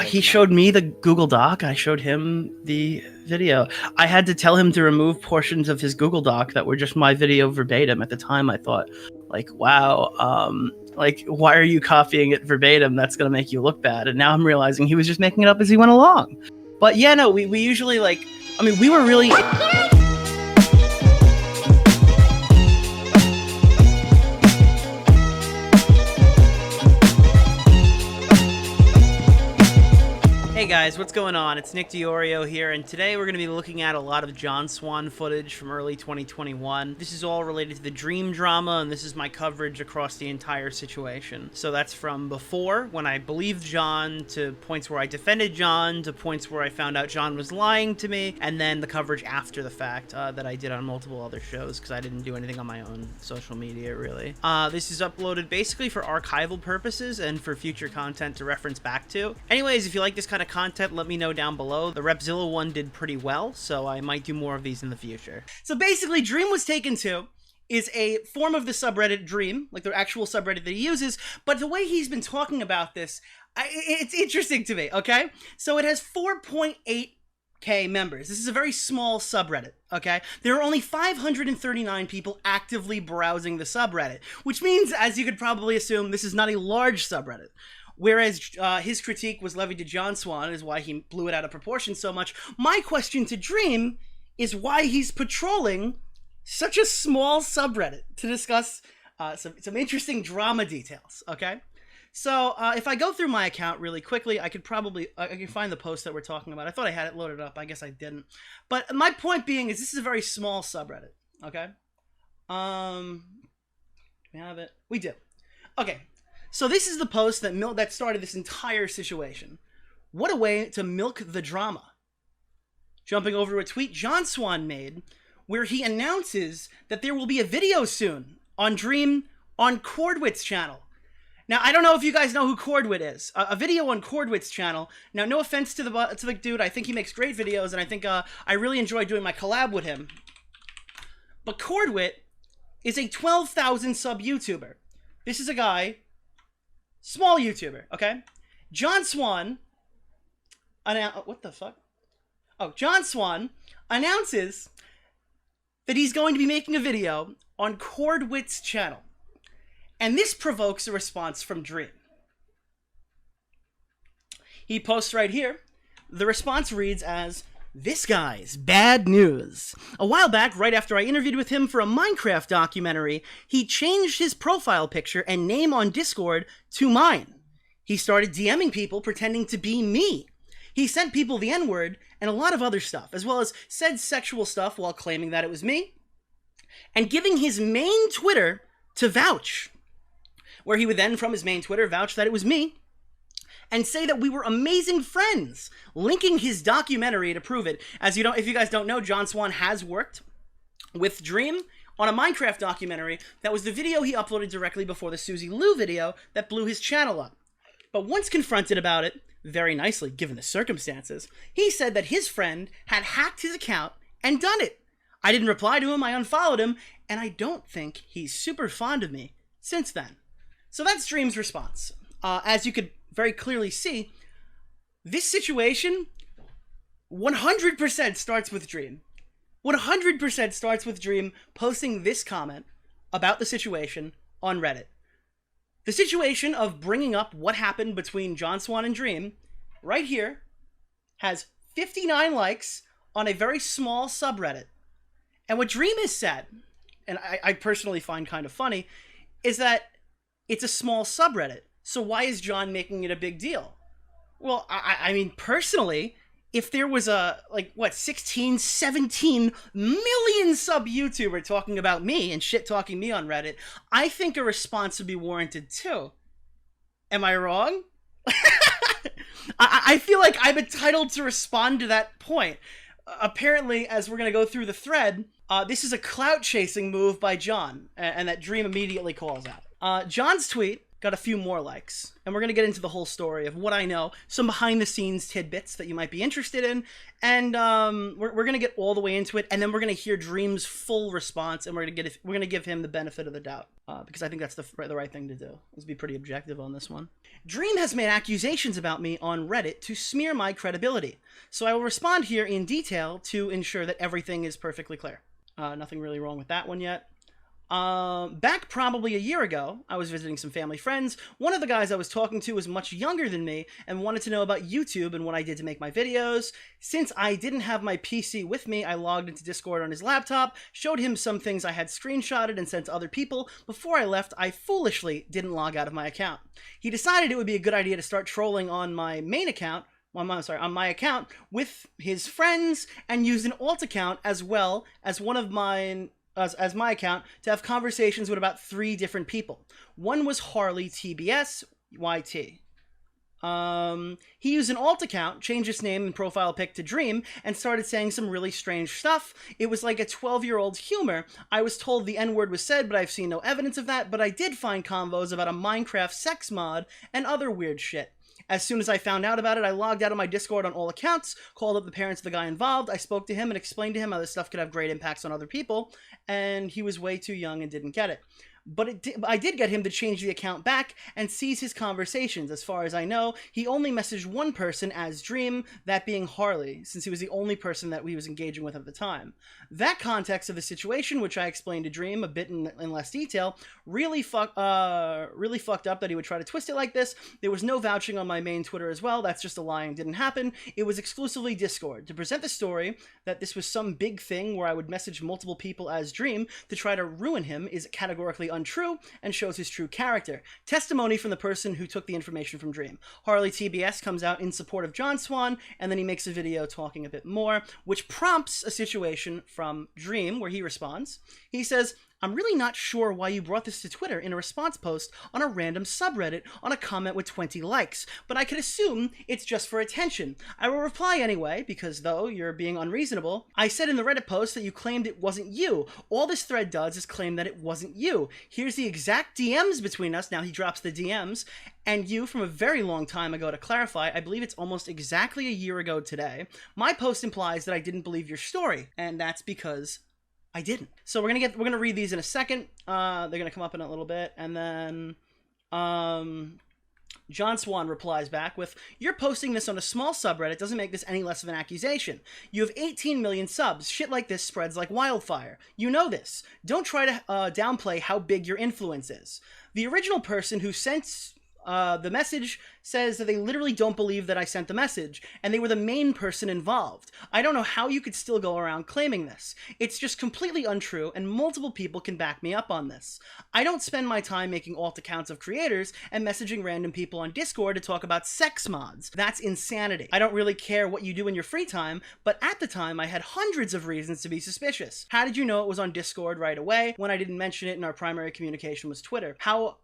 He showed me the Google Doc. I showed him the video. I had to tell him to remove portions of his Google Doc that were just my video verbatim. At the time, I thought, like, wow, like, why are you copying it verbatim? That's going to make you look bad. And now I'm realizing he was just making it up as he went along. But yeah, no, we usually, like, I mean, we were really... Hey guys, what's going on? It's Nick DeOrio here, and today we're going to be looking at a lot of John Swan footage from early 2021. This is all related to the Dream drama, and this is my coverage across the entire situation. So that's from before, when I believed John, to points where I defended John, to points where I found out John was lying to me, and then the coverage after the fact that I did on multiple other shows, because I didn't do anything on my own social media, really. This is uploaded basically for archival purposes and for future content to reference back to. Anyways, if you like this kind of content, let me know down below. The Repzilla one did pretty well, so I might do more of these in the future. So basically, Dream Was Taken To is a form of the subreddit Dream, like the actual subreddit that he uses, but the way he's been talking about this, it's interesting to me, okay? So it has 4.8K members. This is a very small subreddit, okay? There are only 539 people actively browsing the subreddit, which means, as you could probably assume, this is not a large subreddit. Whereas his critique was levied to John Swan, is why he blew it out of proportion so much. My question to Dream is why he's patrolling such a small subreddit to discuss some interesting drama details, okay? So if I go through my account really quickly, I could find the post that we're talking about. I thought I had it loaded up. I guess I didn't. But my point being is this is a very small subreddit, okay? Do we have it? We do. Okay. So this is the post that started this entire situation. What a way to milk the drama. Jumping over to a tweet John Swan made where he announces that there will be a video soon on Dream on Cordwit's channel. Now, I don't know if you guys know who Cordwit is. A video on Cordwit's channel. Now, no offense to the dude. I think he makes great videos, and I think I really enjoy doing my collab with him. But Cordwit is a 12,000 sub YouTuber. This is a guy... small YouTuber, okay? John Swan, what the fuck? Oh, John Swan announces that he's going to be making a video on Cordwit's channel. And this provokes a response from Dream. He posts right here. The response reads as, "This guy's bad news. A while back, right after I interviewed with him for a Minecraft documentary, he changed his profile picture and name on Discord to mine. He started DMing people pretending to be me. He sent people the N-word and a lot of other stuff, as well as said sexual stuff while claiming that it was me, and giving his main Twitter to vouch, where he would then, from his main Twitter, vouch that it was me, and say that we were amazing friends, linking his documentary to prove it. As you don't, if you guys don't know, John Swan has worked with Dream on a Minecraft documentary. That was the video he uploaded directly before the Susie Lou video that blew his channel up. But once confronted about it, very nicely given the circumstances, he said that his friend had hacked his account and done it. I didn't reply to him, I unfollowed him, and I don't think he's super fond of me since then." So that's Dream's response. As you could very clearly see, this situation 100% starts with Dream. 100% starts with Dream posting this comment about the situation on Reddit. The situation of bringing up what happened between John Swan and Dream, right here, has 59 likes on a very small subreddit. And what Dream has said, and I personally find kind of funny, is that it's a small subreddit. So why is John making it a big deal? Well, I mean, personally, if there was a, 16, 17 million sub YouTuber talking about me and shit-talking me on Reddit, I think a response would be warranted too. Am I wrong? I feel like I'm entitled to respond to that point. Apparently, as we're going to go through the thread, this is a clout-chasing move by John, and that Dream immediately calls out. John's tweet got a few more likes. And we're going to get into the whole story of what I know, some behind-the-scenes tidbits that you might be interested in, and we're going to get all the way into it, and then we're going to hear Dream's full response, and we're going to give him the benefit of the doubt, because I think that's the right thing to do, is be pretty objective on this one. Dream has made accusations about me on Reddit to smear my credibility, so I will respond here in detail to ensure that everything is perfectly clear. Nothing really wrong with that one yet. Back probably a year ago, I was visiting some family friends. One of the guys I was talking to was much younger than me and wanted to know about YouTube and what I did to make my videos. Since I didn't have my PC with me, I logged into Discord on his laptop, showed him some things I had screenshotted and sent to other people. Before I left, I foolishly didn't log out of my account. He decided it would be a good idea to start trolling on my main account, on my account with his friends, and use an alt account as well as one of mine as my account to have conversations with about 3 different people. One was Harley TBS YT. He used an alt account, changed his name and profile pic to Dream, and started saying some really strange stuff. It was like a 12-year-old humor. I was told the N-word was said, but I've seen no evidence of that, but I did find convos about a Minecraft sex mod and other weird shit. As soon as I found out about it, I logged out of my Discord on all accounts, called up the parents of the guy involved. I spoke to him and explained to him how this stuff could have great impacts on other people, and he was way too young and didn't get it. But I did get him to change the account back and seize his conversations. As far as I know, he only messaged one person as Dream, that being Harley, since he was the only person that he was engaging with at the time. That context of the situation, which I explained to Dream a bit in less detail, really fucked up that he would try to twist it like this. There was no vouching on my main Twitter as well. That's just a lie and didn't happen. It was exclusively Discord. To present the story that this was some big thing where I would message multiple people as Dream to try to ruin him is categorically untrue and shows his true character. Testimony from the person who took the information from Dream. Harley TBS comes out in support of John Swan, and then he makes a video talking a bit more, which prompts a situation from Dream where he responds. He says, "I'm really not sure why you brought this to Twitter in a response post on a random subreddit on a comment with 20 likes, but I could assume it's just for attention. I will reply anyway, because though you're being unreasonable, I said in the Reddit post that you claimed it wasn't you. All this thread does is claim that it wasn't you. Here's the exact DMs between us." Now he drops the DMs. "And you from a very long time ago to clarify, I believe it's almost exactly a year ago today. My post implies that I didn't believe your story, and that's because I didn't." So we're gonna read these in a second. They're gonna come up in a little bit, and then John Swan replies back with, "You're posting this on a small subreddit doesn't make this any less of an accusation. You have 18 million subs. Shit like this spreads like wildfire. You know this. Don't try to downplay how big your influence is. The original person who sent the message says that they literally don't believe that I sent the message, and they were the main person involved. I don't know how you could still go around claiming this. It's just completely untrue, and multiple people can back me up on this. I don't spend my time making alt accounts of creators and messaging random people on Discord to talk about sex mods. That's insanity. I don't really care what you do in your free time, but at the time I had hundreds of reasons to be suspicious. How did you know it was on Discord right away when I didn't mention it and our primary communication was Twitter? How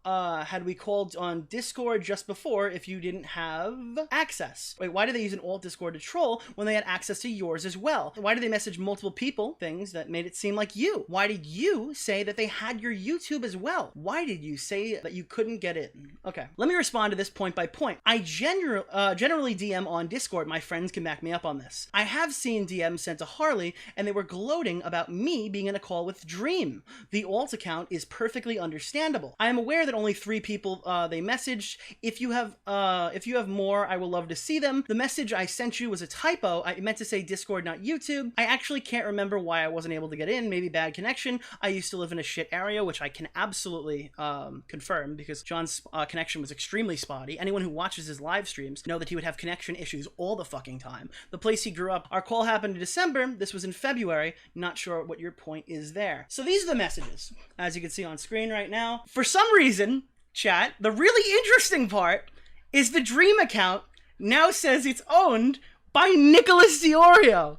had we called on Discord just before if you didn't have access? Wait, why did they use an alt Discord to troll when they had access to yours as well? Why did they message multiple people things that made it seem like you? Why did you say that they had your YouTube as well? Why did you say that you couldn't get in?" Okay, let me respond to this point by point. I generally DM on Discord. My friends can back me up on this. I have seen DMs sent to Harley, and they were gloating about me being in a call with Dream. The alt account is perfectly understandable. I am aware that only 3 people they messaged. If you have more, I will love to see them. The message I sent you was a typo. I meant to say Discord, not YouTube. I actually can't remember why I wasn't able to get in. Maybe bad connection. I used to live in a shit area, which I can absolutely confirm because John's connection was extremely spotty. Anyone who watches his live streams know that he would have connection issues all the fucking time. The place he grew up, our call happened in December. This was in February. Not sure what your point is there. So these are the messages, as you can see on screen right now. For some reason, chat, the really interesting part is the Dream account now says it's owned by Nicholas DeOrio.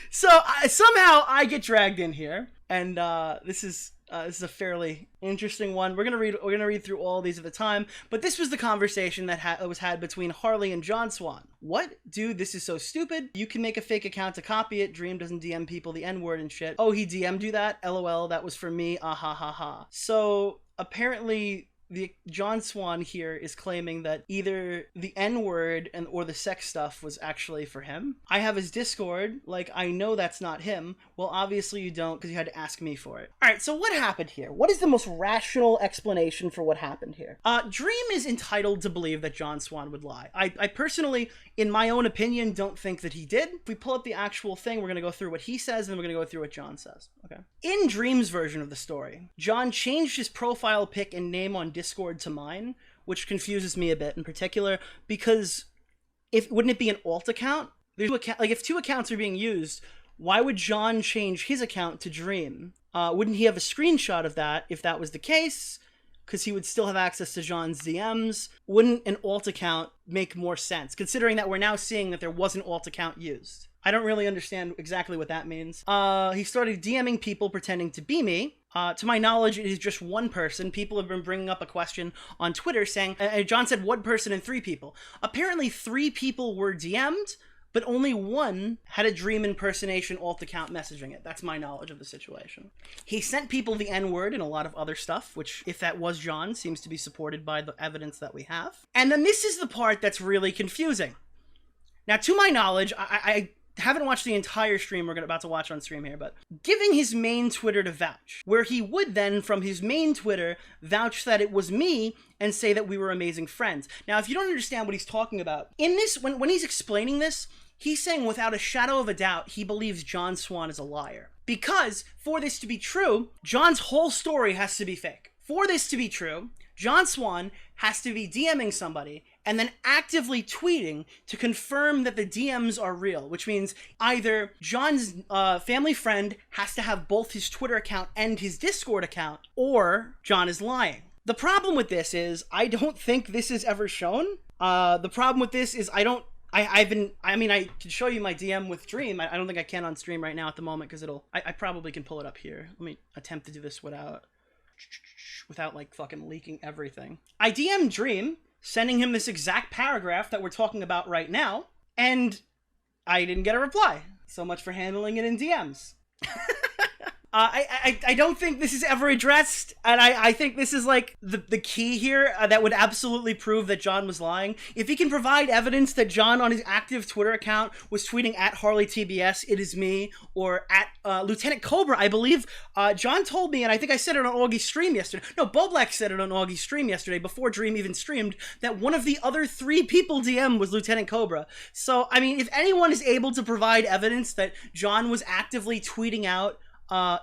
So somehow I get dragged in here, and this is This is a fairly interesting one. We're gonna read through all these at a time. But this was the conversation that was had between Harley and John Swan. What, dude? This is so stupid. You can make a fake account to copy it. Dream doesn't DM people the N-word and shit. Oh, he DM'd you that? LOL. That was for me. Ah ha ha ha. So apparently, the John Swan here is claiming that either the N-word or the sex stuff was actually for him. I have his Discord, like, I know that's not him. Well, obviously you don't, because you had to ask me for it. Alright, so what happened here? What is the most rational explanation for what happened here? Dream is entitled to believe that John Swan would lie. I personally, in my own opinion, don't think that he did. If we pull up the actual thing, we're gonna go through what he says, and then we're gonna go through what John says. Okay. In Dream's version of the story, John changed his profile pic and name on Discord to mine, which confuses me a bit in particular, because wouldn't it be an alt account? There's if two accounts are being used, why would John change his account to Dream? Wouldn't he have a screenshot of that if that was the case? Because he would still have access to John's DMs. Wouldn't an alt account make more sense, considering that we're now seeing that there was an alt account used? I don't really understand exactly what that means. He started DMing people pretending to be me. To my knowledge, it is just one person. People have been bringing up a question on Twitter saying, John said 1 person and 3 people. Apparently 3 people were DM'd, but only 1 had a Dream impersonation alt account messaging it. That's my knowledge of the situation. He sent people the N-word and a lot of other stuff, which, if that was John, seems to be supported by the evidence that we have. And then this is the part that's really confusing. Now, to my knowledge, I haven't watched the entire stream we're about to watch on stream here, but giving his main Twitter to vouch, where he would then, from his main Twitter, vouch that it was me and say that we were amazing friends. Now, if you don't understand what he's talking about, in this, when he's explaining this, he's saying without a shadow of a doubt, he believes John Swan is a liar. Because, for this to be true, John's whole story has to be fake. For this to be true, John Swan has to be DMing somebody and then actively tweeting to confirm that the DMs are real, which means either John's family friend has to have both his Twitter account and his Discord account, or John is lying. The problem with this is, I don't think this is ever shown. The problem with this is I can show you my DM with Dream. I don't think I can on stream right now at the moment, because I probably can pull it up here. Let me attempt to do this without like fucking leaking everything. I DM'd Dream, sending him this exact paragraph that we're talking about right now, and I didn't get a reply. So much for handling it in DMs. I don't think this is ever addressed, and I think this is like the key here that would absolutely prove that John was lying. If he can provide evidence that John on his active Twitter account was tweeting at HarleyTBS, it is me, or at Lieutenant Cobra, I believe, John told me, and I think I said it on Augie's stream yesterday. No, Boblack said it on Augie's stream yesterday before Dream even streamed, that one of the other 3 people DM was Lieutenant Cobra. So, I mean, if anyone is able to provide evidence that John was actively tweeting out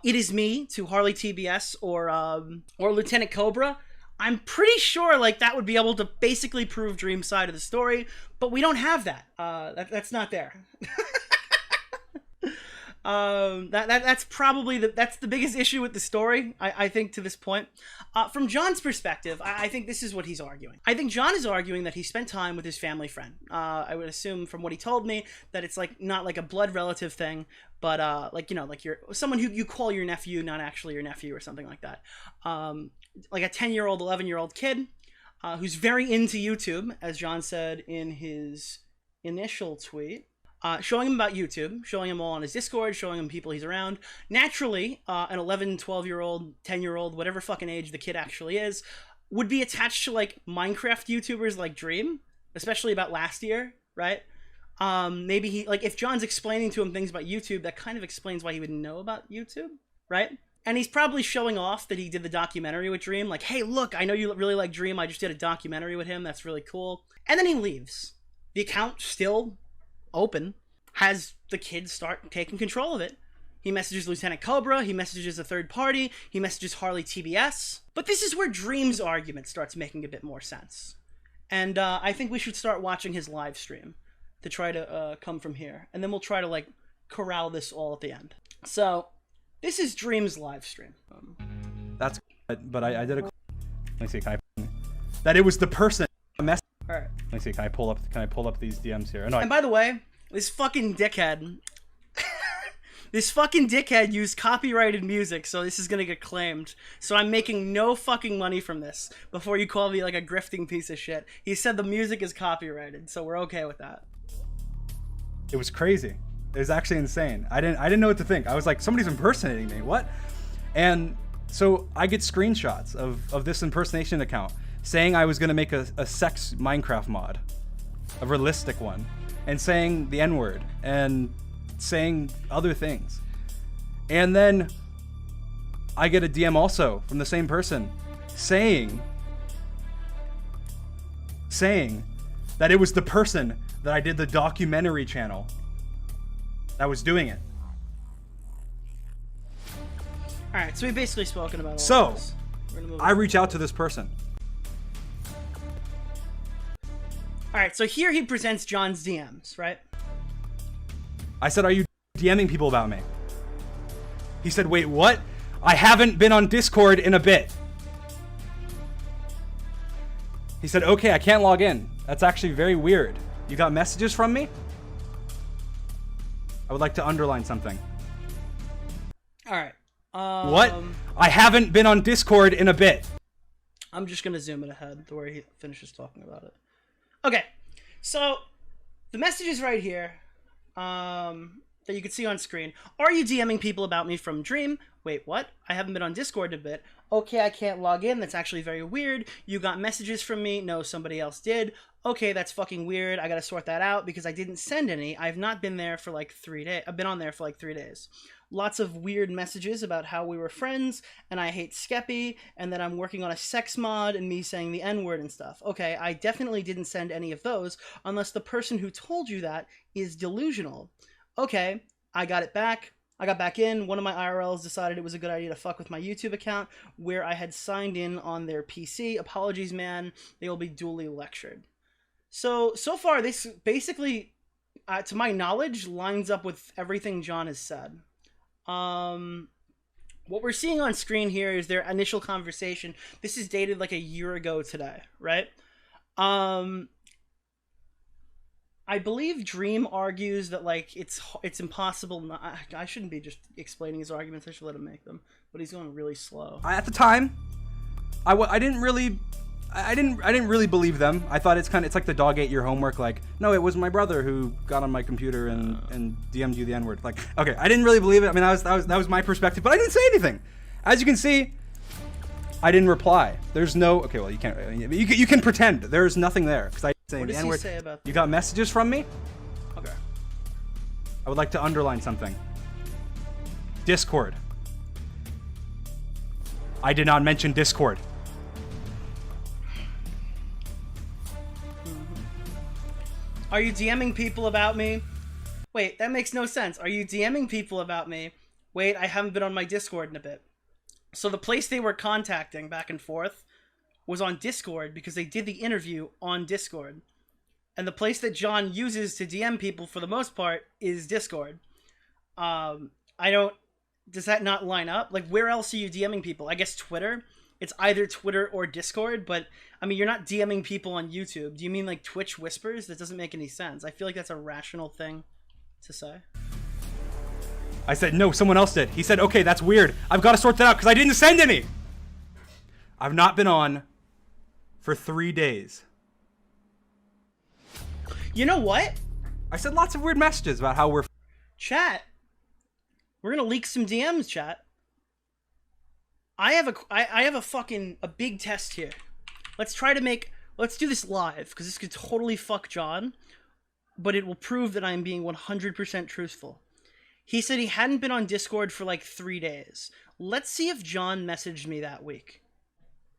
it is me to HarleyTBS or Lieutenant Cobra, I'm pretty sure like that would be able to basically prove Dream's side of the story, but we don't have that. That's not there. That's probably that's the biggest issue with the story, I think, to this point. From John's perspective, I think this is what he's arguing. I think John is arguing that he spent time with his family friend. I would assume from what he told me that it's like not like a blood relative thing, but like, you know, like you're someone who you call your nephew, not actually your nephew or something like that. Like a 10-year-old, 11-year-old kid who's very into YouTube, as John said in his initial tweet. Showing him about YouTube, showing him all on his Discord, showing him people he's around. Naturally, an 11, 12-year-old, 10-year-old, whatever fucking age the kid actually is, would be attached to, like, Minecraft YouTubers like Dream, especially about last year, right? Maybe he, like, if John's explaining to him things about YouTube, that kind of explains why he would know about YouTube, right? And he's probably showing off that he did the documentary with Dream, like, hey, look, I know you really like Dream, I just did a documentary with him, that's really cool. And then he leaves. The account still open, has the kids start taking control of it. He messages Lieutenant Cobra, he messages a third party, he messages HarleyTBS. But this is where Dream's argument starts making a bit more sense. And I think we should start watching his live stream to try to come from here. And then we'll try to, like, corral this all at the end. So, this is Dream's live stream. That's but I did a... Let me see, can I... That it was the person... All right. Let me see. Can I pull up these DMs here? No, and by the way, this fucking dickhead, This fucking dickhead used copyrighted music, so this is gonna get claimed. So I'm making no fucking money from this before you call me like a grifting piece of shit. He said the music is copyrighted, so we're okay with that. It was crazy. It was actually insane. I didn't know what to think. I was like, somebody's impersonating me. What? And so I get screenshots of this impersonation account saying I was gonna make a sex Minecraft mod, a realistic one, and saying the N-word and saying other things. And then I get a DM also from the same person saying that it was the person that I did the documentary channel that was doing it. Alright, so we've basically spoken about all So, this. I reach out to this person. Alright, so here he presents John's DMs, right? I said, are you DMing people about me? He said, wait, what? I haven't been on Discord in a bit. He said, okay, I can't log in. That's actually very weird. You got messages from me? I would like to underline something. Alright. What? I haven't been on Discord in a bit. I'm just gonna zoom it ahead to where he finishes talking about it. Okay, so the message is right here that you can see on screen. Are you DMing people about me from Dream? Wait, what? I haven't been on Discord in a bit. Okay, I can't log in. That's actually very weird. You got messages from me. No, somebody else did. Okay, that's fucking weird. I gotta sort that out because I didn't send any. I've not been there for like 3 days. I've been on there for like 3 days. Lots of weird messages about how we were friends, and I hate Skeppy, and that I'm working on a sex mod, and me saying the N-word and stuff. Okay, I definitely didn't send any of those, unless the person who told you that is delusional. Okay, I got it back. I got back in. One of my IRLs decided it was a good idea to fuck with my YouTube account, where I had signed in on their PC. Apologies, man. They will be duly lectured. So far, this basically, to my knowledge, lines up with everything John has said. What we're seeing on screen here is their initial conversation. This is dated like a year ago today, right? I believe Dream argues that like it's impossible. Not, I shouldn't be just explaining his arguments. I should let him make them, but he's going really slow. At the time, I didn't really believe them. I thought it's like the dog ate your homework. Like, no, it was my brother who got on my computer and DM'd you the N-word. Like, okay, I didn't really believe it. I mean, that was my perspective, but I didn't say anything. As you can see, I didn't reply. There's no. Okay, well, you can't. You can pretend. There's nothing there because I didn't say what the does N-word. He say about you got messages from me? Okay. I would like to underline something. Discord. I did not mention Discord. Are you DMing people about me? Wait, that makes no sense. Are you DMing people about me? Wait, I haven't been on my Discord in a bit. So the place they were contacting back and forth was on Discord because they did the interview on Discord. And the place that John uses to DM people for the most part is Discord. Does that not line up? Like, where else are you DMing people? I guess Twitter? It's either Twitter or Discord, but I mean, you're not DMing people on YouTube. Do you mean like Twitch whispers? That doesn't make any sense. I feel like that's a rational thing to say. I said, no, someone else did. He said, okay, that's weird. I've got to sort that out because I didn't send any. I've not been on for 3 days. You know what? I said lots of weird messages about how we're... Chat. We're going to leak some DMs, chat. I have a big test here. Let's do this live, because this could totally fuck John, but it will prove that I'm being 100% truthful. He said he hadn't been on Discord for like 3 days. Let's see if John messaged me that week.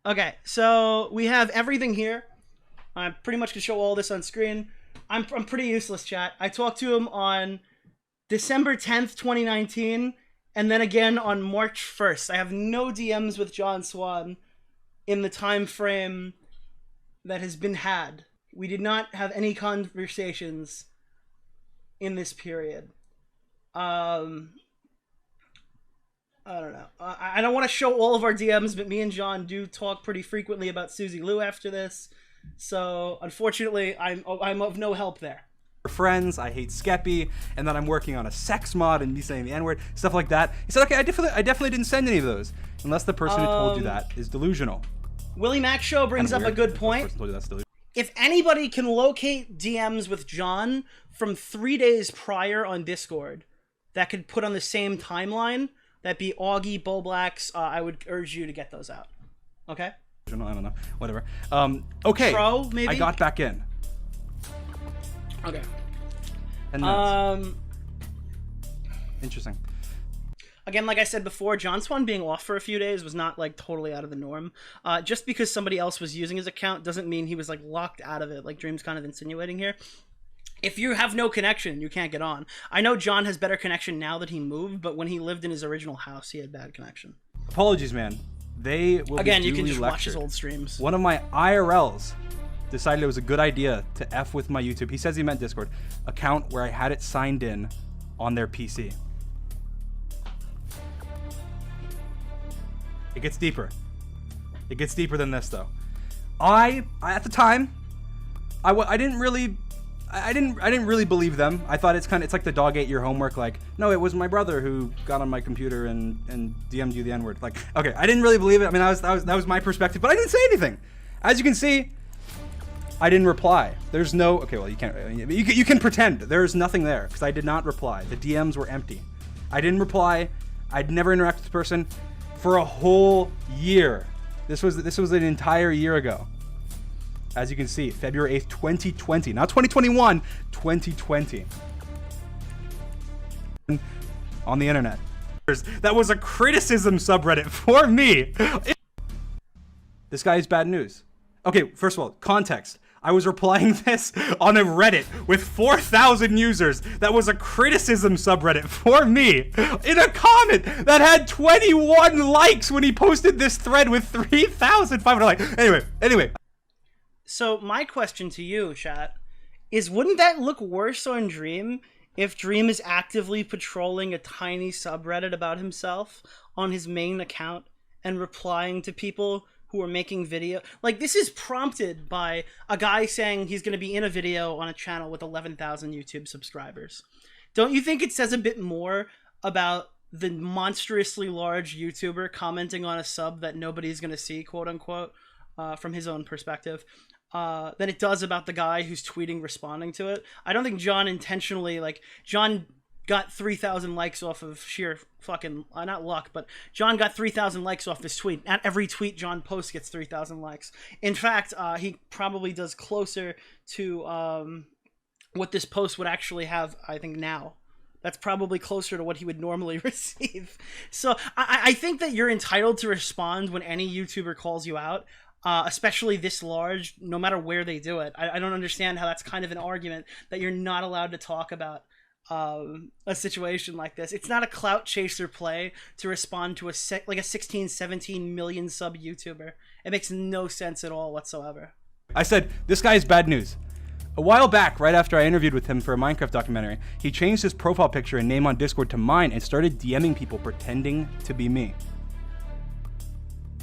Okay, so we have everything here. I'm pretty much going to show all this on screen. I'm pretty useless, chat. I talked to him on December 10th, 2019, and then again on March 1st. I have no DMs with John Swan in the time frame that has been had. We did not have any conversations in this period. I don't know. I don't want to show all of our DMs, but me and John do talk pretty frequently about Susie Lou after this. So, unfortunately, I'm of no help there. friends, I hate Skeppy, and that I'm working on a sex mod and me saying the N-word, stuff like that. He said, okay, I definitely didn't send any of those, unless the person who told you that is delusional. Willy Mac Show brings up a good point. If anybody can locate DMs with John from 3 days prior on Discord that could put on the same timeline, that'd be Augie, Bullblacks, I would urge you to get those out. Okay? I don't know. Whatever. Okay. Tro, maybe? I got back in. Okay. And interesting. Again, like I said before, John Swan being off for a few days was not like totally out of the norm. Just because somebody else was using his account doesn't mean he was like locked out of it, like Dream's kind of insinuating here. If you have no connection, you can't get on. I know John has better connection now that he moved, but when he lived in his original house, he had bad connection. Apologies, man. They will Again, be you can just lectured. watch his old streams. One of my IRLs decided it was a good idea to F with my YouTube. He says he meant Discord account where I had it signed in on their PC. It gets deeper. It gets deeper than this, though. I at the time, I didn't really believe them. I thought it's like the dog ate your homework. Like, no, it was my brother who got on my computer and DM'd you the N-word. Like, okay, I didn't really believe it. I mean, that was my perspective, but I didn't say anything. As you can see, I didn't reply. There's no, okay, well, you can't, you can pretend. There's nothing there because I did not reply. The DMs were empty. I didn't reply. I'd never interacted with the person for a whole year. This was an entire year ago. As you can see, February 8th, 2020. Not 2021, 2020. On the internet. That was a criticism subreddit for me. This guy is bad news. Okay, first of all, context. I was replying this on a Reddit with 4,000 users. That was a criticism subreddit for me in a comment that had 21 likes when he posted this thread with 3,500 likes. Anyway. So my question to you, chat, is wouldn't that look worse on Dream if Dream is actively patrolling a tiny subreddit about himself on his main account and replying to people who are making video? Like, this is prompted by a guy saying he's going to be in a video on a channel with 11,000 YouTube subscribers. Don't you think it says a bit more about the monstrously large YouTuber commenting on a sub that nobody's going to see, quote unquote, from his own perspective, than it does about the guy who's tweeting responding to it? I don't think John intentionally, like, John got 3,000 likes off of sheer fucking, not luck, but John got 3,000 likes off this tweet. Not every tweet John posts gets 3,000 likes. In fact, he probably does closer to what this post would actually have, I think, now. That's probably closer to what he would normally receive. So I think that you're entitled to respond when any YouTuber calls you out. Especially this large, no matter where they do it. I don't understand how that's kind of an argument that you're not allowed to talk about a situation like this. It's not a clout chaser play to respond to a 16, 17 million sub YouTuber. It makes no sense at all whatsoever. I said, this guy is bad news. A while back, right after I interviewed with him for a Minecraft documentary, he changed his profile picture and name on Discord to mine and started DMing people pretending to be me.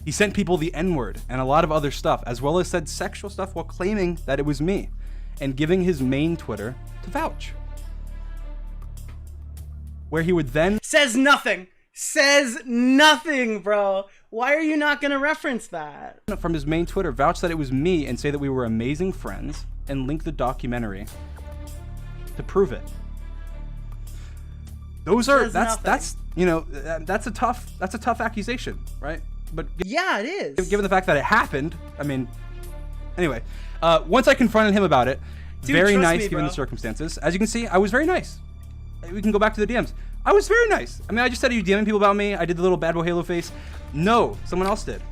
He sent people the N-word and a lot of other stuff, as well as said sexual stuff while claiming that it was me, and giving his main Twitter to vouch. Where he would then... Says nothing, bro. Why are you not going to reference that? From his main Twitter, vouch that it was me and say that we were amazing friends, and link the documentary to prove it. That's a tough accusation, right? But yeah, it is. Given the fact that it happened, I mean, anyway, once I confronted him about it, very nice given the circumstances. As you can see, I was very nice. We can go back to the DMs. I was very nice. I mean, I just said, are you DMing people about me? I did the little bad boy Halo face. No, someone else did.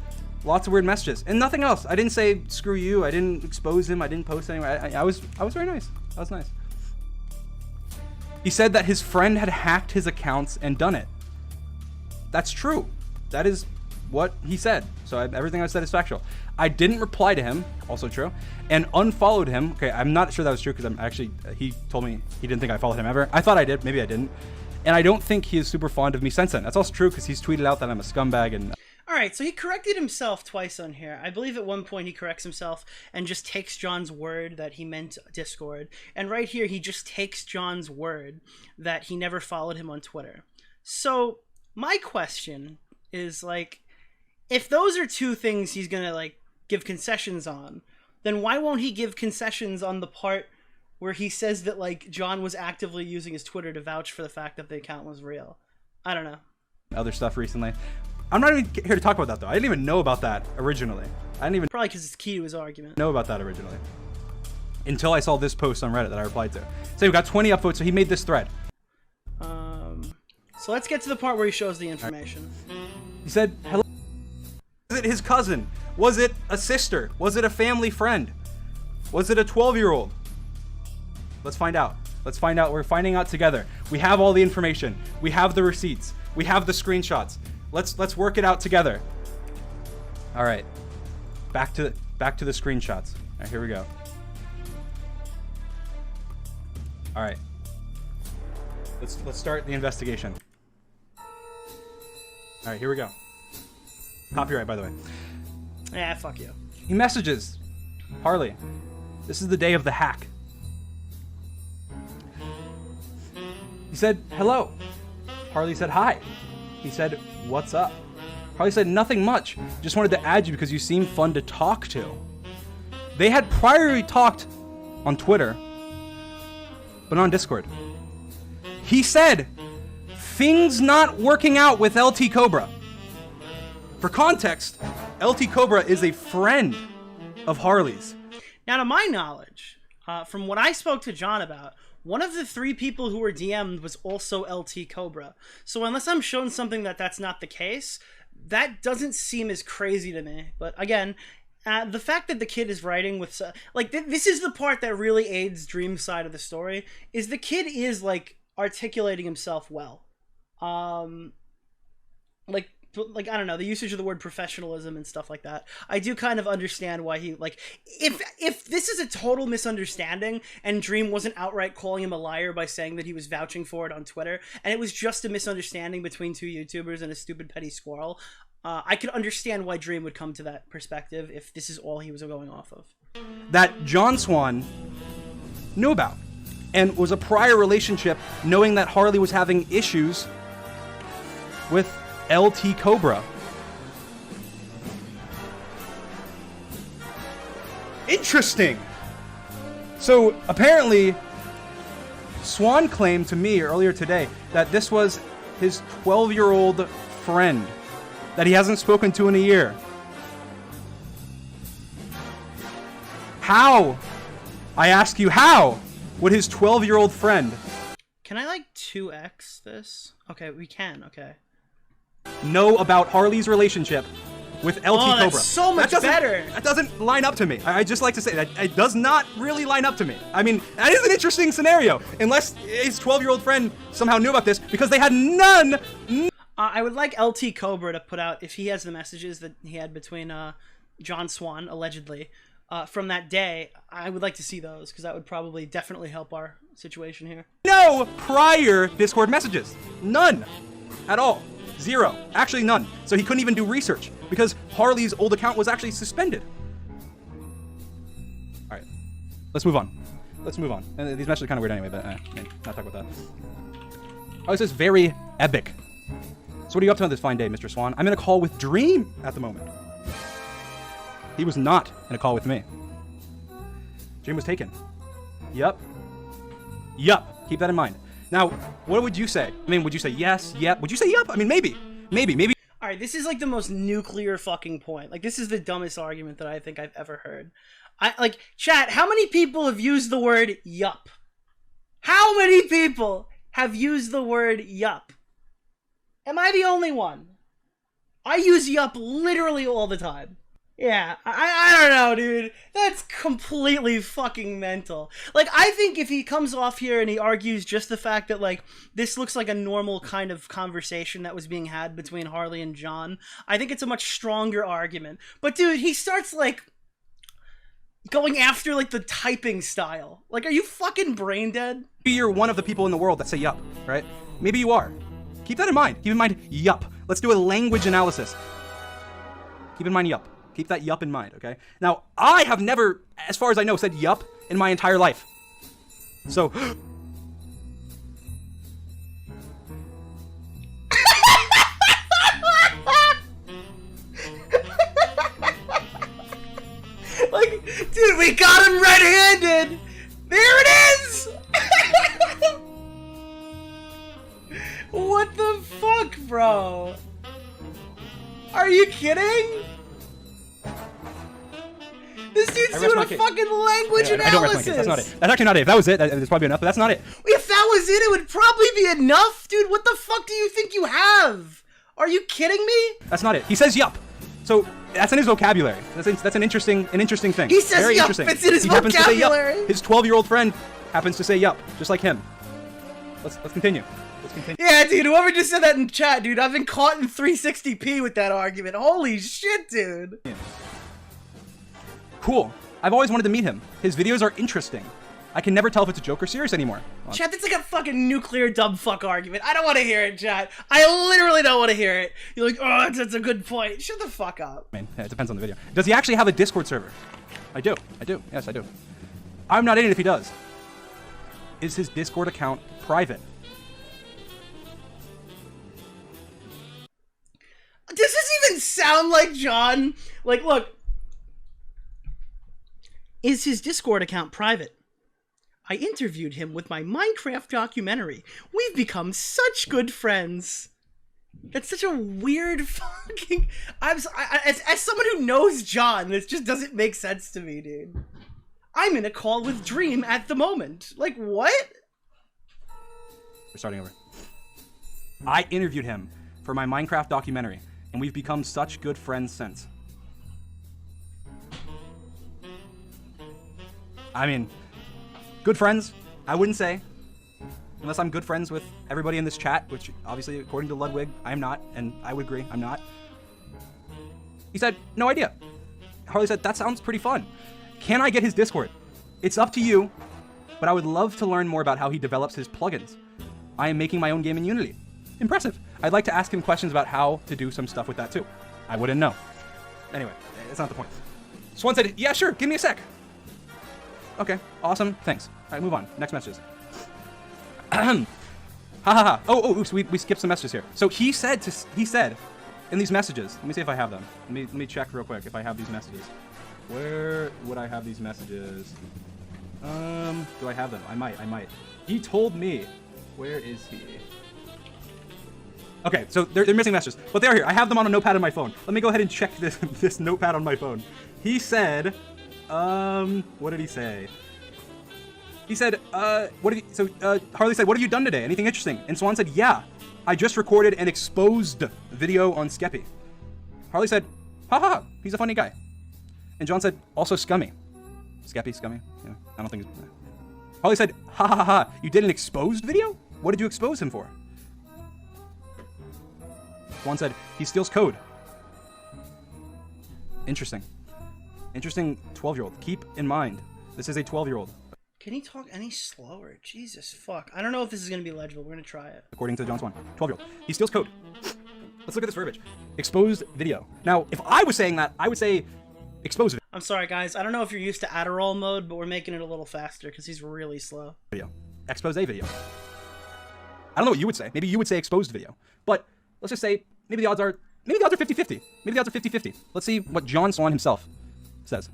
Lots of weird messages and nothing else. I didn't say screw you. I didn't expose him. I didn't post anywhere. I was very nice. I was nice. He said that his friend had hacked his accounts and done it. That's true. That is what he said. So everything I said is factual. I didn't reply to him, also true, and unfollowed him. Okay, I'm not sure that was true because he told me he didn't think I followed him ever. I thought I did, maybe I didn't. And I don't think he is super fond of me since then. That's also true because he's tweeted out that I'm a scumbag and... All right, so he corrected himself twice on here. I believe at one point he corrects himself and just takes John's word that he meant Discord. And right here, he just takes John's word that he never followed him on Twitter. So my question is, like, if those are two things he's going to, like, give concessions on, then why won't he give concessions on the part where he says that, like, John was actively using his Twitter to vouch for the fact that the account was real? I don't know. Other stuff recently. I'm not even here to talk about that, though. I didn't even know about that originally. I didn't even Probably because it's key to his argument. know about that originally. Until I saw this post on Reddit that I replied to. So we got 20 upvotes, so he made this thread. So let's get to the part where he shows the information. He said, hello. Was it his cousin? Was it a sister? Was it a family friend? Was it a 12-year-old? Let's find out. Let's find out. We're finding out together. We have all the information. We have the receipts. We have the screenshots. Let's work it out together. All right. Back to the screenshots. All right, here we go. All right. Let's start the investigation. All right, here we go. Copyright, by the way. Yeah, fuck you. He messages Harley. This is the day of the hack. He said, hello. Harley said, hi. He said, what's up? Harley said, nothing much. Just wanted to add you because you seem fun to talk to. They had priorly talked on Twitter, but on Discord. He said, things not working out with LT Cobra. For context, LT Cobra is a friend of Harley's. Now, to my knowledge, from what I spoke to John about, one of the 3 people who were DM'd was also LT Cobra. So unless I'm shown something that's not the case, that doesn't seem as crazy to me. But again, the fact that the kid is writing with... like, this is the part that really aids Dream's side of the story, is the kid is, like, articulating himself well. Like, I don't know, the usage of the word professionalism and stuff like that. I do kind of understand why he, like, if this is a total misunderstanding and Dream wasn't outright calling him a liar by saying that he was vouching for it on Twitter, and it was just a misunderstanding between 2 YouTubers and a stupid petty squirrel, I could understand why Dream would come to that perspective if this is all he was going off of. That John Swan knew about, and was a prior relationship knowing that Harley was having issues with LT Cobra. Interesting. So apparently, Swan claimed to me earlier today that this was his 12-year-old friend that he hasn't spoken to in a year. How? I ask you, how would his 12-year-old friend... Can I, like, 2x this? Okay, we can, okay. ...know about Harley's relationship with LT Cobra? That's so much better. That doesn't line up to me. I just like to say that it does not really line up to me. I mean, that is an interesting scenario, unless his 12-year-old friend somehow knew about this, because they had none... I would like LT Cobra to put out, if he has the messages that he had between John Swan, allegedly, from that day, I would like to see those, because that would probably definitely help our situation here. No prior Discord messages. None. At all. 0. Actually, none. So he couldn't even do research, because Harley's old account was actually suspended. Alright. Let's move on. Let's move on. And these messages are kind of weird anyway, but not talk about that. Oh, this is very epic. So what are you up to on this fine day, Mr. Swan? I'm in a call with Dream at the moment. He was not in a call with me. Dream was taken. Yup. Yup. Keep that in mind. Now, what would you say? I mean, would you say yes, yep? Would you say yup? I mean, maybe. Maybe. Alright, this is like the most nuclear fucking point. Like, this is the dumbest argument that I think I've ever heard. Chat, how many people have used the word yup? How many people have used the word yup? Am I the only one? I use yup literally all the time. Yeah, I don't know, dude. That's completely fucking mental. Like, I think if he comes off here and he argues just the fact that, like, this looks like a normal kind of conversation that was being had between Harley and John, I think it's a much stronger argument. But, dude, he starts, like, going after, like, the typing style. Like, are you fucking brain dead? Maybe you're one of the people in the world that say yup, right? Maybe you are. Keep that in mind. Keep in mind, yup. Let's do a language analysis. Keep in mind yup. Keep that yup in mind, okay? Now, I have never, as far as I know, said yup in my entire life. So... Like, dude, we got him red-handed! There it is! What the fuck, bro? Are you kidding? This dude's doing a fucking language analysis! I don't rest my case, that's not it. That's actually not it. If that was it, that's probably enough, but that's not it. If that was it, it would probably be enough, dude. What the fuck do you think you have? Are you kidding me? That's not it. He says yup. So that's in his vocabulary. That's an interesting thing. He says Very yup. interesting. It's in his vocabulary. Happens to say yup. His 12-year-old friend happens to say yup, just like him. Let's continue. Let's continue. Yeah, dude. Whoever just said that in chat, dude, I've been caught in 360p with that argument. Holy shit, dude. Yeah. Cool. I've always wanted to meet him. His videos are interesting. I can never tell if it's a joke or serious anymore. Chat, that's like a fucking nuclear dumb fuck argument. I don't want to hear it, chat. I literally don't want to hear it. You're like, oh, that's a good point. Shut the fuck up. Man, yeah, it depends on the video. Does he actually have a Discord server? I do. Yes, I do. I'm not in it if he does. Is his Discord account private? Does this even sound like John? Like, look. Is his Discord account private? I interviewed him with my Minecraft documentary. We've become such good friends. That's such a weird fucking... as someone who knows John, this just doesn't make sense to me, dude. I'm in a call with Dream at the moment. Like, what? We're starting over. I interviewed him for my Minecraft documentary, and we've become such good friends since. I mean... good friends, I wouldn't say. Unless I'm good friends with everybody in this chat, which obviously, according to Ludwig, I am not, and I would agree, I'm not. He said, no idea. Harley said, that sounds pretty fun. Can I get his Discord? It's up to you, but I would love to learn more about how he develops his plugins. I am making my own game in Unity. Impressive. I'd like to ask him questions about how to do some stuff with that too. I wouldn't know. Anyway, that's not the point. Swan said, yeah, sure, give me a sec. Okay, awesome, thanks. All right, move on. Next messages. Ha ha ha. Oh, oops, we skipped some messages here. So he said in these messages, let me see if I have them. Let me check real quick if I have these messages. Where would I have these messages? Do I have them? I might. He told me. Where is he? Okay, so they're missing messages, but they're here. I have them on a notepad on my phone. Let me go ahead and check this notepad on my phone. He said, what did he say? He said, Harley said, what have you done today? Anything interesting? And Swan said, yeah, I just recorded an exposed video on Skeppy. Harley said, haha, he's a funny guy. And John said, also scummy. Skeppy, scummy? Yeah, I don't think it's... Harley said, ha ha ha, you did an exposed video? What did you expose him for? Swan said, he steals code. Interesting. Interesting 12-year-old. Keep in mind, this is a 12-year-old. Can he talk any slower? Jesus fuck. I don't know if this is going to be legible. We're going to try it. According to John Swan, 12-year-old. He steals code. Let's look at this verbiage. Exposed video. Now, if I was saying that, I would say exposed video. I'm sorry, guys. I don't know if you're used to Adderall mode, but we're making it a little faster because he's really slow. Video. Expose video. I don't know what you would say. Maybe you would say exposed video. But let's just say maybe the odds are 50-50. Maybe the odds are 50-50. Let's see what John Swan himself says.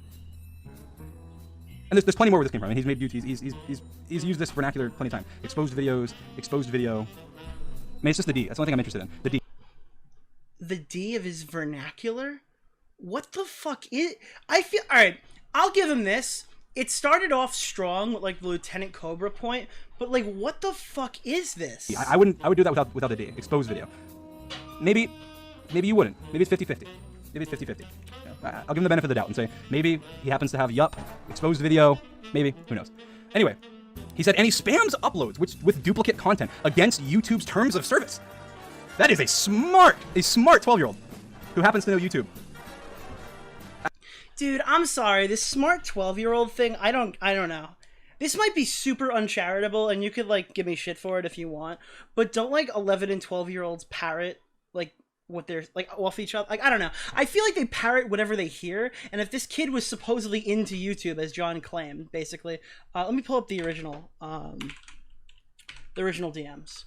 And there's plenty more where this came from. And he's made he's used this vernacular plenty of time. Exposed videos, exposed video. I mean, it's just the D. That's the only thing I'm interested in. The D. The D of his vernacular? What the fuck is... I feel... Alright, I'll give him this. It started off strong with, like, the Lieutenant Cobra point, but, like, what the fuck is this? I would do that without the D. Exposed video. Maybe you wouldn't. Maybe it's 50-50. Maybe it's 50-50. Yeah, I'll give him the benefit of the doubt and say, maybe he happens to have yup, exposed video, maybe, who knows. Anyway, he said, and he spams uploads with duplicate content against YouTube's terms of service. That is a smart 12-year-old who happens to know YouTube. Dude, I'm sorry, this smart 12-year-old thing, I don't know. This might be super uncharitable, and you could, like, give me shit for it if you want, but don't, like, 11 and 12-year-olds parrot, like, what they're like off each other. Like, I don't know. I feel like they parrot whatever they hear. And if this kid was supposedly into YouTube, as John claimed, basically, let me pull up the original DMs,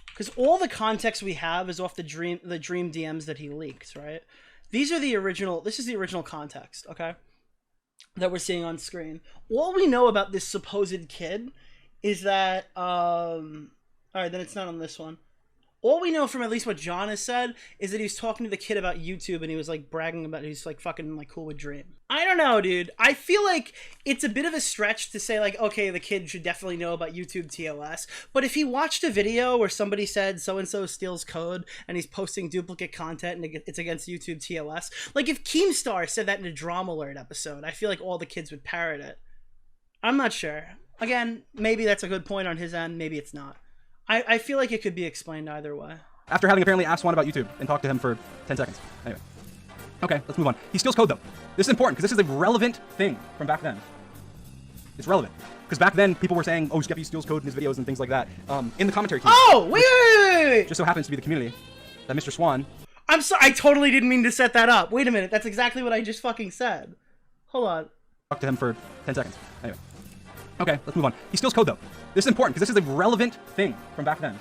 because all the context we have is off the dream DMs that he leaked. Right? These are the original. This is the original context. Okay, that we're seeing on screen. All we know about this supposed kid is that all right, then it's not on this one. All we know from at least what John has said is that he was talking to the kid about YouTube, and he was like bragging about he's like fucking like cool with Dream. I don't know, dude. I feel like it's a bit of a stretch to say like, okay, the kid should definitely know about YouTube TOS. But if he watched a video where somebody said so-and-so steals code and he's posting duplicate content and it's against YouTube TOS, like if Keemstar said that in a Drama Alert episode, I feel like all the kids would parrot it. I'm not sure. Again, maybe that's a good point on his end. Maybe it's not. I feel like it could be explained either way. After having apparently asked Swan about YouTube and talked to him for 10 seconds. Anyway. Okay, let's move on. He steals code, though. This is important, because this is a relevant thing from back then. It's relevant. Because back then, people were saying, oh, Skeppy steals code in his videos and things like that. In the commentary community. Oh, wait! Just so happens to be the community that Mr. Swan... I'm sorry, I totally didn't mean to set that up. Wait a minute, that's exactly what I just fucking said. Hold on. Talked to him for 10 seconds. Anyway. Okay, let's move on. He steals code, though. This is important, because this is a relevant thing from back then.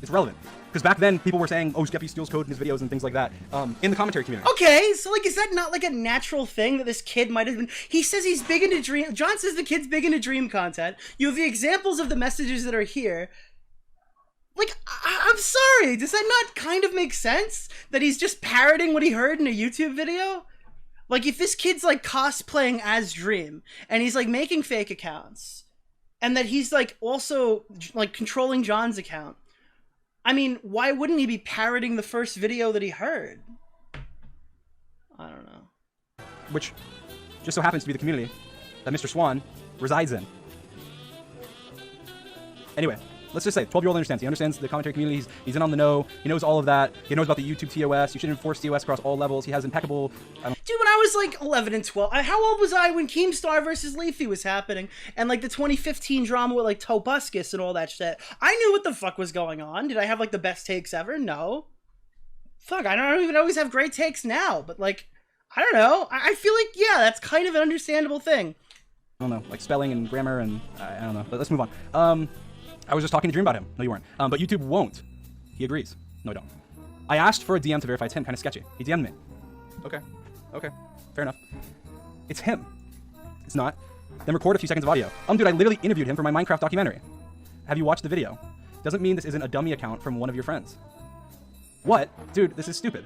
It's relevant. Because back then, people were saying, oh, Skeppy steals code in his videos and things like that, in the commentary community. Okay, so, like, is that not, like, a natural thing that this kid might have been... He says he's big into Dream... John says the kid's big into Dream content. You have the examples of the messages that are here. Like, I'm sorry, does that not kind of make sense? That he's just parroting what he heard in a YouTube video? Like, if this kid's, like, cosplaying as Dream, and he's, like, making fake accounts, and that he's, like, also, like, controlling John's account, I mean, why wouldn't he be parroting the first video that he heard? I don't know. Which just so happens to be the community that Mr. Swan resides in. Anyway. Let's just say, 12-year-old understands. He understands the commentary community. He's in on the know. He knows all of that. He knows about the YouTube TOS. You should enforce TOS across all levels. He has impeccable... Dude, when I was like 11 and 12, how old was I when Keemstar versus Leafy was happening? And like the 2015 drama with like Tobuscus and all that shit. I knew what the fuck was going on. Did I have like the best takes ever? No. Fuck, I don't even always have great takes now. But like, I don't know. I feel like, yeah, that's kind of an understandable thing. I don't know, like spelling and grammar and... I don't know. But let's move on. I was just talking to Dream about him. No, you weren't. But YouTube won't. He agrees. No, I don't. I asked for a DM to verify it's him. Kind of sketchy. He DM'd me. Okay. Okay. Fair enough. It's him. It's not. Then record a few seconds of audio. Dude, I literally interviewed him for my Minecraft documentary. Have you watched the video? Doesn't mean this isn't a dummy account from one of your friends. What? Dude, this is stupid.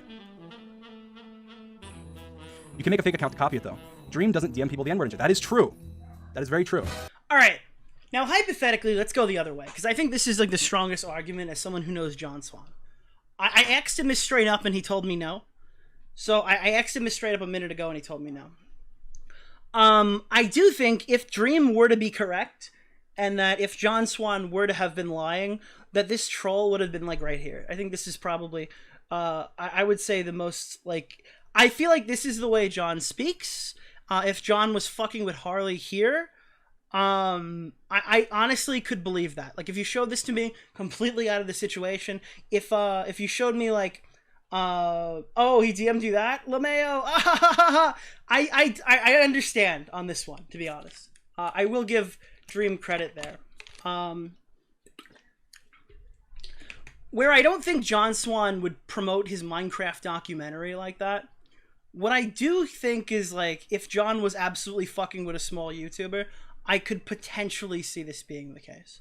You can make a fake account to copy it, though. Dream doesn't DM people the N-word and shit. That is true. That is very true. All right. Now, hypothetically, let's go the other way, because I think this is like the strongest argument as someone who knows John Swan. I asked him this straight up, and he told me no. So I asked him this straight up a minute ago, and he told me no. I do think if Dream were to be correct, and that if John Swan were to have been lying, that this troll would have been like right here. I think this is probably, I would say the most like, I feel like this is the way John speaks. If John was fucking with Harley here, I honestly could believe that. Like, if you showed this to me completely out of the situation, if you showed me like, oh, he DM'd you that, LeMayo, I understand on this one, to be honest. I will give Dream credit there. Where I don't think John Swan would promote his Minecraft documentary like that, what I do think is, like, if John was absolutely fucking with a small YouTuber, I could potentially see this being the case.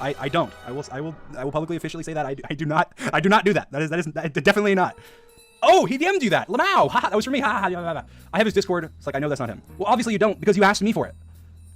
I don't. I will publicly officially say that I do not do that. That is definitely not. Oh, he DM'd you that. Lamau. Haha, that was for me. Haha. I have his Discord. It's like, I know that's not him. Well, obviously you don't, because you asked me for it.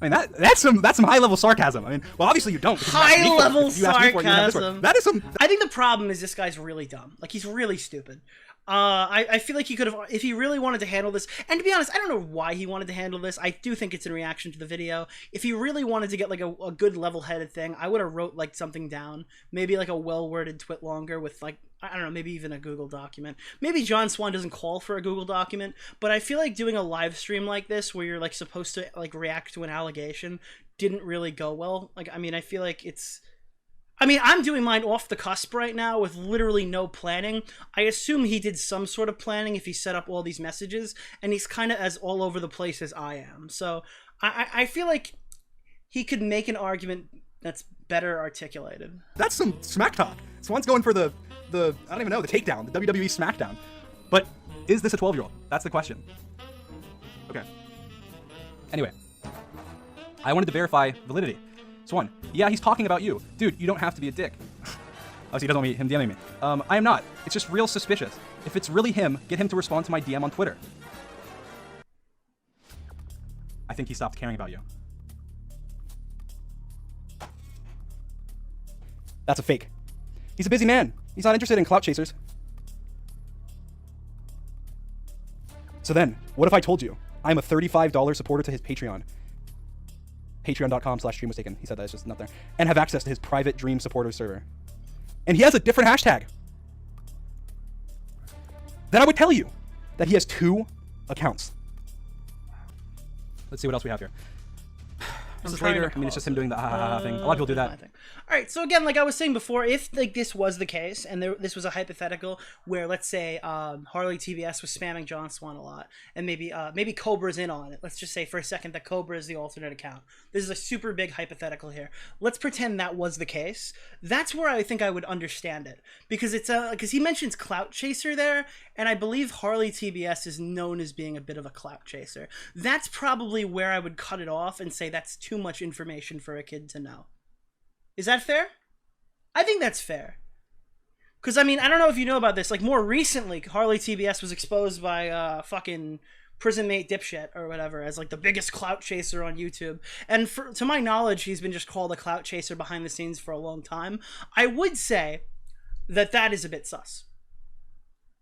I mean, that's some high level sarcasm. I mean, well, obviously you don't. High level sarcasm. That is some. I think the problem is this guy's really dumb. Like, he's really stupid. I feel like he could have, if he really wanted to handle this, and to be honest, I don't know why he wanted to handle this. I do think it's in reaction to the video. If he really wanted to get like a good level-headed thing, I would have wrote like something down, maybe like a well-worded twit longer with like, I don't know, maybe even a Google document. Maybe John Swan doesn't call for a Google document, but I feel like doing a live stream like this where you're like supposed to like react to an allegation didn't really go well. Like, I mean, I feel like it's, I mean, I'm doing mine off the cusp right now with literally no planning. I assume he did some sort of planning if he set up all these messages, and he's kind of as all over the place as I am. So I feel like he could make an argument that's better articulated. That's some smack talk. Swan's going for the I don't even know, the takedown, the WWE SmackDown. But is this a 12-year-old? That's the question. Okay. Anyway, I wanted to verify validity. Swan, yeah, he's talking about you. Dude, you don't have to be a dick. Oh, so he doesn't want him DMing me. I am not. It's just real suspicious. If it's really him, get him to respond to my DM on Twitter. I think he stopped caring about you. That's a fake. He's a busy man. He's not interested in clout chasers. So then, what if I told you I'm a $35 supporter to his Patreon? Patreon.com/stream was taken. He said that, it's just not there. And have access to his private Dream supporters server. And he has a different hashtag. Then I would tell you that he has 2 accounts. Let's see what else we have here. This is later. I mean, it's just him doing the thing. A lot of people do that. All right. So again, like I was saying before, if like this was the case and this was a hypothetical where, let's say, Harley TBS was spamming John Swan a lot, and maybe Cobra's in on it. Let's just say for a second that Cobra is the alternate account. This is a super big hypothetical here. Let's pretend that was the case. That's where I think I would understand it, because it's because he mentions clout chaser there, and I believe Harley TBS is known as being a bit of a clout chaser. That's probably where I would cut it off and say that's too much information for a kid to know. Is that fair? I think that's fair. Because, I mean, I don't know if you know about this. Like, more recently, Harley TBS was exposed by fucking prison mate dipshit or whatever as, like, the biggest clout chaser on YouTube. And to my knowledge, he's been just called a clout chaser behind the scenes for a long time. I would say that is a bit sus.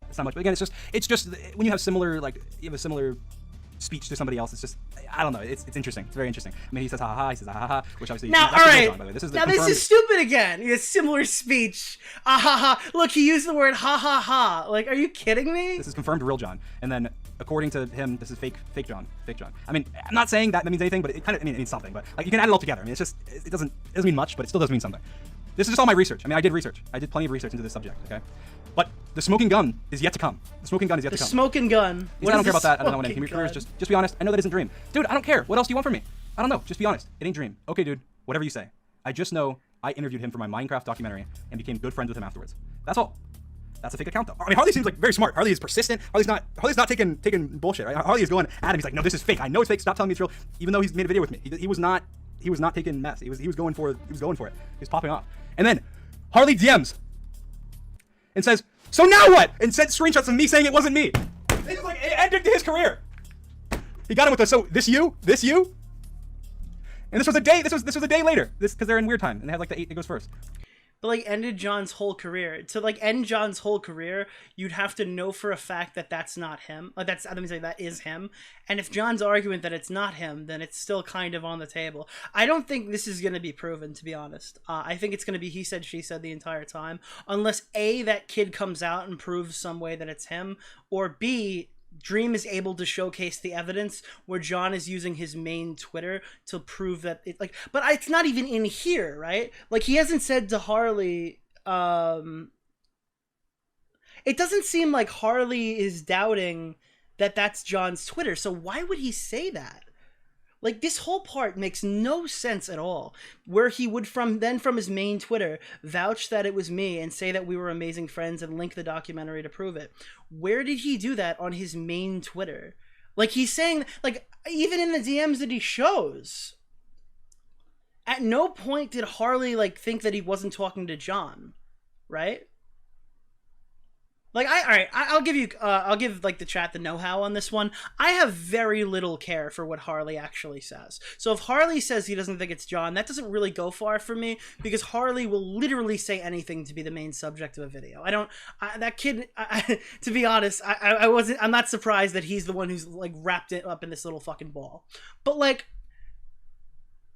It's not much, but again, it's just when you have similar, like, you have a similar speech to somebody else, it's just, I don't know, it's interesting. It's very interesting. I mean, he says ha ha, he says ha ha, which obviously now, all right, John, by the way. This is stupid again. He has similar speech. Ah ha ha. Look, he used the word ha ha ha. Like, are you kidding me? This is confirmed real John, and then according to him, this is fake John. I mean, I'm not saying that means anything, but it kind of, I mean, it means something. But like, you can add it all together. I mean, it's just, it doesn't mean much, but it still does mean something. This is just all my research. I mean, I did research. I did plenty of research into this subject. Okay. But the smoking gun is yet to come. The smoking gun is yet to come. The smoking gun. I don't care about that. I don't know what any careers. Just be honest. I know that isn't Dream. Dude, I don't care. What else do you want from me? I don't know. Just be honest. It ain't Dream. Okay, dude. Whatever you say. I just know I interviewed him for my Minecraft documentary and became good friends with him afterwards. That's all. That's a fake account, though. I mean, Harley seems like very smart. Harley is persistent. Harley's not taking bullshit. Right? Harley is going at him. He's like, no, this is fake. I know it's fake. Stop telling me it's real. Even though he's made a video with me, he was not taking mess. He was going for it. He was popping off. And then Harley DMs and says, so now what? And sent screenshots of me saying it wasn't me. It just, like, it ended his career. He got him with a, so this you? And this was a day later. This, because they're in weird time and they had like the 8 that goes first. But like ended John's whole career. To like end John's whole career, you'd have to know for a fact that that's not him. Like that is him. And if John's arguing that it's not him, then it's still kind of on the table. I don't think this is going to be proven, to be honest. I think it's going to be he said, she said the entire time. Unless A, that kid comes out and proves some way that it's him, or B, Dream is able to showcase the evidence where John is using his main Twitter to prove that it, like, but it's not even in here, right? Like, he hasn't said to Harley, it doesn't seem like Harley is doubting that that's John's Twitter. So why would he say that? Like, this whole part makes no sense at all, where he would from his main Twitter vouch that it was me and say that we were amazing friends and link the documentary to prove it. Where did he do that on his main Twitter? Like, he's saying, like, even in the DMs that he shows, at no point did Harley, like, think that he wasn't talking to John, right? Like, I'll give like the chat the know-how on this one. I have very little care for what Harley actually says. So if Harley says he doesn't think it's John, that doesn't really go far for me, because Harley will literally say anything to be the main subject of a video. That kid, to be honest, I'm not surprised that he's the one who's like wrapped it up in this little fucking ball. But like,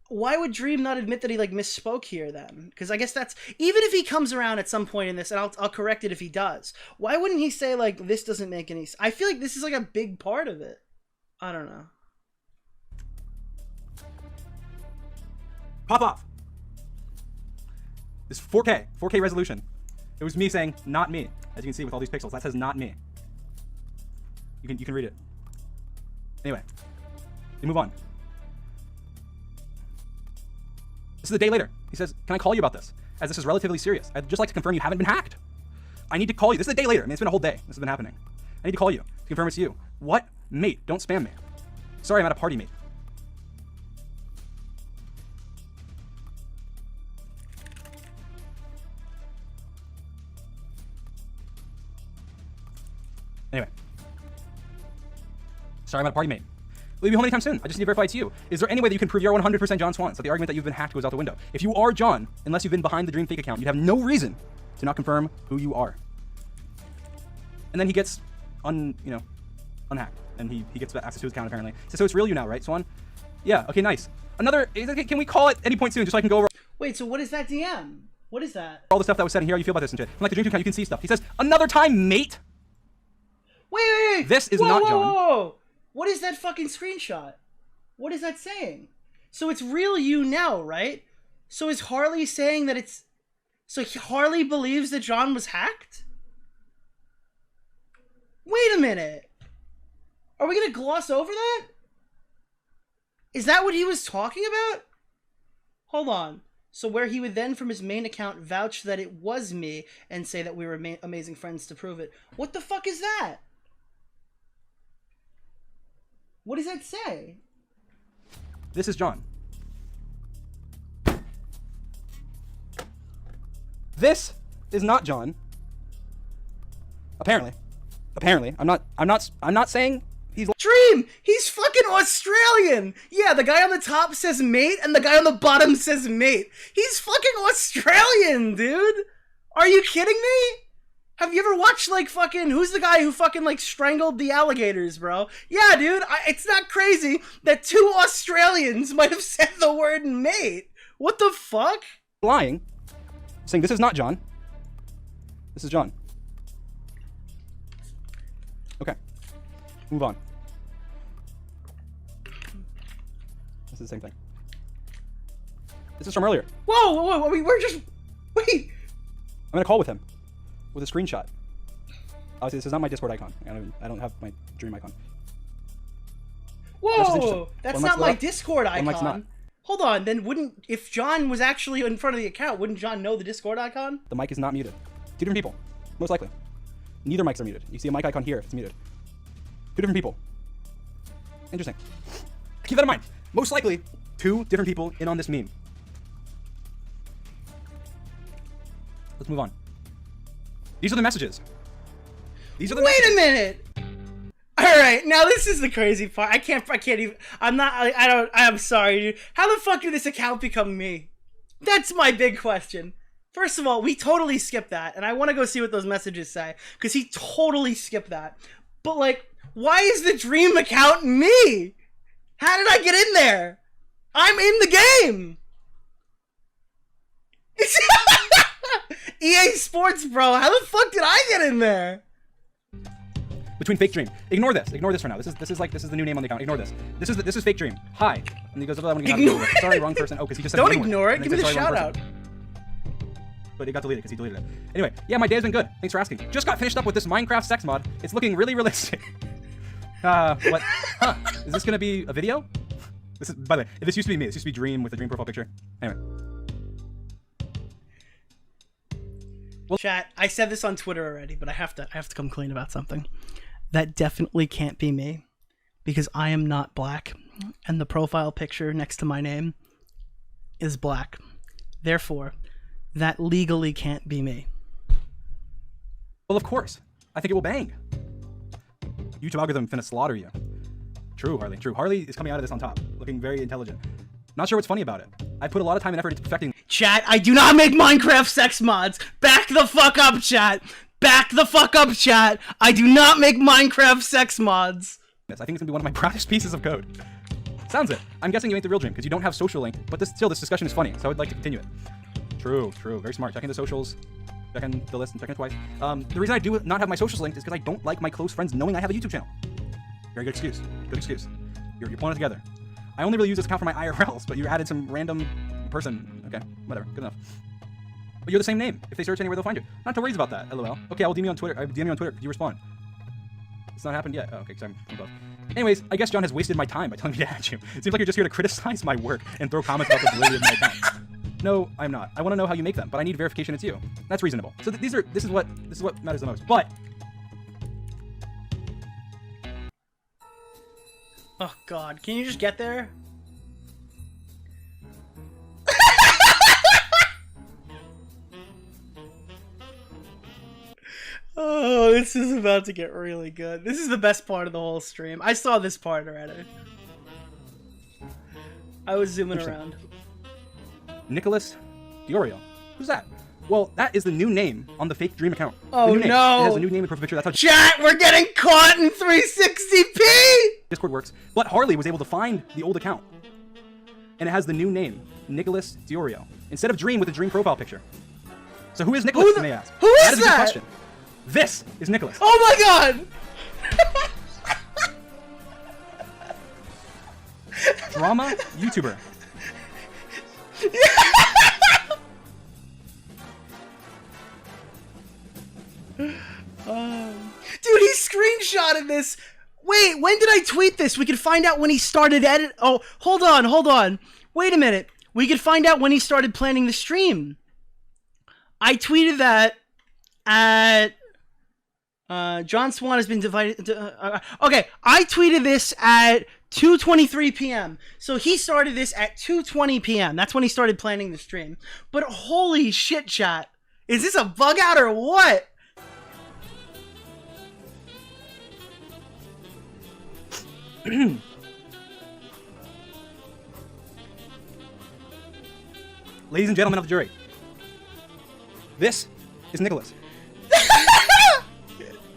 why would Dream not admit that he like misspoke here then? Because I guess that's, even if he comes around at some point in this, and I'll correct it if he does, why wouldn't he say like, this doesn't make any sense? I feel like this is like a big part of it. I don't know. Pop off. This 4K resolution. It was me saying, not me. As you can see with all these pixels, that says not me. You can read it. Anyway, we move on. This is a day later. He says, can I call you about this? As this is relatively serious. I'd just like to confirm you haven't been hacked. I need to call you. This is a day later. I mean, it's been a whole day. This has been happening. I need to call you to confirm it's you. What? Mate, don't spam me. Sorry, I'm at a party, mate. Anyway. Sorry, I'm at a party, mate. Will you be home anytime soon? I just need to verify it's you. Is there any way that you can prove you're 100% John Swan so the argument that you've been hacked goes out the window? If you are John, unless you've been behind the Dream fake account, you'd have no reason to not confirm who you are. And then he gets unhacked. And he gets access to his account apparently. So it's real you now, right, Swan? Yeah, okay, nice. Can we call it any point soon just so I can go over Wait, so what is that DM? What is that? all the stuff that was said in here, how you feel about this and shit. From like the Dream account, you can see stuff. He says, another time, mate. Wait. This is not John. Whoa. What is that fucking screenshot? What is that saying? So it's real you now, right? So is Harley saying that it's... So Harley believes that John was hacked? Wait a minute. Are we gonna gloss over that? Is that what he was talking about? Hold on. So where he would then from his main account vouch that it was me and say that we were amazing friends to prove it. What the fuck is that? What does that say? This is John. This is not John. Apparently. I'm not saying he's Dream! He's fucking Australian! Yeah, the guy on the top says mate and the guy on the bottom says mate. He's fucking Australian, dude! Are you kidding me? Have you ever watched, like, fucking... Who's the guy who fucking, like, strangled the alligators, bro? Yeah, dude, it's not crazy that two Australians might have said the word mate. What the fuck? lying, saying this is not John. This is John. Okay. Move on. This is the same thing. This is from earlier. Whoa, we're just... Wait! I'm in a call with him. With a screenshot. Obviously, this is not my Discord icon. I don't have my Dream icon. Whoa! That's not my Discord icon. Mike's not. Hold on, then wouldn't... If John was actually in front of the account, wouldn't John know the Discord icon? The mic is not muted. Two different people. Most likely. Neither mics are muted. You see a mic icon here if it's muted. Two different people. Interesting. Keep that in mind. Most likely, two different people in on this meme. Let's move on. These are the messages. These are the Wait a minute! Alright, now this is the crazy part. I can't even... I'm sorry, dude. How the fuck did this account become me? That's my big question. First of all, we totally skipped that, and I want to go see what those messages say, because he totally skipped that. But, like, why is the Dream account me? How did I get in there? I'm in the game! EA Sports, bro. How the fuck did I get in there? Between fake Dream. Ignore this. Ignore this for now. This is the new name on the account. Ignore this. This is fake Dream. Hi. And he goes, oh, I'm gonna get out. Sorry, wrong person. Oh, because he just said Don't ignore it. Give me the shout out. But it got deleted because he deleted it. Anyway, yeah, my day has been good. Thanks for asking. Just got finished up with this Minecraft sex mod. It's looking really realistic. What? Huh? Is this gonna be a video? This is, by the way, this used to be me. This used to be Dream with the Dream profile picture. Anyway. Well, chat, I said this on Twitter already, but I have to come clean about something. That definitely can't be me, because I am not black, and the profile picture next to my name is black. Therefore, that legally can't be me. Well, of course. I think it will bang. YouTube algorithm finna slaughter you. True, Harley. True. Harley is coming out of this on top, looking very intelligent. Not sure what's funny about it. I put a lot of time and effort into perfecting. Chat, I do not make Minecraft sex mods. Back the fuck up, chat. Back the fuck up, chat. I do not make Minecraft sex mods. I think it's gonna be one of my proudest pieces of code. Sounds it. I'm guessing you ain't the real Dream because you don't have social link, but this discussion is funny, so I would like to continue it. True. Very smart. Checking the socials, checking the list, and checking it twice. The reason I do not have my socials linked is because I don't like my close friends knowing I have a YouTube channel. Very good excuse. Good excuse. You're pulling it together. I only really use this account for my IRLs, but you added some random person. Okay, whatever. Good enough. But you're the same name. If they search anywhere, they'll find you. Not to worries about that, lol. Okay, I'll DM you on Twitter. DM you on Twitter. Did you respond? It's not happened yet. Oh, okay, because I'm above. Anyways, I guess John has wasted my time by telling me to add you. It seems like you're just here to criticize my work and throw comments about the validity of my account. No, I'm not. I want to know how you make them, but I need verification it's you. That's reasonable. So this is what matters the most. But oh God, can you just get there? Oh, this is about to get really good. This is the best part of the whole stream. I saw this part already. I was zooming around. Nicholas DeOrio. Who's that? Well, that is the new name on the fake Dream account. Oh no! It has a new name and profile picture. That's how chat. We're getting caught in 360p. Discord works. But Harley was able to find the old account, and it has the new name, Nicholas DeOrio, instead of Dream with a Dream profile picture. So who is Nicholas? You may ask. Who is that? Is a good question. This is Nicholas. Oh my God! Drama YouTuber. Dude, he screenshotted this. Wait, when did I tweet this? We could find out when he started edit. Oh, hold on. Wait a minute. We could find out when he started planning the stream. I tweeted that at John Swan has been divided. Okay, I tweeted this at 2:23 p.m. So he started this at 2:20 p.m. That's when he started planning the stream. But holy shit, chat. Is this a bug out or what? Ladies and gentlemen of the jury, this is Nicholas.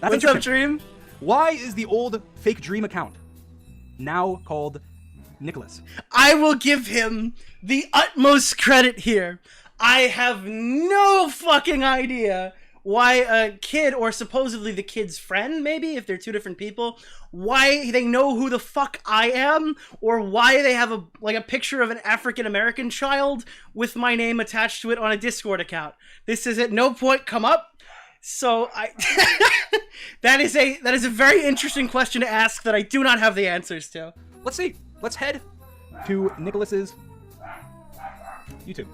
What's up, Dream? Why is the old fake Dream account now called Nicholas? I will give him the utmost credit here. I have no fucking idea why a kid, or supposedly the kid's friend, maybe, if they're two different people, why they know who the fuck I am, or why they have a picture of an African-American child with my name attached to it on a Discord account. This has at no point come up. So that is a very interesting question to ask that I do not have the answers to. Let's see. Let's head to Nicholas's YouTube.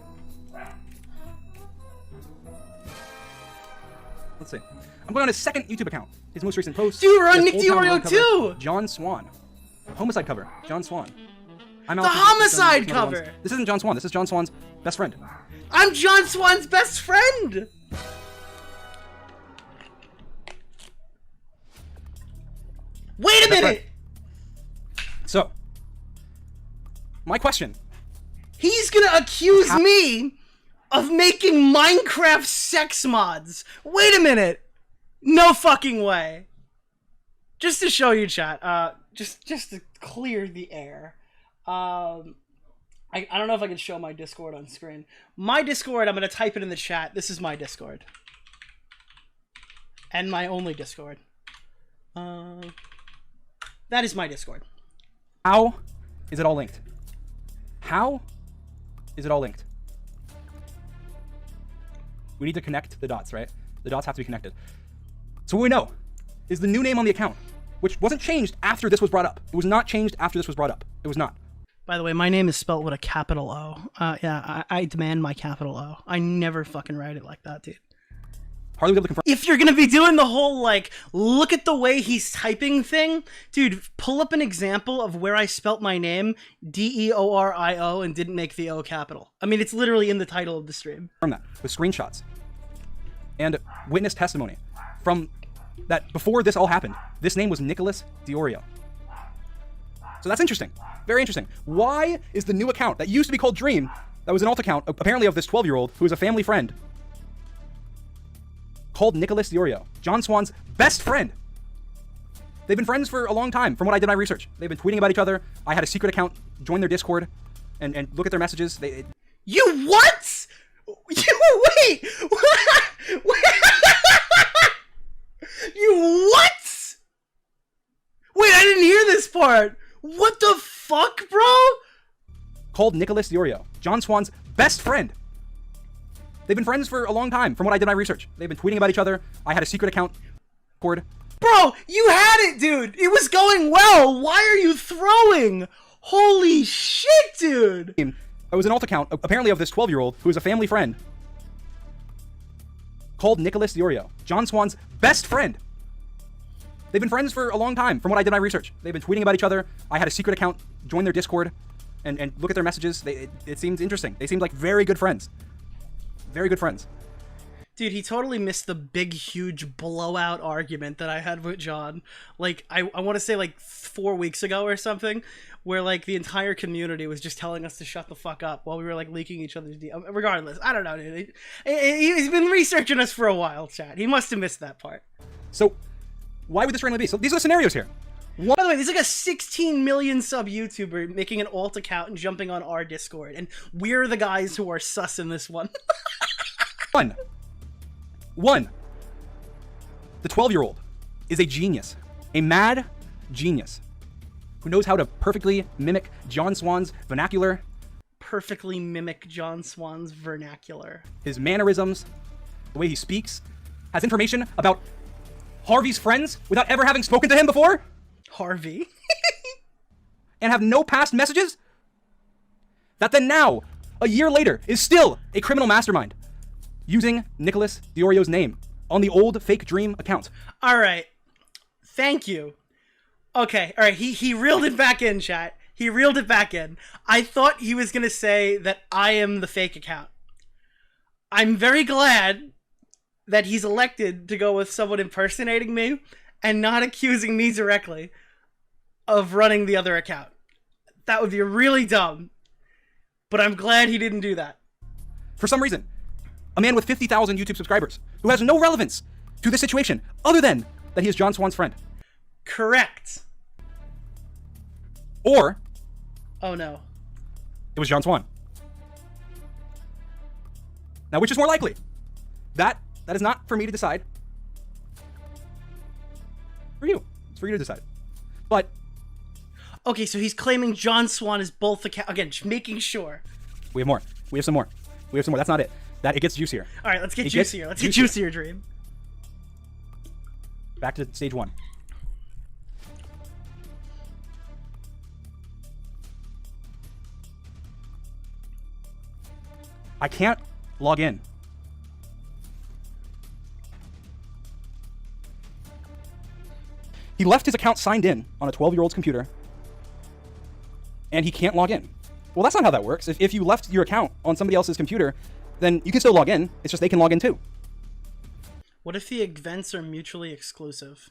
Let's see. I'm going on his second YouTube account. His most recent post. Dude, we're on Nick DeOrio too! John Swan. Homicide cover. John Swan. I'm the homicide cover! This isn't John Swan. This is John Swan's best friend. I'm John Swan's best friend! Wait a minute! Right. So, my question. He's gonna accuse me of making Minecraft sex mods. Wait a minute. No fucking way. Just to show you, chat. Just to clear the air. I don't know if I can show my Discord on screen. My Discord, I'm gonna type it in the chat. This is my Discord. And my only Discord. That is my Discord. How is it all linked? How is it all linked? We need to connect the dots, right? The dots have to be connected. So what we know is the new name on the account, which wasn't changed after this was brought up. It was not changed after this was brought up. It was not. By the way, my name is spelled with a capital O. Yeah, I demand my capital O. I never fucking write it like that, dude. Harley was able to confirm. If you're gonna be doing the whole, like, look at the way he's typing thing, dude, pull up an example of where I spelt my name, DEORIO, and didn't make the O capital. I mean, it's literally in the title of the stream. From that, with screenshots and witness testimony from that before this all happened, this name was Nicholas DeOrio. So that's interesting. Very interesting. Why is the new account that used to be called Dream, that was an alt account, apparently of this 12-year-old who is a family friend, called Nicholas DeOrio, John Swan's best friend? They've been friends for a long time, from what I did my research. They've been tweeting about each other. I had a secret account, join their Discord, and look at their messages. You what? You wait! You what? Wait, I didn't hear this part. What the fuck, bro? Called Nicholas DeOrio, John Swan's best friend. They've been friends for a long time, from what I did in my research. They've been tweeting about each other. I had a secret account. Cord. Bro, you had it, dude. It was going well. Why are you throwing? Holy shit, dude. It was an alt account, apparently of this 12-year-old who is a family friend called Nicholas DeOrio, John Swan's best friend. They've been friends for a long time, from what I did in my research. They've been tweeting about each other. I had a secret account, join their Discord, and look at their messages. It seemed interesting. They seemed like very good friends. Very good friends. Dude, he totally missed the big, huge blowout argument that I had with John. Like, I want to say like 4 weeks ago or something, where like the entire community was just telling us to shut the fuck up while we were like leaking each other's regardless, I don't know, dude. He's been researching us for a while, chat. He must have missed that part. So, why would this randomly be? So these are the scenarios here. By the way, there's like a 16 million sub YouTuber making an alt account and jumping on our Discord, and we're the guys who are sus in this one. One. The 12-year-old is a genius, a mad genius, who knows how to perfectly mimic John Swan's vernacular. Perfectly mimic John Swan's vernacular. His mannerisms, the way he speaks, has information about Harvey's friends without ever having spoken to him before. Harvey. And have no past messages. That then now, a year later, is still a criminal mastermind, using Nicholas DeOrio's name on the old fake dream account. All right. Thank you. Okay. All right. He reeled it back in, chat. He reeled it back in. I thought he was going to say that I am the fake account. I'm very glad that he's elected to go with someone impersonating me and not accusing me directly of running the other account. That would be really dumb. But I'm glad he didn't do that. For some reason, a man with 50,000 YouTube subscribers who has no relevance to this situation other than that he is John Swan's friend. Correct. Or oh no, it was John Swan. Now, which is more likely? That is not for me to decide. For you. It's for you to decide. But okay, so he's claiming John Swan is both account again, just making sure. we have more. We have some more. We have some more. That's not it. It gets juicier. All right, let's get juicier. Let's get juicier, Dream. Back to stage one. I can't log in. He left his account signed in on a 12-year-old's computer, and he can't log in. Well, that's not how that works. If you left your account on somebody else's computer, then you can still log in. It's just they can log in too. What if the events are mutually exclusive?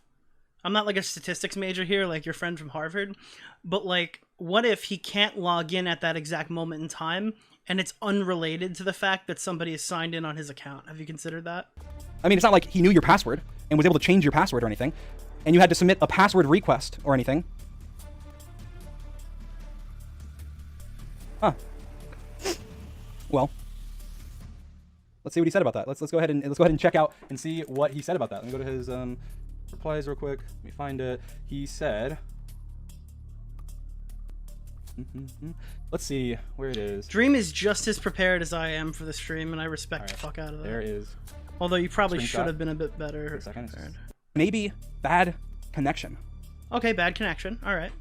I'm not like a statistics major here, like your friend from Harvard, but like, what if he can't log in at that exact moment in time, and it's unrelated to the fact that somebody is signed in on his account? Have you considered that? I mean, it's not like he knew your password and was able to change your password or anything, and you had to submit a password request or anything. Huh. Well, let's see what he said about that. Let's go ahead and check out and see what he said about that. Let me go to his replies real quick. Let me find it. He said, let's see where it is. Dream is just as prepared as I am for the stream, and I respect the fuck out of that. There is. Although you probably should have been a bit better. Wait a second. Maybe bad connection. Okay, bad connection. All right.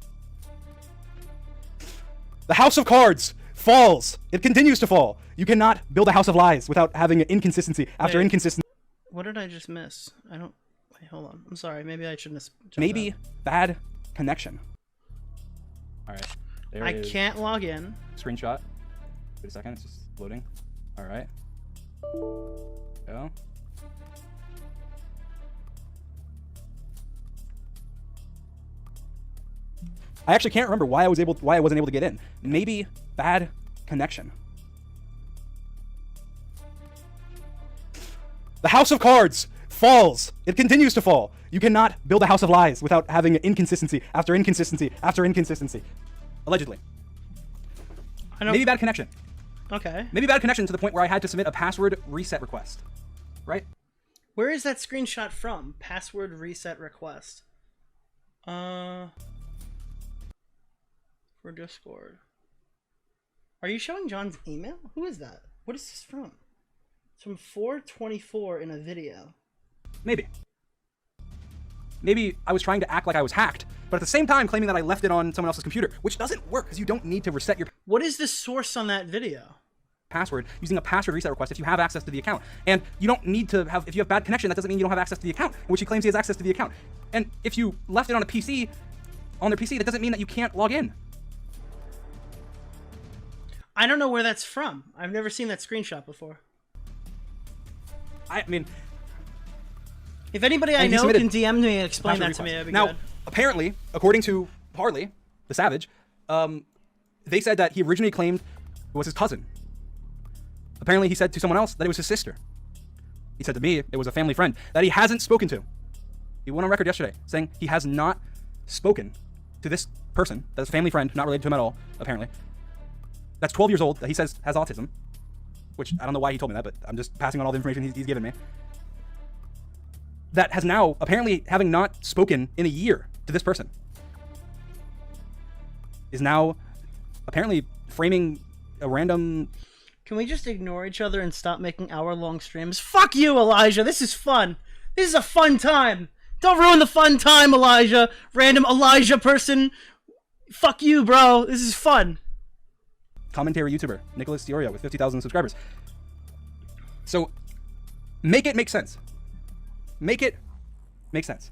The house of cards falls. It continues to fall. You cannot build a house of lies without having an inconsistency after inconsistency. What did I just miss? I don't... Wait, hold on. I'm sorry. Maybe I shouldn't have... Maybe bad connection. All right. I can't log in. Screenshot. Wait a second. It's just loading. All right. Go. I actually can't remember why I wasn't able to get in. Maybe bad connection. The house of cards falls. It continues to fall. You cannot build a house of lies without having inconsistency after inconsistency after inconsistency. Allegedly. Maybe bad connection. Okay. Maybe bad connection to the point where I had to submit a password reset request. Right? Where is that screenshot from? Password reset request. For Discord. Are you showing John's email? Who is that? What is this from? From 424 in a video. Maybe. Maybe I was trying to act like I was hacked, but at the same time claiming that I left it on someone else's computer, which doesn't work because you don't need to reset your What is the source on that video? password using a password reset request if you have access to the account. And you don't need to have, if you have bad connection, that doesn't mean you don't have access to the account, which he claims he has access to the account. And if you left it on a PC, on their PC, that doesn't mean that you can't log in. I don't know where that's from. I've never seen that screenshot before. I mean, if anybody I know can DM me and explain that to me, that'd be now, good. apparently, according to Harley, the Savage, they said that he originally claimed it was his cousin. Apparently, he said to someone else that it was his sister. He said to me it was a family friend that he hasn't spoken to. He went on record yesterday saying he has not spoken to this person, that's a family friend, not related to him at all, apparently. That's 12 years old, that he says has autism. Which, I don't know why he told me that, but I'm just passing on all the information he's given me. That has now, apparently having not spoken in a year to this person, is now apparently framing a random... Can we just ignore each other and stop making hour-long streams? Fuck you, Elijah! This is fun! This is a fun time! Don't ruin the fun time, Elijah! Random Elijah person! Fuck you, bro! This is fun! Commentary YouTuber, Nicholas DeOrio, with 50,000 subscribers. So, make it make sense. Make it make sense.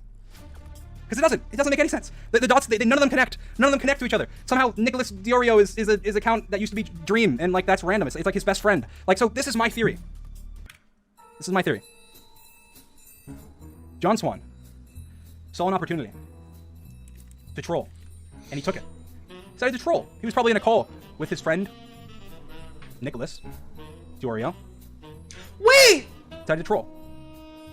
Because it doesn't make any sense. The dots, none of them connect. None of them connect to each other. Somehow, Nicholas DeOrio is an account that used to be Dream, and like that's random. It's like his best friend. Like, so this is my theory. This is my theory. John Swan saw an opportunity to troll, and he took it. Decided to troll. He was probably in a call with his friend, Nicholas DeOrio. Wait! Decided to troll.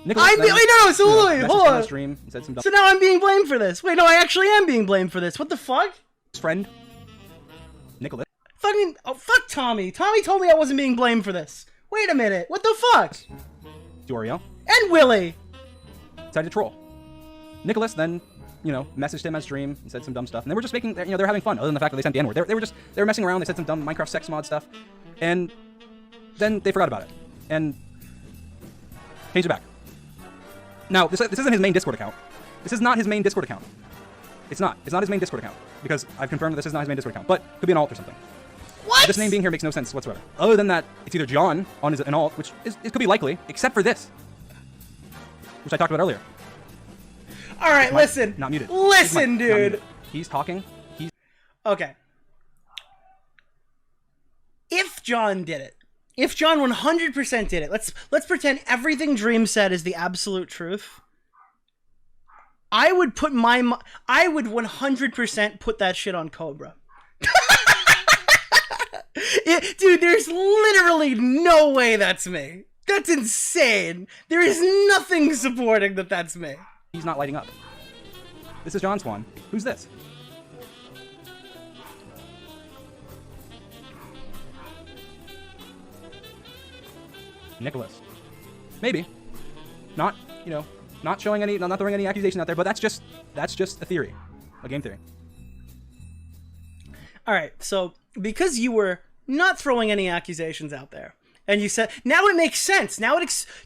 Nicholas hold on. Stream and said some so now I'm being blamed for this. Wait, no, I actually am being blamed for this. What the fuck? His friend, Nicholas. Fucking, oh, fuck Tommy. Tommy told me I wasn't being blamed for this. Wait a minute. What the fuck? DeOrio. And Willy. Decided to troll. Nicholas then, messaged him as Dream and said some dumb stuff. And they were just making, they're having fun, other than the fact that they sent the N-word. They were messing around. They said some dumb Minecraft sex mod stuff. And then they forgot about it. And changed it back. Now, this isn't his main Discord account. This is not his main Discord account. It's not. It's not his main Discord account. Because I've confirmed that this is not his main Discord account. But it could be an alt or something. What? This name being here makes no sense whatsoever. Other than that, it's either John on an alt, which it could be likely, except for this. Which I talked about earlier. Alright, listen. Not muted. Listen, dude. He's talking. Okay. If John did it, if John 100% did it, let's pretend everything Dream said is the absolute truth. I would 100% put that shit on Cobra. Dude, there's literally no way that's me. That's insane. There is nothing supporting that that's me. He's not lighting up. This is John Swan. Who's this? Nicholas. Maybe. Not, not showing any, not throwing any accusation out there, but that's just a theory. A game theory. Alright, so because you were not throwing any accusations out there, and you said, now it makes sense. Now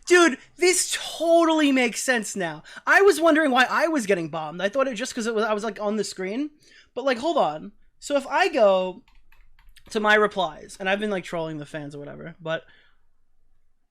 dude, this totally makes sense now. I was wondering why I was getting bombed. I thought it just because I was like on the screen. But like, hold on. So if I go to my replies, and I've been like trolling the fans or whatever, but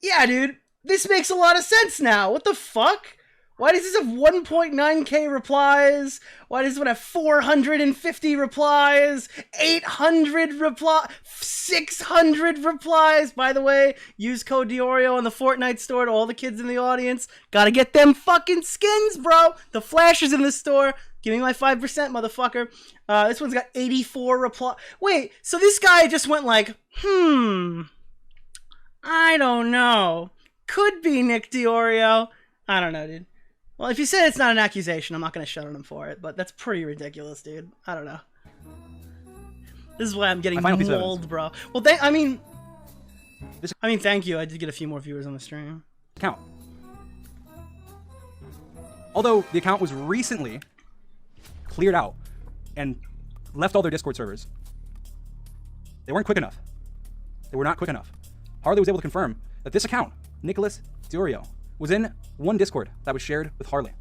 yeah, dude, this makes a lot of sense now. What the fuck? Why does this have 1.9k replies? Why does this one have 450 replies? 800 replies? 600 replies? By the way, use code DeOrio in the Fortnite store to all the kids in the audience. Gotta get them fucking skins, bro. The Flash is in the store. Give me my 5%, motherfucker. This one's got 84 replies. Wait, so this guy just went like, I don't know. Could be Nick DeOrio. I don't know, dude. Well, if you said it's not an accusation, I'm not going to shut on him for it, but that's pretty ridiculous, dude. I don't know. This is why I'm getting mauled, bro. Well, thank you. I did get a few more viewers on the stream. Account. Although the account was recently cleared out and left all their Discord servers, they weren't quick enough. They were not quick enough. Harley was able to confirm that this account Nicholas DeOrio was in one Discord that was shared with Harley.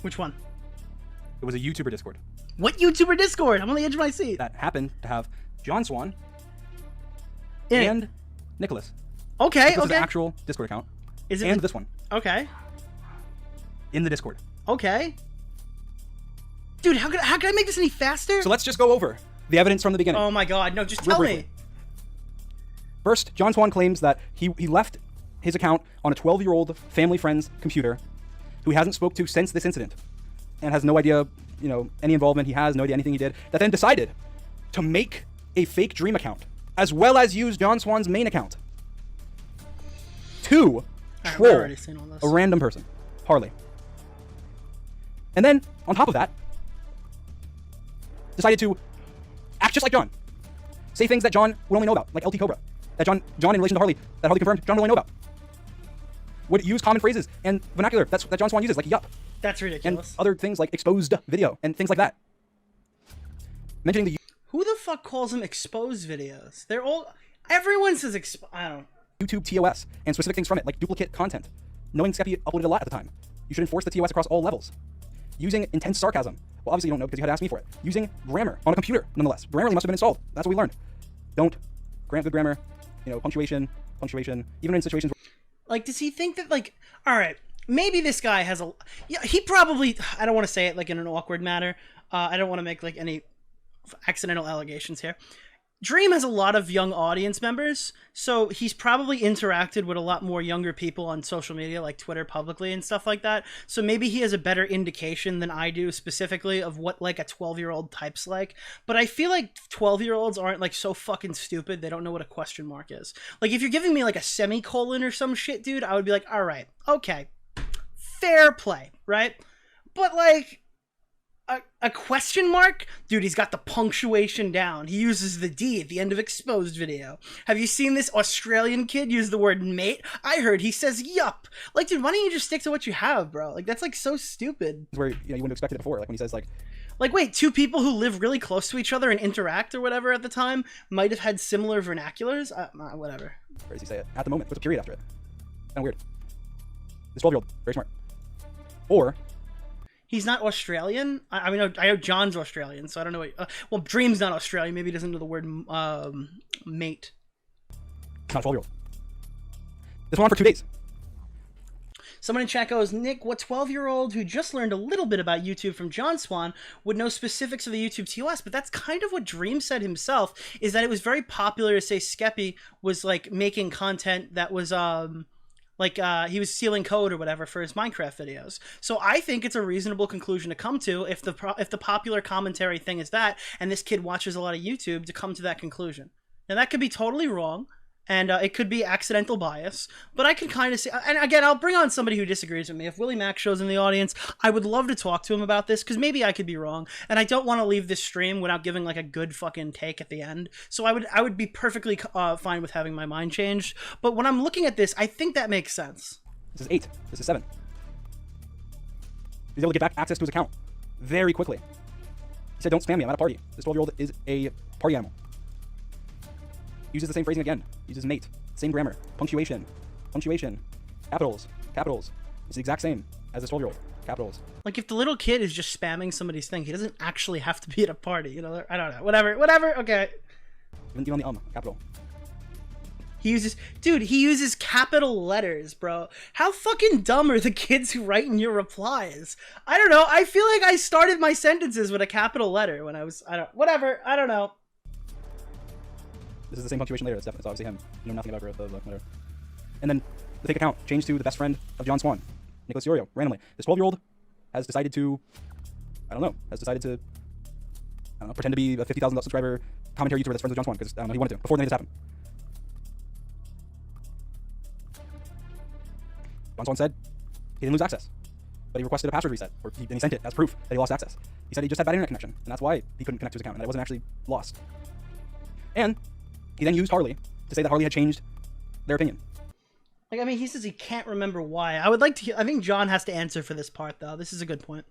Which one? It was a YouTuber Discord. What YouTuber Discord? I'm on the edge of my seat. That happened to have John Swan In it. and Nicholas. Okay, Nicholas' okay. actual Discord account. Is it and this one Okay. in the Discord. Okay. Dude, how can I make this any faster? So let's just go over the evidence from the beginning. Oh my god, no, just Real tell briefly. me. First, John Swan claims that he left his account on a 12-year-old family friend's computer who he hasn't spoke to since this incident and has no idea, any involvement he has, no idea anything he did, that then decided to make a fake Dream account as well as use John Swan's main account to Alright, we're troll already seeing all this. a random person, Harley. And then, on top of that, decided to act just like John. Say things that John would only know about, like LT Cobra. That John in relation to Harley, that Harley confirmed, John would only know about. Would use common phrases and vernacular that John Swan uses, like yup. That's And ridiculous. other things like exposed video and things like that. Mentioning the Who the fuck calls them exposed videos? They're all... Everyone says I don't... YouTube TOS and specific things from it, like duplicate content. Knowing Skeppy uploaded a lot at the time. You should enforce the TOS across all levels. Using intense sarcasm. Well, obviously you don't know because you had to ask me for it. Using grammar on a computer, nonetheless. Grammarly must have been installed. That's what we learned. Don't grant good grammar. Punctuation, even in situations where... Like, does he think that, like... Alright, maybe this guy has a... Yeah, he probably... I don't want to say it, like, in an awkward manner. I don't want to make, like, any accidental allegations here. Dream has a lot of young audience members, so he's probably interacted with a lot more younger people on social media, like Twitter publicly and stuff like that. So maybe he has a better indication than I do specifically of what like a 12-year-old type's like. But I feel like 12-year-olds aren't like so fucking stupid they don't know what a question mark is. Like if you're giving me like a semicolon or some shit, dude, I would be like, all right, okay, fair play, right? But like... A question mark? Dude, he's got the punctuation down. He uses the D at the end of exposed video. Have you seen this Australian kid use the word mate? I heard he says yup. Like, dude, why don't you just stick to what you have, bro? Like, that's like so stupid. Where you wouldn't have expected it before, like when he says like wait, two people who live really close to each other and interact or whatever at the time might have had similar vernaculars? Whatever. where does he say it? At the moment, puts a period after it. Kind of weird. This 12-year-old, very smart. Or He's not Australian? I mean, I know John's Australian, so I don't know what... well, Dream's not Australian. Maybe he doesn't know the word mate. not a 12-year-old. This went on for 2 days. Someone in chat goes, Nick, what 12-year-old who just learned a little bit about YouTube from John Swan would know specifics of the YouTube TOS? But that's kind of what Dream said himself, is that it was very popular to say Skeppy was, like, making content that was, he was stealing code or whatever for his Minecraft videos. So I think it's a reasonable conclusion to come to if the popular commentary thing is that, and this kid watches a lot of YouTube, to come to that conclusion. Now that could be totally wrong, and it could be accidental bias, but I can kind of see, and again, I'll bring on somebody who disagrees with me. If Willy Mac shows in the audience, I would love to talk to him about this, because maybe I could be wrong, and I don't want to leave this stream without giving like a good fucking take at the end. So I would be perfectly fine with having my mind changed, but when I'm looking at this, I think that makes sense. This is 8. This is 7. He's able to get back access to his account very quickly. He said, don't spam me, I'm at a party. This 12-year-old is a party animal. Uses the same phrasing again. Uses mate. Same grammar. Punctuation. Capitals. It's the exact same as this 12-year-old. Capitals. Like, if the little kid is just spamming somebody's thing, he doesn't actually have to be at a party, you know? I don't know. Whatever, okay. Even on the capital. He uses capital letters, bro. How fucking dumb are the kids who write in your replies? I don't know. I feel like I started my sentences with a capital letter when I was, I don't know. This is the same punctuation later. It's obviously him. You know nothing about her, whatever. And then the fake account changed to the best friend of John Swan, Nicholas DeOrio, randomly. This 12-year-old has decided to, pretend to be a 50,000 subscriber commentary YouTuber that's friends with John Swan, because he wanted to, before any of this happened. John Swan said he didn't lose access, but he requested a password reset, and he sent it as proof that he lost access. He said he just had bad internet connection, and that's why he couldn't connect to his account, and that it wasn't actually lost. And he then used Harley to say that Harley had changed their opinion. Like, I mean, he says he can't remember why. I think John has to answer for this part, though. This is a good point.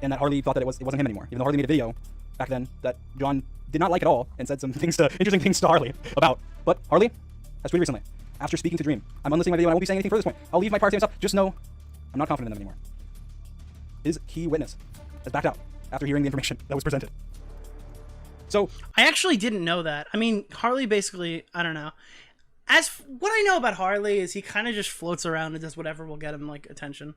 And that Harley thought that it wasn't him anymore, even though Harley made a video back then that John did not like at all and said some interesting things to Harley about. But Harley has tweeted recently, after speaking to Dream. I'm unlisting my video and I won't be saying anything further at this point. I'll leave my privacy to myself. Just know I'm not confident in them anymore. His key witness has backed out after hearing the information that was presented. So I actually didn't know that. I mean, Harley basically, I don't know. What I know about Harley is he kind of just floats around and does whatever will get him like attention.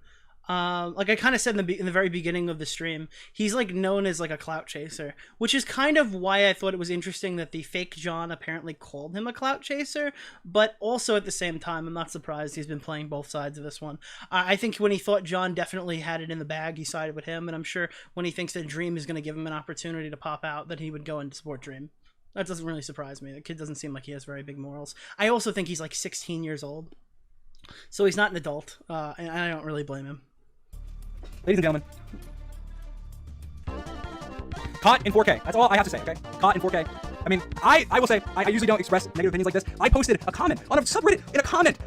Like I kind of said in the very beginning of the stream, he's like known as like a clout chaser, which is kind of why I thought it was interesting that the fake John apparently called him a clout chaser, but also at the same time, I'm not surprised he's been playing both sides of this one. I think when he thought John definitely had it in the bag, he sided with him, and I'm sure when he thinks that Dream is going to give him an opportunity to pop out, that he would go and support Dream. That doesn't really surprise me. The kid doesn't seem like he has very big morals. I also think he's like 16 years old, so he's not an adult, and I don't really blame him. Ladies and gentlemen, caught in 4K. That's all I have to say, okay? Caught in 4K. I mean, I will say, I usually don't express negative opinions like this. I posted a comment on a subreddit a comment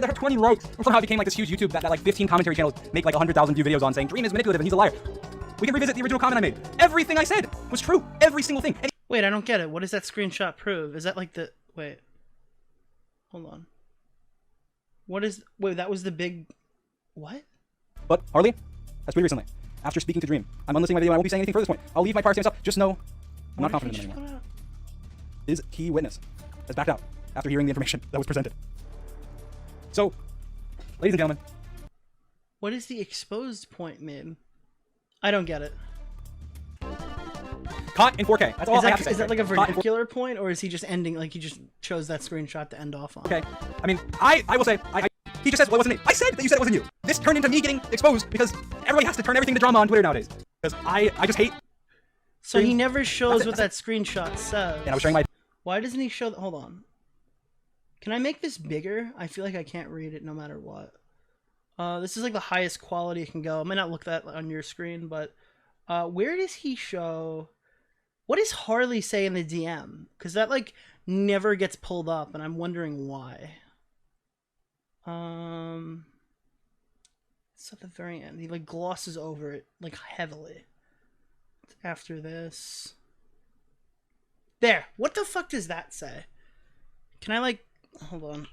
that had 20 likes, and somehow it became like this huge YouTube that like 15 commentary channels make like 100,000 view videos on saying Dream is manipulative and he's a liar. We can revisit the original comment I made. Everything I said was true. Every single thing. Wait, I don't get it. What does that screenshot prove? Is that like the... Wait. Hold on. Wait, that was the big... What? But Harley has tweeted recently, after speaking to Dream. I'm unlisting my video and I won't be saying anything further at this point. I'll leave my privacy to myself. Just know I'm not confident in them anymore. His key witness has backed out after hearing the information that was presented. So, ladies and gentlemen. What is the exposed point meme? I don't get it. Caught in 4K. That's all I have to say. Is that like a vernacular point, or is he just ending, like he just chose that screenshot to end off on? Okay. I mean, I will say, he just says, well, it wasn't me. I said that you said it wasn't you. This turned into me getting exposed because everybody has to turn everything to drama on Twitter nowadays. Because I just hate... So he never shows what that screenshot says. And I was showing my... Why doesn't he show... Hold on. Can I make this bigger? I feel like I can't read it no matter what. This is like the highest quality it can go. I might not look that on your screen, but... where does he show... What does Harley say in the DM? Because that, like, never gets pulled up, and I'm wondering why. It's at the very end. He, like, glosses over it, like, heavily. After this. There! What the fuck does that say? Can I, like... Hold on.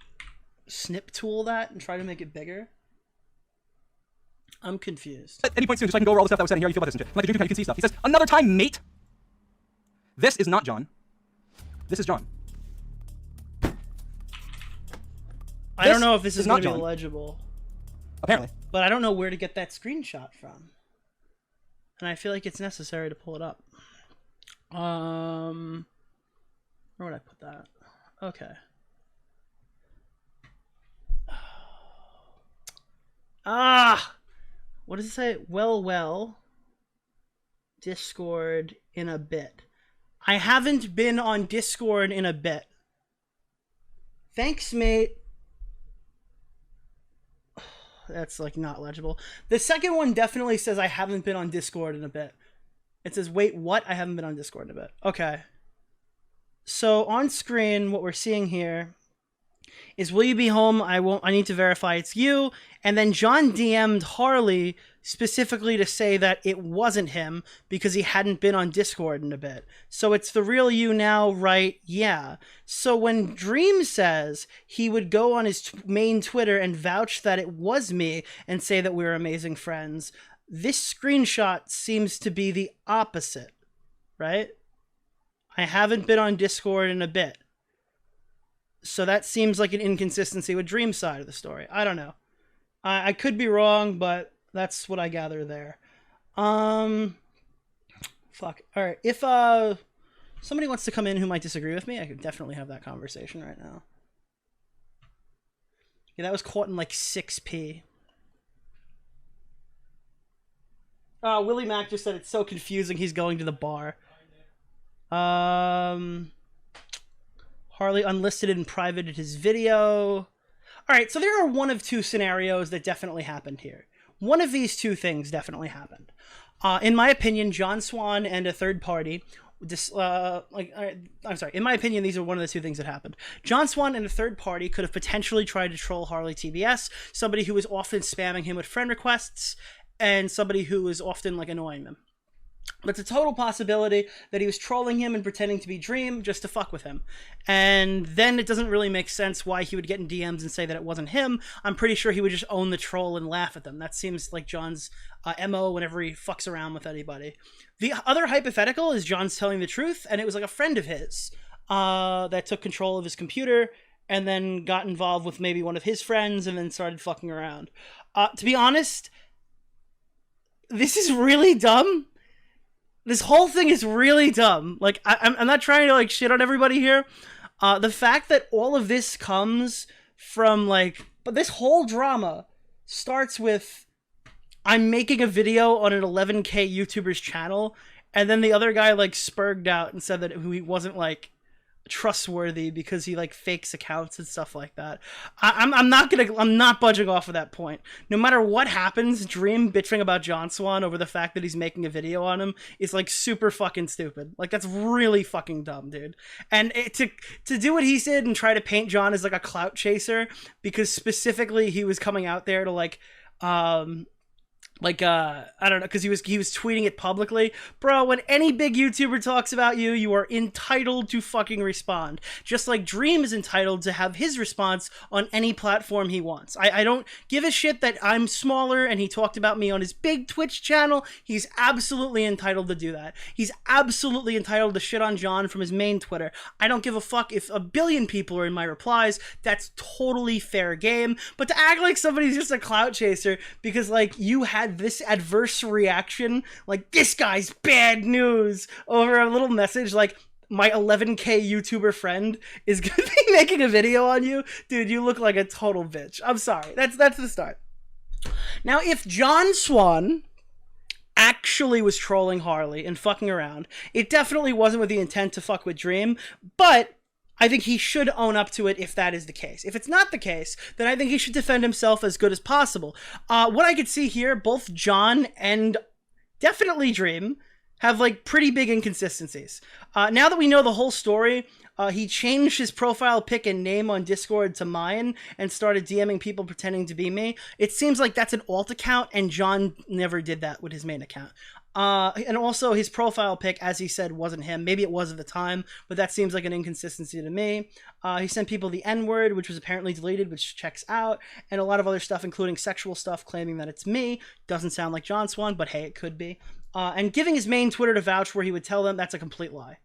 Snip tool that and try to make it bigger? I'm confused. At any point soon, just so I can go over all the stuff that was said and hear how you feel about this and shit. Like the YouTube, you can see stuff. He says, another time, mate! This is not John. This is John. I don't know if this is going to be legible. Apparently. But I don't know where to get that screenshot from. And I feel like it's necessary to pull it up. Where would I put that? Okay. What does it say? Well. Discord in a bit. I haven't been on Discord in a bit. Thanks, mate. That's like not legible. The second one definitely says I haven't been on Discord in a bit. It says, wait, what? I haven't been on Discord in a bit. Okay. So on screen, what we're seeing here is, will you be home? I need to verify it's you. And then John DM'd Harley specifically to say that it wasn't him because he hadn't been on Discord in a bit. So it's the real you now, right? Yeah. So when Dream says he would go on his main Twitter and vouch that it was me and say that we're amazing friends, this screenshot seems to be the opposite, right? I haven't been on Discord in a bit. So that seems like an inconsistency with Dream's side of the story. I don't know. I could be wrong, but that's what I gather there. Fuck. Alright, if somebody wants to come in who might disagree with me, I could definitely have that conversation right now. Yeah, that was caught in like 6p. Willy Mac just said it's so confusing he's going to the bar. Harley unlisted and privated his video. Alright, so there are one of two scenarios that definitely happened here. One of these two things definitely happened. In my opinion, John Swan and a third party... I'm sorry. In my opinion, these are one of the two things that happened. John Swan and a third party could have potentially tried to troll Harley TBS, somebody who was often spamming him with friend requests, and somebody who was often like annoying them. But it's a total possibility that he was trolling him and pretending to be Dream just to fuck with him. And then it doesn't really make sense why he would get in DMs and say that it wasn't him. I'm pretty sure he would just own the troll and laugh at them. That seems like John's MO whenever he fucks around with anybody. The other hypothetical is John's telling the truth, and it was like a friend of his that took control of his computer and then got involved with maybe one of his friends and then started fucking around. To be honest, this is really dumb. This whole thing is really dumb. Like, I'm not trying to, like, shit on everybody here. The fact that all of this comes from, like... But this whole drama starts with... I'm making a video on an 11K YouTuber's channel, and then the other guy, like, spurged out and said that he wasn't, like, trustworthy because he, like, fakes accounts and stuff like that. I'm not budging off of that point. No matter what happens, Dream bitching about John Swan over the fact that he's making a video on him is, like, super fucking stupid. Like, that's really fucking dumb, dude. And to do what he did and try to paint John as, like, a clout chaser because specifically he was coming out there to, like, I don't know, because he was tweeting it publicly. Bro, when any big YouTuber talks about you, you are entitled to fucking respond. Just like Dream is entitled to have his response on any platform he wants. I don't give a shit that I'm smaller and he talked about me on his big Twitch channel. He's absolutely entitled to do that. He's absolutely entitled to shit on John from his main Twitter. I don't give a fuck if a billion people are in my replies. That's totally fair game. But to act like somebody's just a clout chaser because, like, you had this adverse reaction, like, this guy's bad news, over a little message like, my 11K YouTuber friend is gonna be making a video on you, dude, you look like a total bitch. I'm sorry. That's the start. Now, if John Swan actually was trolling Harley and fucking around, it definitely wasn't with the intent to fuck with Dream, but I think he should own up to it if that is the case. If it's not the case, then I think he should defend himself as good as possible. What I could see here, both John and definitely Dream have, like, pretty big inconsistencies. Now that we know the whole story, he changed his profile pic and name on Discord to mine and started DMing people pretending to be me. It seems like that's an alt account, and John never did that with his main account. And also his profile pic, as he said, wasn't him. Maybe it was at the time, but that seems like an inconsistency to me. He sent people the N-word, which was apparently deleted, which checks out, and a lot of other stuff, including sexual stuff, claiming that it's me. Doesn't sound like John Swan, but hey, it could be. And giving his main Twitter to vouch where he would tell them, that's a complete lie.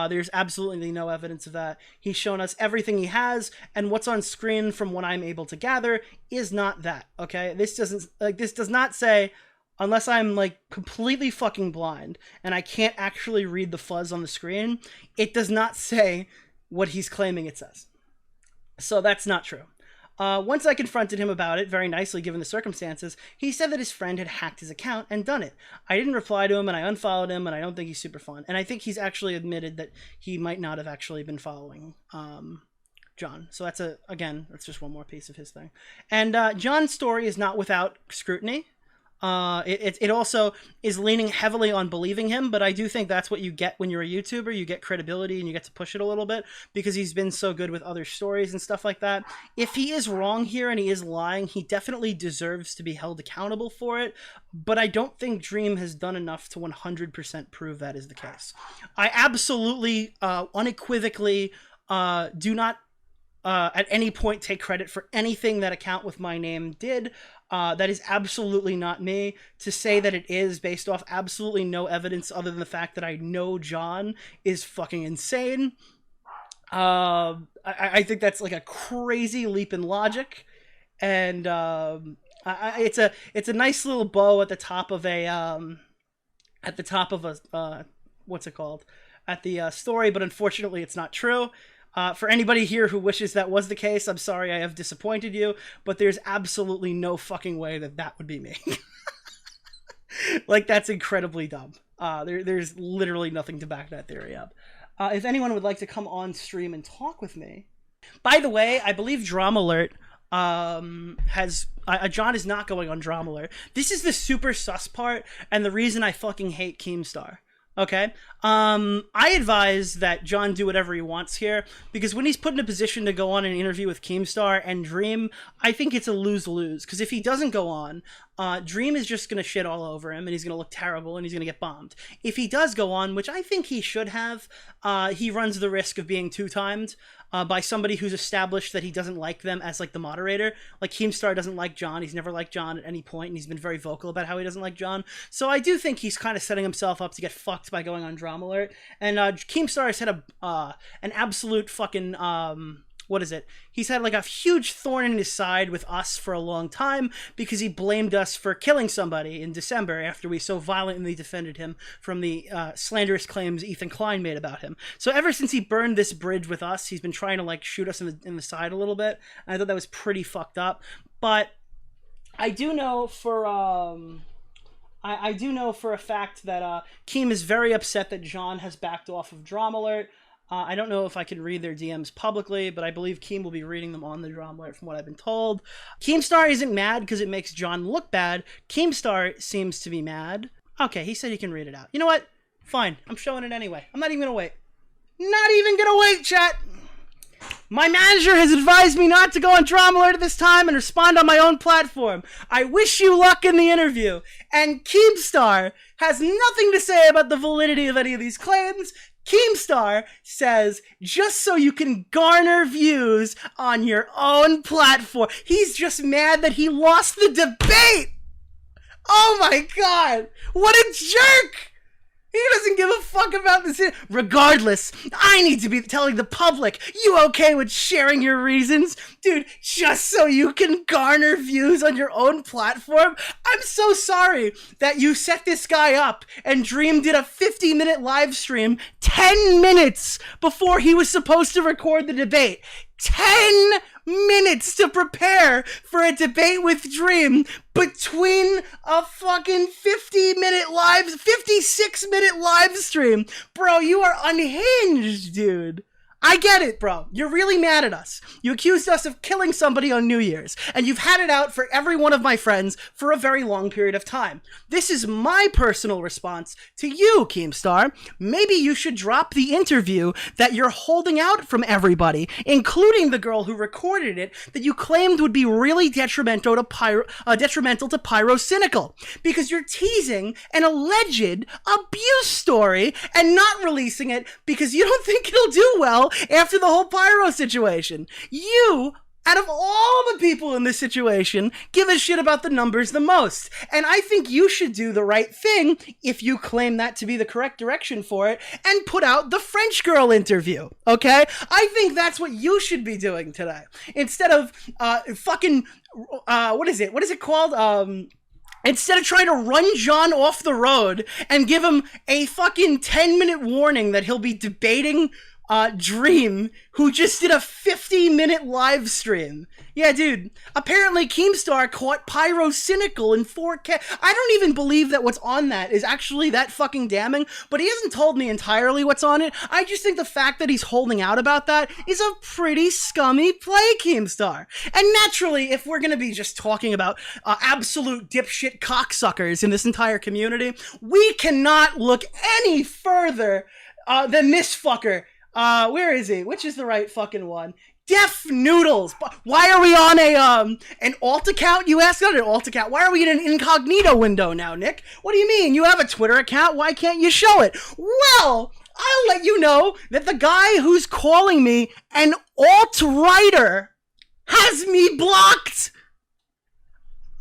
There's absolutely no evidence of that. He's shown us everything he has, and what's on screen from what I'm able to gather is not that, okay? This does not say... Unless I'm, like, completely fucking blind and I can't actually read the fuzz on the screen, it does not say what he's claiming it says. So that's not true. Once I confronted him about it, very nicely given the circumstances, he said that his friend had hacked his account and done it. I didn't reply to him, and I unfollowed him, and I don't think he's super fun. And I think he's actually admitted that he might not have actually been following John. So that's that's just one more piece of his thing. And John's story is not without scrutiny. It also is leaning heavily on believing him, but I do think that's what you get when you're a YouTuber. You get credibility and you get to push it a little bit because he's been so good with other stories and stuff like that. If he is wrong here and he is lying, he definitely deserves to be held accountable for it, but I don't think Dream has done enough to 100% prove that is the case. I absolutely, unequivocally, do not at any point take credit for anything that account with my name did. That is absolutely not me. To say that it is based off absolutely no evidence other than the fact that I know John is fucking insane. I think that's like a crazy leap in logic, and it's a nice little bow at the top of a what's it called, at the story, but unfortunately it's not true. For anybody here who wishes that was the case, I'm sorry I have disappointed you, but there's absolutely no fucking way that that would be me. Like, that's incredibly dumb. There's literally nothing to back that theory up. If anyone would like to come on stream and talk with me... By the way, I believe Drama Alert John is not going on Drama Alert. This is the super sus part, and the reason I fucking hate Keemstar. Okay. I advise that John do whatever he wants here, because when he's put in a position to go on an interview with Keemstar and Dream, I think it's a lose-lose. Because if he doesn't go on, Dream is just going to shit all over him, and he's going to look terrible, and he's going to get bombed. If he does go on, which I think he should have, he runs the risk of being two-timed by somebody who's established that he doesn't like them as, like, the moderator. Like, Keemstar doesn't like John. He's never liked John at any point, and he's been very vocal about how he doesn't like John. So I do think he's kind of setting himself up to get fucked by going on Drama Alert. And Keemstar has had an absolute fucking what is it? He's had like a huge thorn in his side with us for a long time because he blamed us for killing somebody in December after we so violently defended him from the slanderous claims Ethan Klein made about him. So ever since he burned this bridge with us, he's been trying to like shoot us in the side a little bit. And I thought that was pretty fucked up. But I do know for I do know for a fact that Keem is very upset that John has backed off of Drama Alert. I don't know if I can read their DMs publicly, but I believe Keem will be reading them on the Drama Alert from what I've been told. Keemstar isn't mad because it makes John look bad. Keemstar seems to be mad. Okay, he said he can read it out. You know what? Fine. I'm showing it anyway. I'm not even going to wait. Not even going to wait, chat! My manager has advised me not to go on Drama Alert at this time and respond on my own platform. I wish you luck in the interview. And Keemstar has nothing to say about the validity of any of these claims. Keemstar says, just so you can garner views on your own platform. He's just mad that he lost the debate. Oh my god. What a jerk. He doesn't give a fuck about this. Regardless, I need to be telling the public, you okay with sharing your reasons? Dude, just so you can garner views on your own platform? I'm so sorry that you set this guy up and Dream did a 50-minute live stream 10 minutes before he was supposed to record the debate. 10 minutes to prepare for a debate with Dream between a fucking 56-minute live stream. Bro, you are unhinged, dude. I get it, bro. You're really mad at us. You accused us of killing somebody on New Year's, and you've had it out for every one of my friends for a very long period of time. This is my personal response to you, Keemstar. Maybe you should drop the interview that you're holding out from everybody, including the girl who recorded it, that you claimed would be really detrimental to Pyrocynical, because you're teasing an alleged abuse story and not releasing it because you don't think it'll do well after the whole Pyro situation. You, out of all the people in this situation, give a shit about the numbers the most. And I think you should do the right thing, if you claim that to be the correct direction for it, and put out the French girl interview, okay? I think that's what you should be doing today. Instead of what is it called? Instead of trying to run John off the road and give him a fucking 10-minute warning that he'll be debating Dream, who just did a 50-minute live stream. Yeah, dude. Apparently, Keemstar caught Pyrocynical in 4K. I don't even believe that what's on that is actually that fucking damning, but he hasn't told me entirely what's on it. I just think the fact that he's holding out about that is a pretty scummy play, Keemstar. And naturally, if we're gonna be just talking about absolute dipshit cocksuckers in this entire community, we cannot look any further than this fucker. Where is he? Which is the right fucking one? Deaf Noodles. Why are we on an alt account? You asked on an alt account. Why are we in an incognito window now, Nick? What do you mean? You have a Twitter account. Why can't you show it? Well, I'll let you know that the guy who's calling me an alt-writer has me blocked.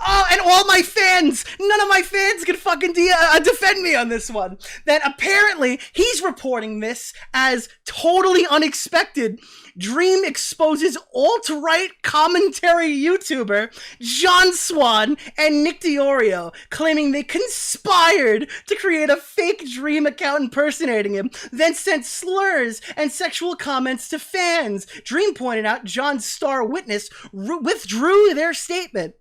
Oh, and all my fans, none of my fans can fucking defend me on this one. That apparently he's reporting this as totally unexpected. Dream exposes alt-right commentary YouTuber John Swan and Nick DeOrio, claiming they conspired to create a fake Dream account impersonating him, then sent slurs and sexual comments to fans. Dream pointed out John's star witness withdrew their statement.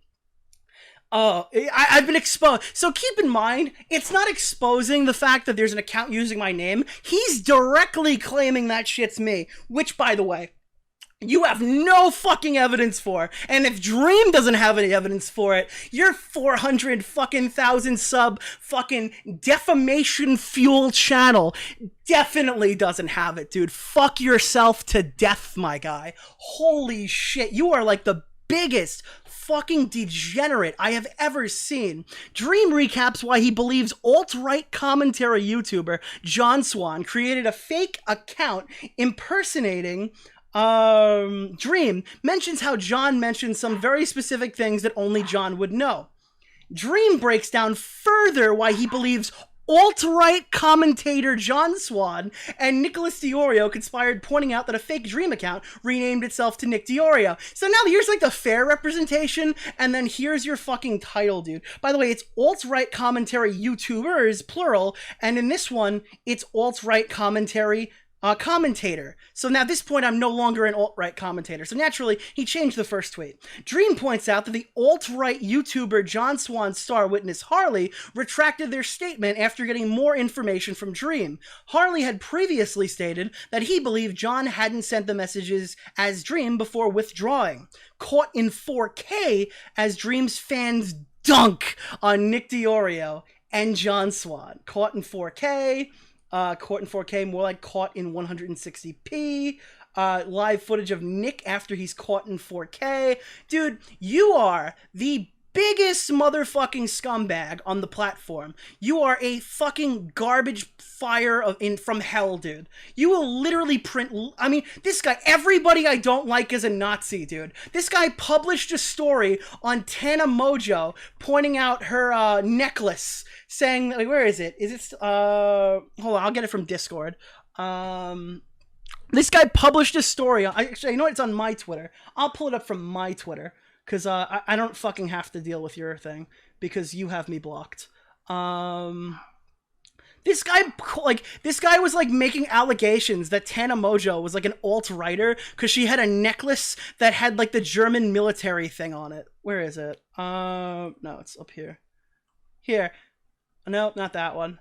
Oh, I've been exposed. So keep in mind, it's not exposing the fact that there's an account using my name. He's directly claiming that shit's me. Which, by the way, you have no fucking evidence for. And if Dream doesn't have any evidence for it, your 400 fucking thousand sub fucking defamation fuel channel definitely doesn't have it, dude. Fuck yourself to death, my guy. Holy shit, you are like the biggest fucking degenerate I have ever seen. Dream recaps why he believes alt-right commentary YouTuber John Swan created a fake account impersonating Dream, mentions how John mentioned some very specific things that only John would know. Dream breaks down further why he believes alt-right commentator John Swan and Nicholas DeOrio conspired, pointing out that a fake Dream account renamed itself to Nick DeOrio. So now here's like the fair representation, and then here's your fucking title, dude. By the way, it's alt-right commentary YouTubers, plural, and in this one, it's alt-right commentary commentator. So now at this point, I'm no longer an alt-right commentator. So naturally, he changed the first tweet. Dream points out that the alt-right YouTuber John Swan's star witness Harley retracted their statement after getting more information from Dream. Harley had previously stated that he believed John hadn't sent the messages as Dream before withdrawing. Caught in 4K as Dream's fans dunk on Nick DeOrio and John Swan. Caught in 4K. Caught in 4K, more like caught in 160p. Live footage of Nick after he's caught in 4K. Dude, you are the biggest motherfucking scumbag on the platform. You are a fucking garbage fire from hell, dude. You will literally print... I mean, this guy, everybody I don't like is a Nazi, dude. This guy published a story on Tana Mojo pointing out her necklace, saying... Like, where is it? Is it... hold on, I'll get it from Discord. This guy published a story... Actually, you know what? It's on my Twitter. I'll pull it up from my Twitter. Because I don't fucking have to deal with your thing. Because you have me blocked. This guy was like making allegations that Tana Mojo was like an alt-writer because she had a necklace that had like the German military thing on it. Where is it? No, it's up here. Here. No, not that one.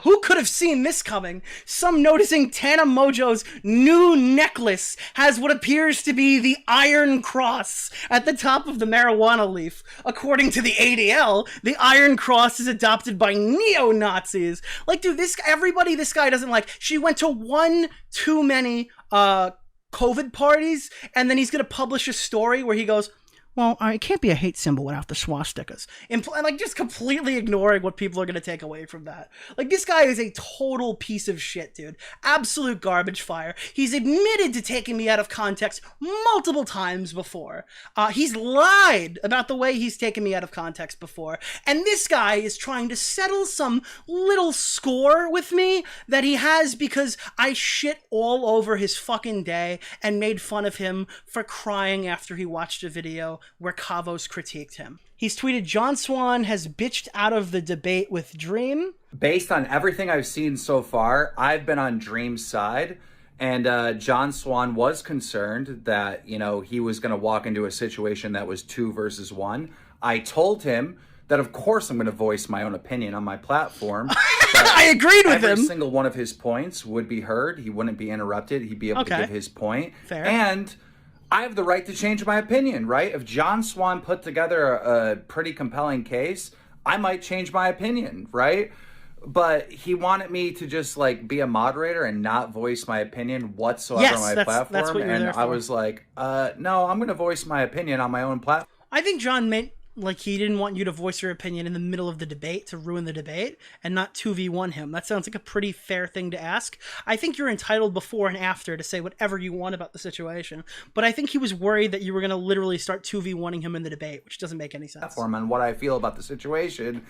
Who could have seen this coming? Some noticing Tana Mojo's new necklace has what appears to be the Iron Cross at the top of the marijuana leaf. According to the ADL, the Iron Cross is adopted by neo-Nazis. Like, dude, this guy doesn't like. She went to one too many COVID parties, and then he's gonna publish a story where he goes, well, it can't be a hate symbol without the swastikas. And like, just completely ignoring what people are going to take away from that. Like, this guy is a total piece of shit, dude. Absolute garbage fire. He's admitted to taking me out of context multiple times before. He's lied about the way he's taken me out of context before. And this guy is trying to settle some little score with me that he has because I shit all over his fucking day and made fun of him for crying after he watched a video where Kavos critiqued him. He's tweeted, John Swan has bitched out of the debate with Dream. Based on everything I've seen so far, I've been on Dream's side, and John Swan was concerned that, you know, he was going to walk into a situation that was 2 versus 1. I told him that, of course, I'm going to voice my own opinion on my platform. I agreed with him. Every single one of his points would be heard. He wouldn't be interrupted. He'd be able to give his point. Fair. And I have the right to change my opinion, right? If John Swan put together a pretty compelling case, I might change my opinion, right? But he wanted me to just like be a moderator and not voice my opinion whatsoever on my platform. That's what you're there for. I was like, no, I'm going to voice my opinion on my own platform. I think John meant like he didn't want you to voice your opinion in the middle of the debate to ruin the debate and not 2v1 him. That sounds like a pretty fair thing to ask. I think you're entitled before and after to say whatever you want about the situation. But I think he was worried that you were going to literally start 2v1ing him in the debate, which doesn't make any sense. Platform and what I feel about the situation.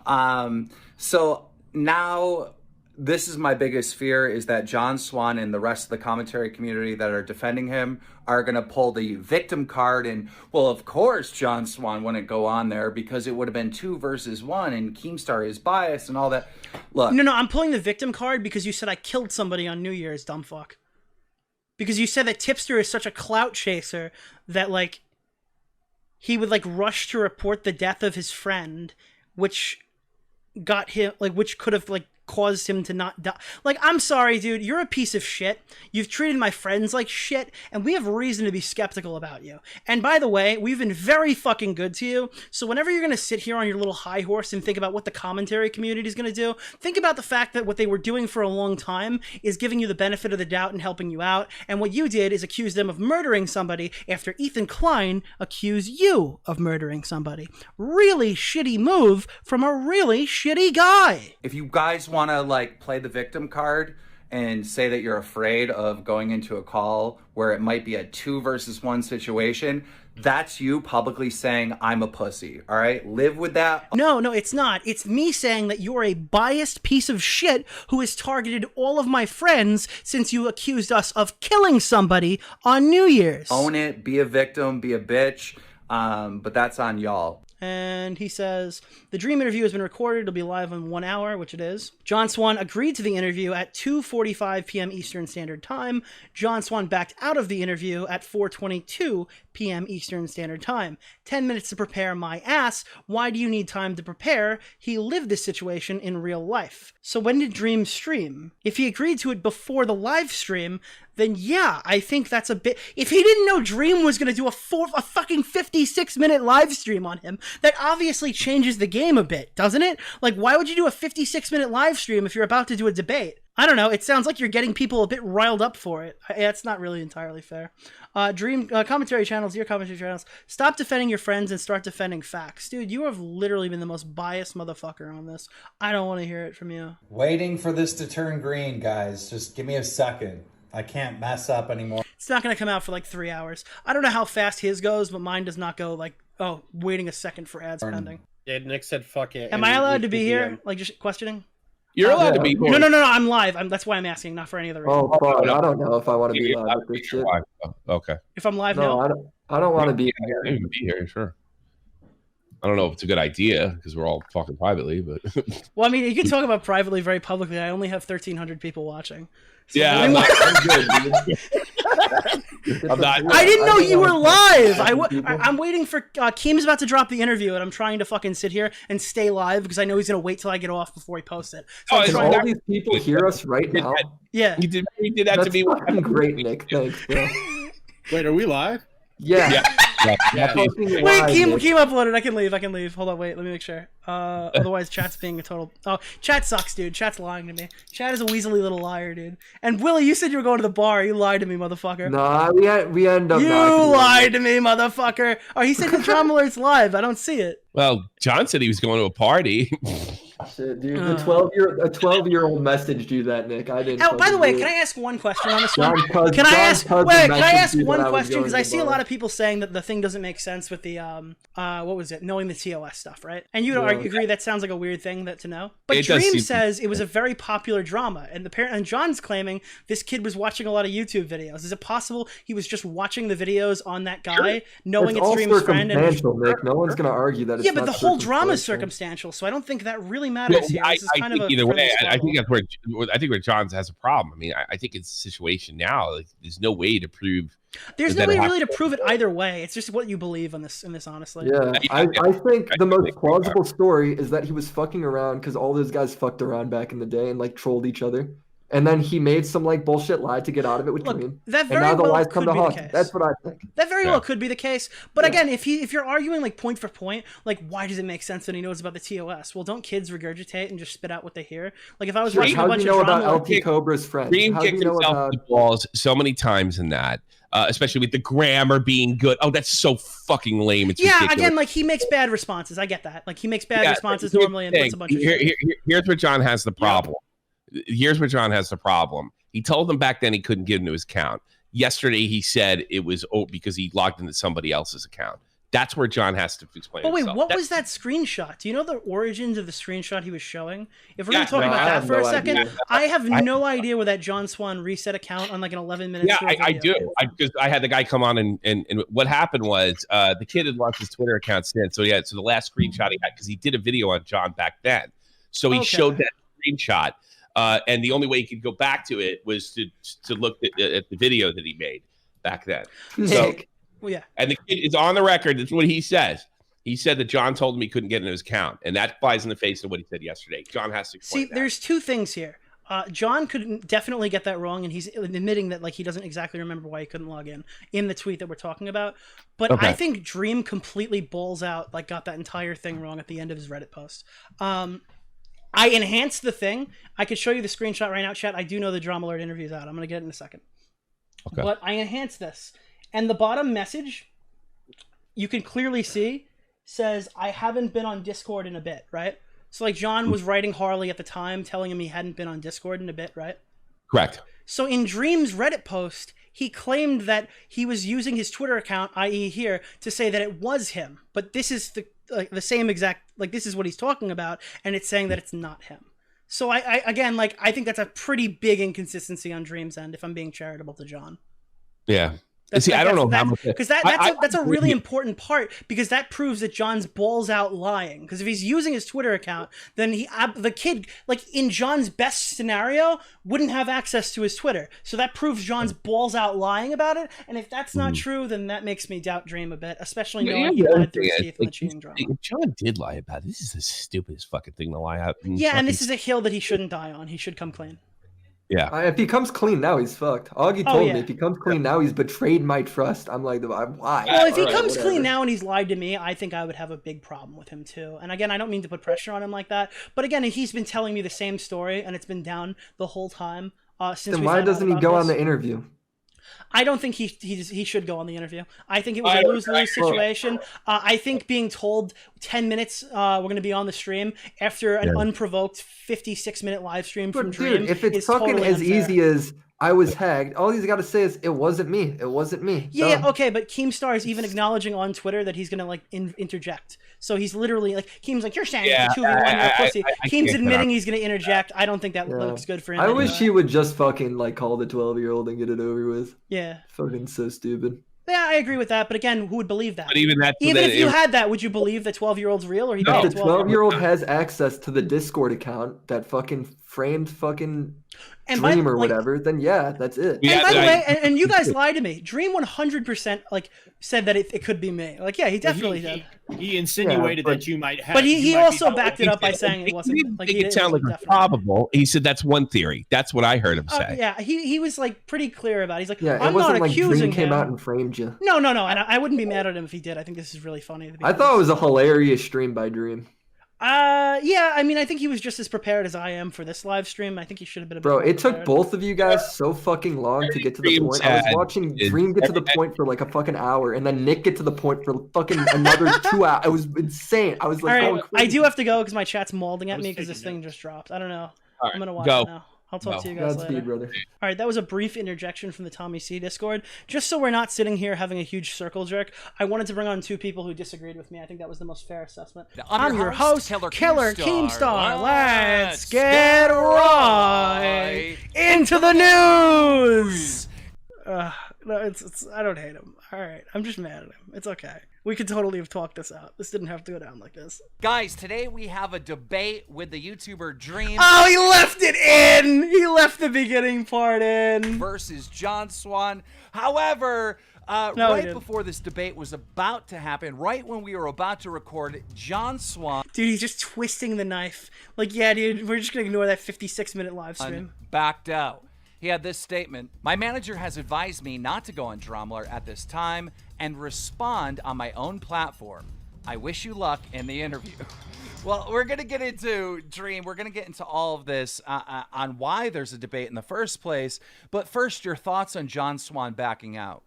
So now this is my biggest fear, is that John Swan and the rest of the commentary community that are defending him are going to pull the victim card and, well, of course John Swan wouldn't go on there because it would have been 2 versus 1 and Keemstar is biased and all that. Look. No, I'm pulling the victim card because you said I killed somebody on New Year's, dumb fuck. Because you said that Tipster is such a clout chaser that, like, he would, like, rush to report the death of his friend, which got him, like, which could have, like, caused him to not die. Like, I'm sorry, dude. You're a piece of shit. You've treated my friends like shit, and we have reason to be skeptical about you. And by the way, we've been very fucking good to you. So whenever you're going to sit here on your little high horse and think about what the commentary community is going to do, think about the fact that what they were doing for a long time is giving you the benefit of the doubt and helping you out. And what you did is accuse them of murdering somebody after Ethan Klein accused you of murdering somebody. Really shitty move from a really shitty guy. If you guys want to like play the victim card and say that you're afraid of going into a call where it might be a 2 versus 1 situation, that's you publicly saying I'm a pussy. All right, live with that. No, it's not. It's me saying that you're a biased piece of shit who has targeted all of my friends since you accused us of killing somebody on New Year's. Own it, be a victim, be a bitch, but that's on y'all. And he says, the Dream interview has been recorded. It'll be live in 1 hour, which it is. John Swan agreed to the interview at 2:45 p.m. Eastern Standard Time. John Swan backed out of the interview at 4:22 p.m. Eastern Standard Time. 10 minutes to prepare my ass. Why do you need time to prepare? He lived this situation in real life. So when did Dream stream? If he agreed to it before the live stream, then yeah, I think that's a bit... If he didn't know Dream was going to do a fucking 56-minute live stream on him, that obviously changes the game a bit, doesn't it? Like, why would you do a 56-minute live stream if you're about to do a debate? I don't know. It sounds like you're getting people a bit riled up for it. It's not really entirely fair. Dream commentary channels, your commentary channels, stop defending your friends and start defending facts. Dude, you have literally been the most biased motherfucker on this. I don't want to hear it from you. Waiting for this to turn green, guys. Just give me a second. I can't mess up anymore. It's not going to come out for like 3 hours. I don't know how fast his goes, but mine does not go like, oh, waiting a second for ads pending. Yeah, Nick said fuck it. Am I allowed to be here? Like, just questioning? You're allowed to be here. No, I'm live. That's why I'm asking, not for any other reason. Oh, fuck. I don't know if I want to be live with this shit. Okay. If I'm live No, now? I don't want to be here. You can be here, sure. I don't know if it's a good idea because we're all talking privately, but well, I mean, you can talk about privately very publicly. I only have 1,300 people watching. So yeah, I'm good, dude. I'm not. I didn't know you were live. I'm waiting for Keem's about to drop the interview, and I'm trying to fucking sit here and stay live because I know he's gonna wait till I get off before he posts it. So Can all these people hear us right now? Yeah, He did that That's to me. fucking great, Nick. Thanks, bro. Wait, are we live? Yeah. Wait, Keem uploaded. I can leave. Hold on, wait. Let me make sure. Otherwise, chat's being a total... Oh, chat sucks, dude. Chat's lying to me. Chat is a weaselly little liar, dude. And Willy, you said you were going to the bar. You lied to me, motherfucker. Nah, we end up... You lied to me, motherfucker. Oh, he said the Drama Alert's live. I don't see it. Well, John said he was going to a party. Shit, dude. A 12-year-old messaged you that, Nick. I didn't... Oh, by the way, can I ask one question on this one? Can I ask one question? Because I see a lot of people saying that the thing doesn't make sense with the, what was it? Knowing the TOS stuff, right? And you agree that sounds like a weird thing to know? But Dream says it was a very popular drama. And John's claiming this kid was watching a lot of YouTube videos. Is it possible he was just watching the videos on that guy, knowing it's Dream's friend? Nick. No one's going to argue that it's but the whole drama is circumstantial, so I don't think that really matters here. I think either way, I think that's where John has a problem. I mean, I think it's a situation now. Like, there's no way to prove. There's no way really to prove it either way. It's just what you believe in this, honestly. Yeah, I think the most plausible story is that he was fucking around because all those guys fucked around back in the day and like trolled each other. And then he made some like bullshit lie to get out of it with Kareem. That very well could be the case. That's what I think. That very well could be the case. But again, if you're arguing like point for point, like why does it make sense that he knows about the TOS? Well, don't kids regurgitate and just spit out what they hear? Like if I was watching a bunch of drama, about LT Cobra's friend? Dream kicked himself in the balls so many times in that. Especially with the grammar being good. Oh, that's so fucking lame. It's ridiculous. Again, like he makes bad responses. I get that. Like he makes bad responses normally and puts a bunch of here's where John has the problem. Here's where John has the problem. He told them back then he couldn't get into his account. Yesterday he said it was because he logged into somebody else's account. That's where John has to explain. But wait, himself. what was that screenshot? Do you know the origins of the screenshot he was showing? If we're going to talk about that for a second, I have no idea where that John Swan reset account on like an 11 minutes. Yeah, I do. Because I had the guy come on and what happened was the kid had lost his Twitter account since. So the last screenshot he had, because he did a video on John back then. So he showed that screenshot. And the only way he could go back to it was to look at the video that he made back then. So, well, yeah. And the kid is on the record. That's what he says. He said that John told him he couldn't get into his account, and that flies in the face of what he said yesterday. John has to explain that. There's two things here. John could definitely get that wrong, and he's admitting that like he doesn't exactly remember why he couldn't log in the tweet that we're talking about. But Okay. I think Dream completely balls out, like got that entire thing wrong at the end of his Reddit post. I enhanced the thing. I could show you the screenshot right now, chat. I do know the Drama Alert interview is out. I'm gonna get it in a second. Okay. But I enhanced this, and the bottom message you can clearly see says, "I haven't been on Discord in a bit," right? So like John was writing Harley at the time, telling him he hadn't been on Discord in a bit, right? Correct. So in Dream's Reddit post, he claimed that he was using his Twitter account, i.e. here, to say that it was him. But this is the same exact, like this is what he's talking about, and it's saying that it's not him. So I again, like, I think that's a pretty big inconsistency on Dream's end, if I'm being charitable to John. Yeah. See, I don't know how much because that's a really important part, because that proves that John's balls out lying. Because if he's using his Twitter account, then the kid, like in John's best scenario, wouldn't have access to his Twitter. So that proves John's balls out lying about it. And if that's not true, then that makes me doubt Dream a bit, especially knowing he lied through his teeth in the cheating drama. John did lie about it. This is the stupidest fucking thing to lie out. Yeah, and this is a hill that he shouldn't die on. He should come clean. Yeah. If he comes clean now, he's fucked. Augie told me if he comes clean now, he's betrayed my trust. I'm like, why? Well, if he comes clean now and he's lied to me, I think I would have a big problem with him too. And again, I don't mean to put pressure on him like that, but again, he's been telling me the same story, and it's been down the whole time since. Then why doesn't he go on the interview? I don't think he should go on the interview. I think it was a lose-lose situation. I think being told 10 minutes we're going to be on the stream after an unprovoked 56-minute live stream from Dream, dude, if it's is fucking totally as unfair. easy as I was hacked, all he's got to say is it wasn't me. It wasn't me. Yeah, Done. okay, but Keemstar is even acknowledging on Twitter that he's gonna like interject. So he's literally like, Keem's like, you're saying it's 2v1, you're a pussy. Keem's admitting he's gonna interject. I don't think that looks good for him. I wish he would just fucking like call the 12-year-old and get it over with. Yeah. Fucking so stupid. Yeah, I agree with that. But again, who would believe that? But even if you had that, would you believe the 12-year-old's real, or he If could the 12-year-old has access to the Discord account, that fucking framed fucking Dream or whatever, then yeah, that's it. And by the way, and you guys lied to me. Dream 100% like said that it could be me. Like, yeah, he definitely did. He insinuated that you might have. But he also backed it up by saying it wasn't. He didn't Like, make it sound like it's probable. He said that's one theory. That's what I heard him say. Yeah, he was like pretty clear about it. He's like, Yeah, I'm it wasn't not like accusing Dream came him. out and framed you. No, and I wouldn't be mad at him if he did. I think this is really funny. I thought it was a hilarious stream by Dream. Yeah, I mean, I think he was just as prepared as I am for this live stream. I think he should have been a bit Bro, more it took prepared. both of you guys so fucking long to get to the point. I was watching Dream get to the point for like a fucking hour, and then Nick get to the point for fucking another 2 hours. It was insane. I was like, all going right, crazy. I do have to go because my chat's molding at me because this thing just dropped. I don't know. All right, I'm gonna watch go. it now. I'll talk to you guys later. Godspeed, brother. All right, that was a brief interjection from the Tommy C Discord. Just so we're not sitting here having a huge circle jerk, I wanted to bring on two people who disagreed with me. I think that was the most fair assessment. I'm your host, Killer Keemstar. Let's get right into the news. No, it's I don't hate him. All right, I'm just mad at him. It's okay. We could totally have talked this out. This didn't have to go down like this. Guys, today we have a debate with the YouTuber Dream. Oh, he left it in! He left the beginning part in. Versus John Swan. However, right before this debate was about to happen, right when we were about to record, John Swan... Dude, he's just twisting the knife. Like, yeah, dude, we're just gonna ignore that 56-minute live stream. ...backed out. He had this statement: "My manager has advised me not to go on Drumler at this time and respond on my own platform. I wish you luck in the interview." Well, we're going to get into Dream. We're going to get into all of this on why there's a debate in the first place. But first, your thoughts on John Swan backing out.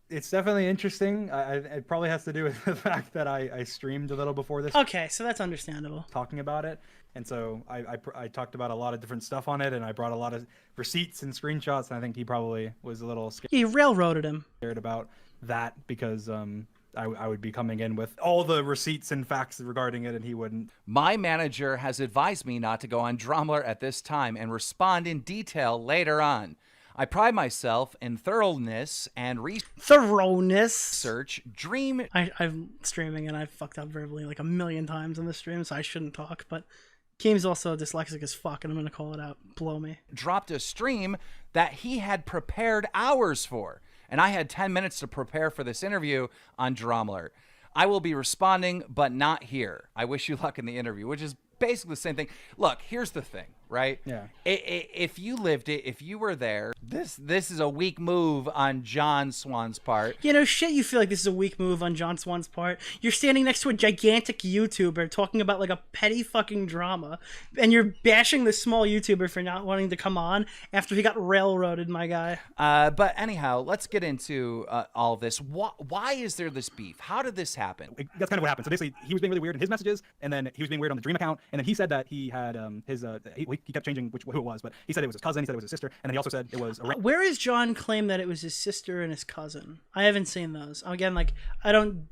It's definitely interesting. It probably has to do with the fact that I streamed a little before this. Okay, so that's understandable. Talking about it. And so I talked about a lot of different stuff on it, and I brought a lot of receipts and screenshots, and I think he probably was a little scared. He railroaded him. Scared about that because I would be coming in with all the receipts and facts regarding it, and he wouldn't. "My manager has advised me not to go on Drumler at this time and respond in detail later on. I pride myself in thoroughness and research. Dream..." I'm streaming, and I fucked up verbally like a million times on this stream, so I shouldn't talk, but Keem's also dyslexic as fuck, and I'm gonna call it out. Blow me. Dropped a stream that he had prepared hours for, and I had 10 minutes to prepare for this interview on Drumler. I will be responding, but not here. I wish you luck in the interview, which is basically the same thing. Look, here's the thing, right? Yeah. If you lived it, if you were there, this is a weak move on John Swan's part. You know, shit, you feel like this is a weak move on John Swan's part. You're standing next to a gigantic YouTuber talking about like a petty fucking drama, and you're bashing this small YouTuber for not wanting to come on after he got railroaded, my guy. But anyhow, let's get into all of this. Why is there this beef? How did this happen? That's kind of what happened. So basically, he was being really weird in his messages, and then he was being weird on the Dream account, and then he said that he had he kept changing who it was, but he said it was his cousin, he said it was his sister, and then he also said it was Where is John claim that it was his sister and his cousin? I haven't seen those. Again, like, I don't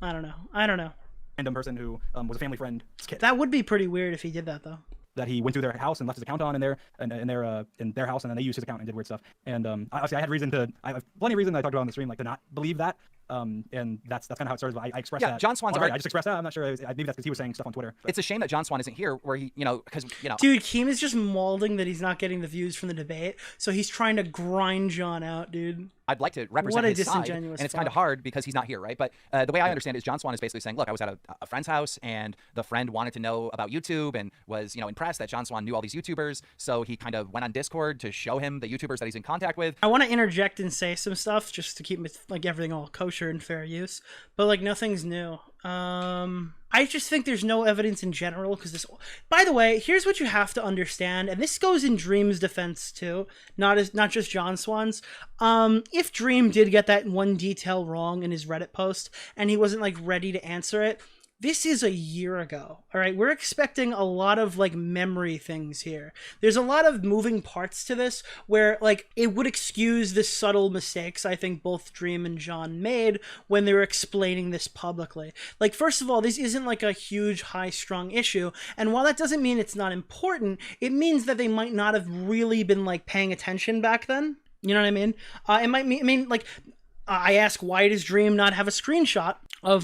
know. random person who was a family friend's kid. That would be pretty weird if he did that, though. That he went to their house and left his account on in their house, and then they used his account and did weird stuff. And obviously, I have plenty of reason that I talked about on the stream, like, to not believe that. And that's kind of how it started. I expressed that. John Swan's I just expressed that. I'm not sure. Maybe that's because he was saying stuff on Twitter. But. It's a shame that John Swan isn't here, where he, because Dude, Keem is just mauling that he's not getting the views from the debate, so he's trying to grind John out, dude. I'd like to represent his side, and it's kind of hard because he's not here, right? But the way I understand it is John Swan is basically saying, look, I was at a friend's house, and the friend wanted to know about YouTube and was, impressed that John Swan knew all these YouTubers, so he kind of went on Discord to show him the YouTubers that he's in contact with. I want to interject and say some stuff just to keep like everything all kosher and fair use, but like nothing's new. I just think there's no evidence in general because this. By the way, here's what you have to understand, and this goes in Dream's defense too, not just John Swan's. If Dream did get that one detail wrong in his Reddit post and he wasn't like ready to answer it, this is a year ago, all right? We're expecting a lot of, like, memory things here. There's a lot of moving parts to this where, like, it would excuse the subtle mistakes I think both Dream and John made when they were explaining this publicly. Like, first of all, this isn't, like, a huge, high-strung issue, and while that doesn't mean it's not important, it means that they might not have really been, like, paying attention back then. You know what I mean? It might mean, like... I ask, why does Dream not have a screenshot of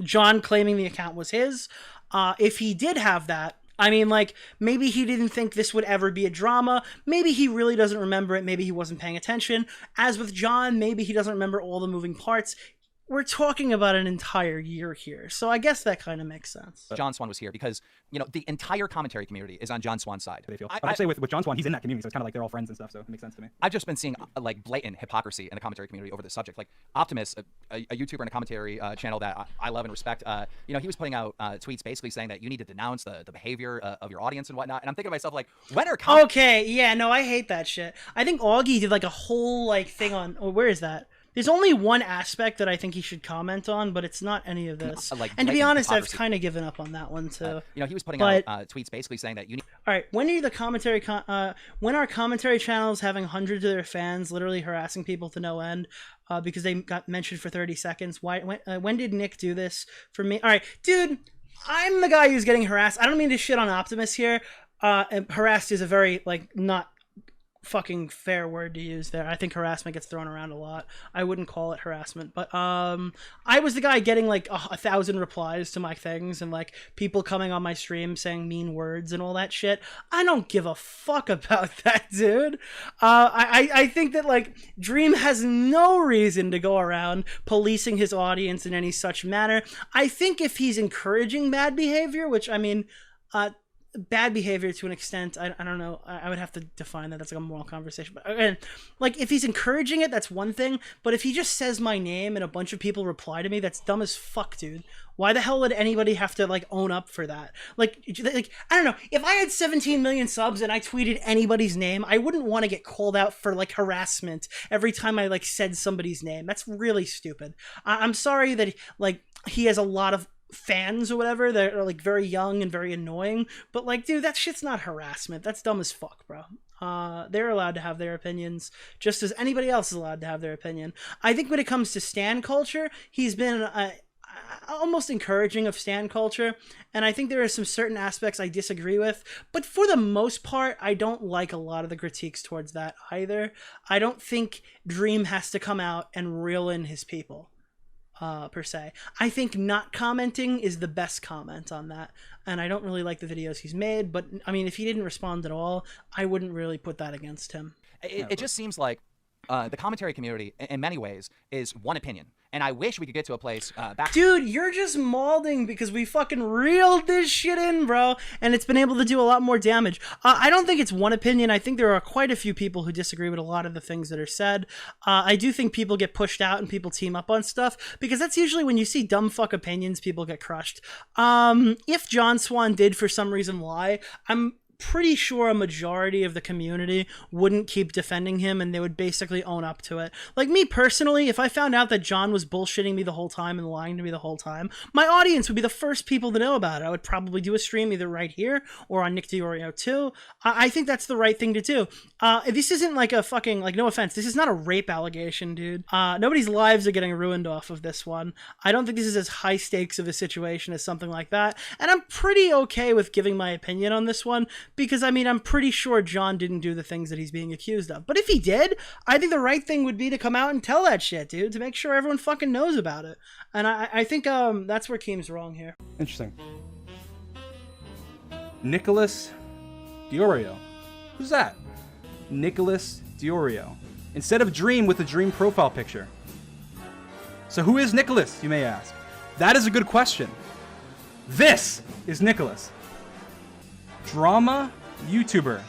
John claiming the account was his? If he did have that, I mean, like, maybe he didn't think this would ever be a drama. Maybe he really doesn't remember it. Maybe he wasn't paying attention. As with John, maybe he doesn't remember all the moving parts. We're talking about an entire year here, so I guess that kind of makes sense. John Swan was here because, the entire commentary community is on John Swan's side. They feel. But I'd say with John Swan, he's in that community, so it's kind of like they're all friends and stuff, so it makes sense to me. I've just been seeing, like, blatant hypocrisy in the commentary community over this subject. Like, Optimus, a YouTuber and a commentary channel that I love and respect, he was putting out tweets basically saying that you need to denounce the behavior of your audience and whatnot, and I'm thinking to myself, like, when are... Okay, yeah, no, I hate that shit. I think Augie did, like, a whole, like, thing on... Oh, where is that? There's only one aspect that I think he should comment on, but it's not any of this. And to be honest, hypocrisy. I've kind of given up on that one too. He was putting out tweets basically saying that you need. All right, when are commentary channels having hundreds of their fans literally harassing people to no end because they got mentioned for 30 seconds? When did Nick do this for me? All right, dude, I'm the guy who's getting harassed. I don't mean to shit on Optimus here. Harassed is a very not fucking fair word to use there. I think harassment gets thrown around a lot. I wouldn't call it harassment, but I was the guy getting like 1,000 replies to my things and like people coming on my stream saying mean words and all that shit. I don't give a fuck about that, dude. I think that like Dream has no reason to go around policing his audience in any such manner. I think if he's encouraging bad behavior, which I mean, bad behavior to an extent, I don't know, I would have to define that. That's like a moral conversation, but again, like if he's encouraging it, that's one thing, but if he just says my name and a bunch of people reply to me, that's dumb as fuck, dude. Why the hell would anybody have to like own up for that? Like I don't know, if I had 17 million subs and I tweeted anybody's name, I wouldn't want to get called out for like harassment every time I like said somebody's name. That's really stupid. I'm sorry that like he has a lot of fans or whatever that are like very young and very annoying, but like, dude, that shit's not harassment. That's dumb as fuck, bro. They're allowed to have their opinions just as anybody else is allowed to have their opinion. I think when it comes to stan culture, he's been almost encouraging of stan culture, and I think there are some certain aspects I disagree with, but for the most part, I don't like a lot of the critiques towards that either. I don't think Dream has to come out and reel in his people. Per se. I think not commenting is the best comment on that, and I don't really like the videos he's made, but I mean, if he didn't respond at all, I wouldn't really put that against him. It just seems like The commentary community, in many ways, is one opinion. And I wish we could get to a place back. Dude, you're just malding because we fucking reeled this shit in, bro. And it's been able to do a lot more damage. I don't think it's one opinion. I think there are quite a few people who disagree with a lot of the things that are said. I do think people get pushed out and people team up on stuff because that's usually when you see dumb fuck opinions, people get crushed. If John Swan did for some reason lie, I'm pretty sure a majority of the community wouldn't keep defending him and they would basically own up to it. Like me personally, if I found out that John was bullshitting me the whole time and lying to me the whole time, my audience would be the first people to know about it. I would probably do a stream either right here or on Nick DeOrio too. I think that's the right thing to do. This isn't like a fucking, like, no offense, this is not a rape allegation, dude. Nobody's lives are getting ruined off of this one. I don't think this is as high stakes of a situation as something like that. And I'm pretty okay with giving my opinion on this one, because, I mean, I'm pretty sure John didn't do the things that he's being accused of. But if he did, I think the right thing would be to come out and tell that shit, dude, to make sure everyone fucking knows about it. And I think that's where Keem's wrong here. Interesting. Nicholas DeOrio. Who's that? Nicholas DeOrio. Instead of Dream with the Dream profile picture. So who is Nicholas, you may ask? That is a good question. This is Nicholas. Drama YouTuber.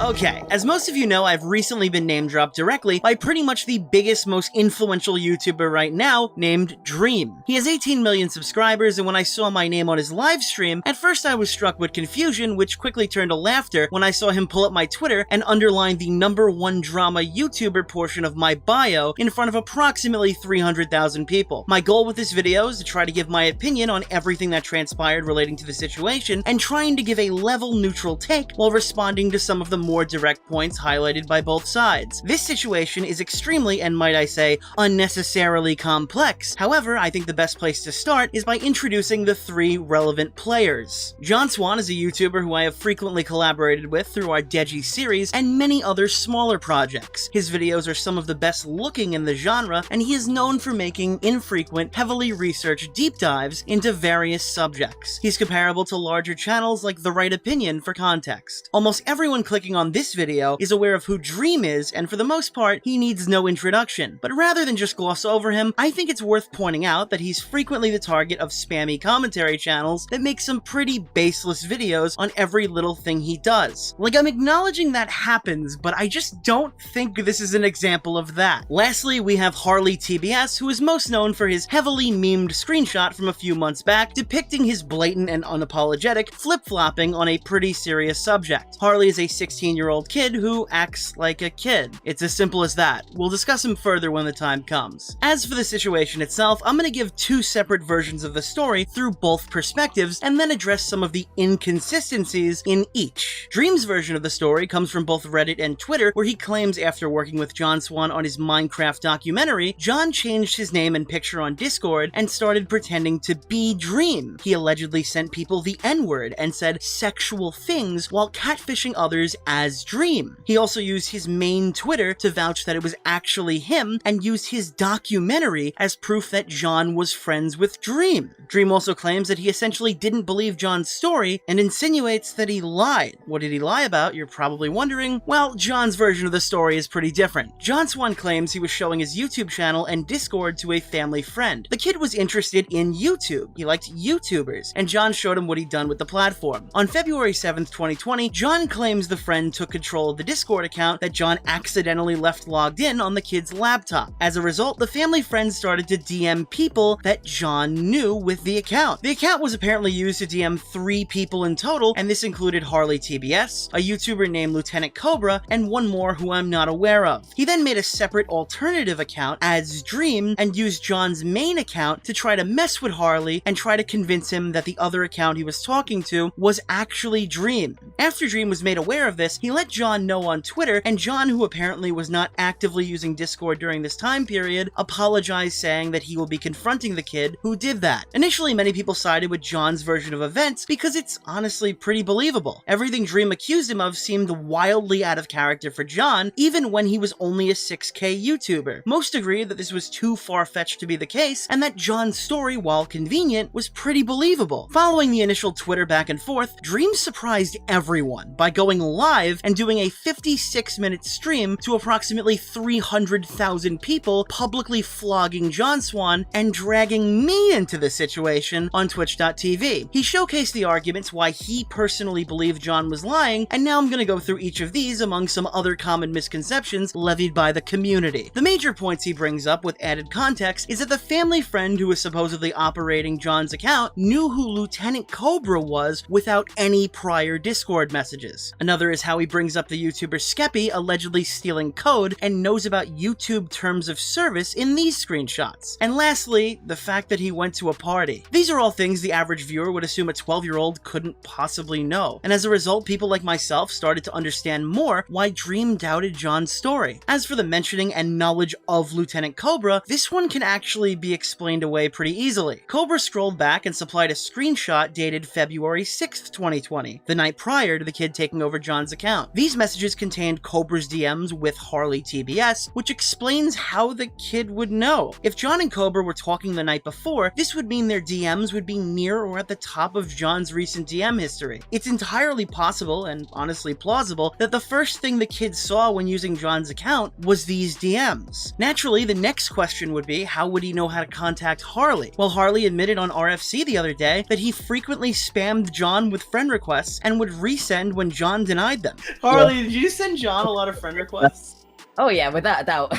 Okay, as most of you know, I've recently been name dropped directly by pretty much the biggest, most influential YouTuber right now, named Dream. He has 18 million subscribers, and when I saw my name on his live stream, at first I was struck with confusion, which quickly turned to laughter when I saw him pull up my Twitter and underline the #1 drama YouTuber portion of my bio in front of approximately 300,000 people. My goal with this video is to try to give my opinion on everything that transpired relating to the situation, and trying to give a level neutral take while responding to some of the more direct points highlighted by both sides. This situation is extremely, and might I say, unnecessarily complex. However, I think the best place to start is by introducing the 3 relevant players. John Swan is a YouTuber who I have frequently collaborated with through our Deji series and many other smaller projects. His videos are some of the best looking in the genre, and he is known for making infrequent, heavily researched deep dives into various subjects. He's comparable to larger channels like The Right Opinion for context. Almost everyone clicking on this video is aware of who Dream is, and for the most part, he needs no introduction. But rather than just gloss over him, I think it's worth pointing out that he's frequently the target of spammy commentary channels that make some pretty baseless videos on every little thing he does. Like, I'm acknowledging that happens, but I just don't think this is an example of that. Lastly, we have Harley TBS, who is most known for his heavily memed screenshot from a few months back depicting his blatant and unapologetic flip-flopping on a pretty serious subject. Harley is a 16-year-old kid who acts like a kid. It's as simple as that. We'll discuss him further when the time comes. As for the situation itself, I'm going to give 2 separate versions of the story through both perspectives, and then address some of the inconsistencies in each. Dream's version of the story comes from both Reddit and Twitter, where he claims after working with John Swan on his Minecraft documentary, John changed his name and picture on Discord and started pretending to be Dream. He allegedly sent people the N-word and said sexual things while catfishing others as Dream. He also used his main Twitter to vouch that it was actually him, and used his documentary as proof that John was friends with Dream. Dream also claims that he essentially didn't believe John's story and insinuates that he lied. What did he lie about, you're probably wondering? Well, John's version of the story is pretty different. John Swan claims he was showing his YouTube channel and Discord to a family friend. The kid was interested in YouTube. He liked YouTubers, and John showed him what he'd done with the platform. On February 7th, 2020, John claims the friend took control of the Discord account that John accidentally left logged in on the kid's laptop. As a result, the family friend started to DM people that John knew with the account. The account was apparently used to DM 3 people in total, and this included Harley TBS, a YouTuber named Lieutenant Cobra, and one more who I'm not aware of. He then made a separate alternative account as Dream and used John's main account to try to mess with Harley and try to convince him that the other account he was talking to was actually Dream. After Dream was made aware of this, he let John know on Twitter, and John, who apparently was not actively using Discord during this time period, apologized, saying that he will be confronting the kid who did that. Initially, many people sided with John's version of events because it's honestly pretty believable. Everything Dream accused him of seemed wildly out of character for John, even when he was only a 6K YouTuber. Most agreed that this was too far-fetched to be the case, and that John's story, while convenient, was pretty believable. Following the initial Twitter back and forth, Dream surprised everyone by going live and doing a 56-minute stream to approximately 300,000 people, publicly flogging John Swan and dragging me into the situation on twitch.tv. He showcased the arguments why he personally believed John was lying, and now I'm gonna go through each of these among some other common misconceptions levied by the community. The major points he brings up with added context is that the family friend who was supposedly operating John's account knew who Lieutenant Cobra was without any prior Discord messages. Another is how he brings up the YouTuber Skeppy allegedly stealing code and knows about YouTube terms of service in these screenshots. And lastly, the fact that he went to a party. These are all things the average viewer would assume a 12-year-old couldn't possibly know, and as a result, people like myself started to understand more why Dream doubted John's story. As for the mentioning and knowledge of Lieutenant Cobra, this one can actually be explained away pretty easily. Cobra scrolled back and supplied a screenshot dated February 6th, 2020, the night prior to the kid taking over John's account. These messages contained Cobra's DMs with Harley TBS, which explains how the kid would know. If John and Cobra were talking the night before, this would mean their DMs would be near or at the top of John's recent DM history. It's entirely possible, and honestly plausible, that the first thing the kid saw when using John's account was these DMs. Naturally, the next question would be, how would he know how to contact Harley? Well, Harley admitted on RFC the other day that he frequently spammed John with friend requests and would resend when John denied them. Harley, did you send John a lot of friend requests? Oh yeah, without a doubt.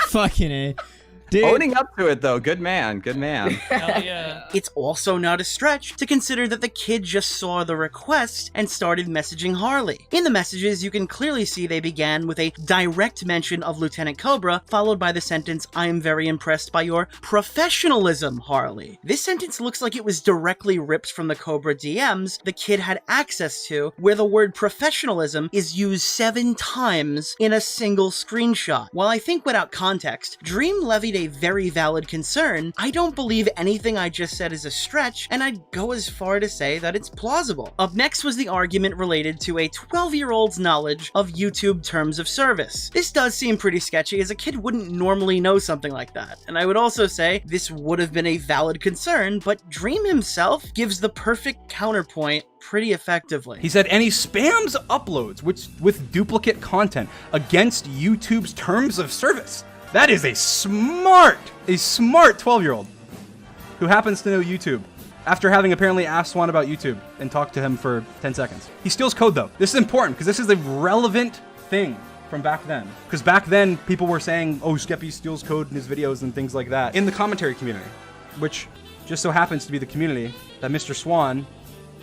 Fucking A. Dude. Owning up to it though, good man, good man. Hell yeah. It's also not a stretch to consider that the kid just saw the request and started messaging Harley. In the messages, you can clearly see they began with a direct mention of Lieutenant Cobra, followed by the sentence, "I am very impressed by your professionalism, Harley." This sentence looks like it was directly ripped from the Cobra DMs the kid had access to, where the word professionalism is used 7 times in a single screenshot. While I think without context, Dream levied a very valid concern, I don't believe anything I just said is a stretch, and I'd go as far to say that it's plausible. Up next was the argument related to a 12-year-old's knowledge of YouTube terms of service. This does seem pretty sketchy, as a kid wouldn't normally know something like that, and I would also say this would have been a valid concern, but Dream himself gives the perfect counterpoint pretty effectively. He said, and he spams uploads with duplicate content against YouTube's terms of service. That is a smart 12-year-old who happens to know YouTube after having apparently asked Swan about YouTube and talked to him for 10 seconds. He steals code though. This is important because this is a relevant thing from back then. Because back then people were saying, oh, Skeppy steals code in his videos and things like that in the commentary community, which just so happens to be the community that Mr. Swan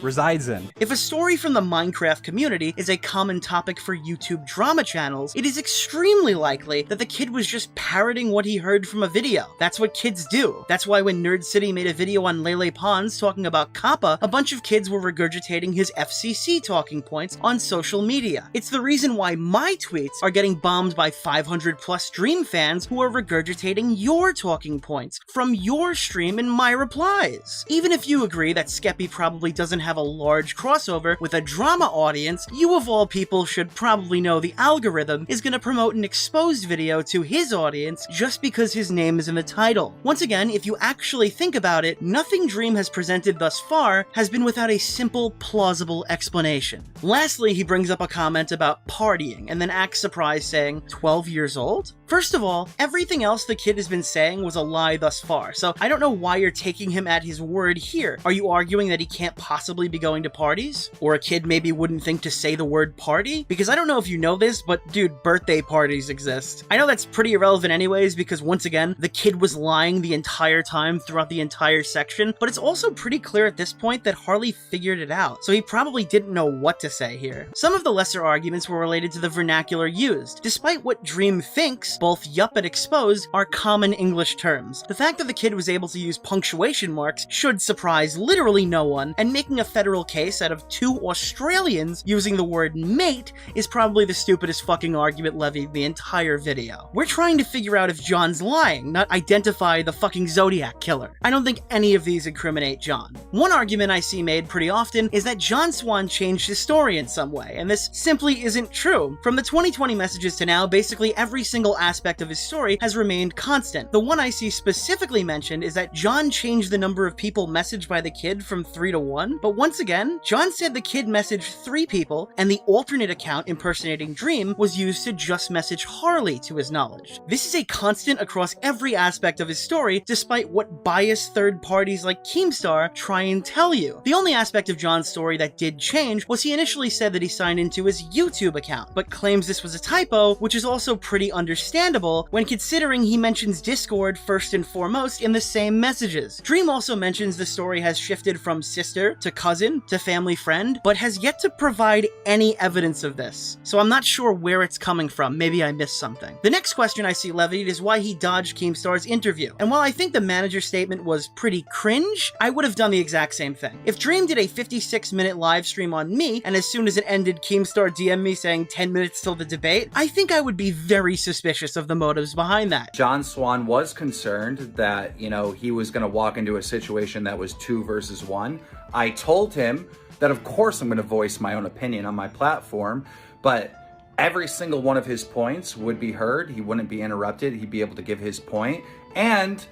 resides in. If a story from the Minecraft community is a common topic for YouTube drama channels, it is extremely likely that the kid was just parroting what he heard from a video. That's what kids do. That's why when Nerd City made a video on Lele Pons talking about Kappa, a bunch of kids were regurgitating his FCC talking points on social media. It's the reason why my tweets are getting bombed by 500+ Dream fans who are regurgitating your talking points from your stream in my replies. Even if you agree that Skeppy probably doesn't have a large crossover with a drama audience, you of all people should probably know the algorithm is going to promote an exposed video to his audience just because his name is in the title. Once again, if you actually think about it, nothing Dream has presented thus far has been without a simple, plausible explanation. Lastly, he brings up a comment about partying and then acts surprised saying, 12 years old? First of all, everything else the kid has been saying was a lie thus far, so I don't know why you're taking him at his word here. Are you arguing that he can't possibly be going to parties? Or a kid maybe wouldn't think to say the word party? Because I don't know if you know this, but dude, birthday parties exist. I know that's pretty irrelevant anyways, because once again, the kid was lying the entire time throughout the entire section, but it's also pretty clear at this point that Harley figured it out, so he probably didn't know what to say here. Some of the lesser arguments were related to the vernacular used. Despite what Dream thinks, both yup and exposed are common English terms. The fact that the kid was able to use punctuation marks should surprise literally no one, and making a federal case out of 2 Australians using the word mate is probably the stupidest fucking argument levied in the entire video. We're trying to figure out if John's lying, not identify the fucking Zodiac killer. I don't think any of these incriminate John. One argument I see made pretty often is that John Swan changed his story in some way, and this simply isn't true. From the 2020 messages to now, basically every single aspect of his story has remained constant. The one I see specifically mentioned is that John changed the number of people messaged by the kid from 3 to 1, but once again, John said the kid messaged 3 people, and the alternate account impersonating Dream was used to just message Harley to his knowledge. This is a constant across every aspect of his story, despite what biased third parties like Keemstar try and tell you. The only aspect of John's story that did change was he initially said that he signed into his YouTube account, but claims this was a typo, which is also pretty understandable when considering he mentions Discord first and foremost in the same messages. Dream also mentions the story has shifted from sister to cousin to family friend, but has yet to provide any evidence of this. So I'm not sure where it's coming from. Maybe I missed something. The next question I see levied is why he dodged Keemstar's interview. And while I think the manager statement was pretty cringe, I would have done the exact same thing. If Dream did a 56-minute live stream on me, and as soon as it ended, Keemstar DM'd me saying 10 minutes till the debate, I think I would be very suspicious of the motives behind that. John Swan was concerned that, he was going to walk into a situation that was 2 versus 1. I told him that of course I'm going to voice my own opinion on my platform, but every single one of his points would be heard. He wouldn't be interrupted. He'd be able to give his point. And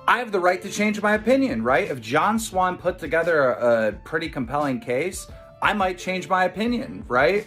I have the right to change my opinion, right? If John Swan put together a pretty compelling case, I might change my opinion, right?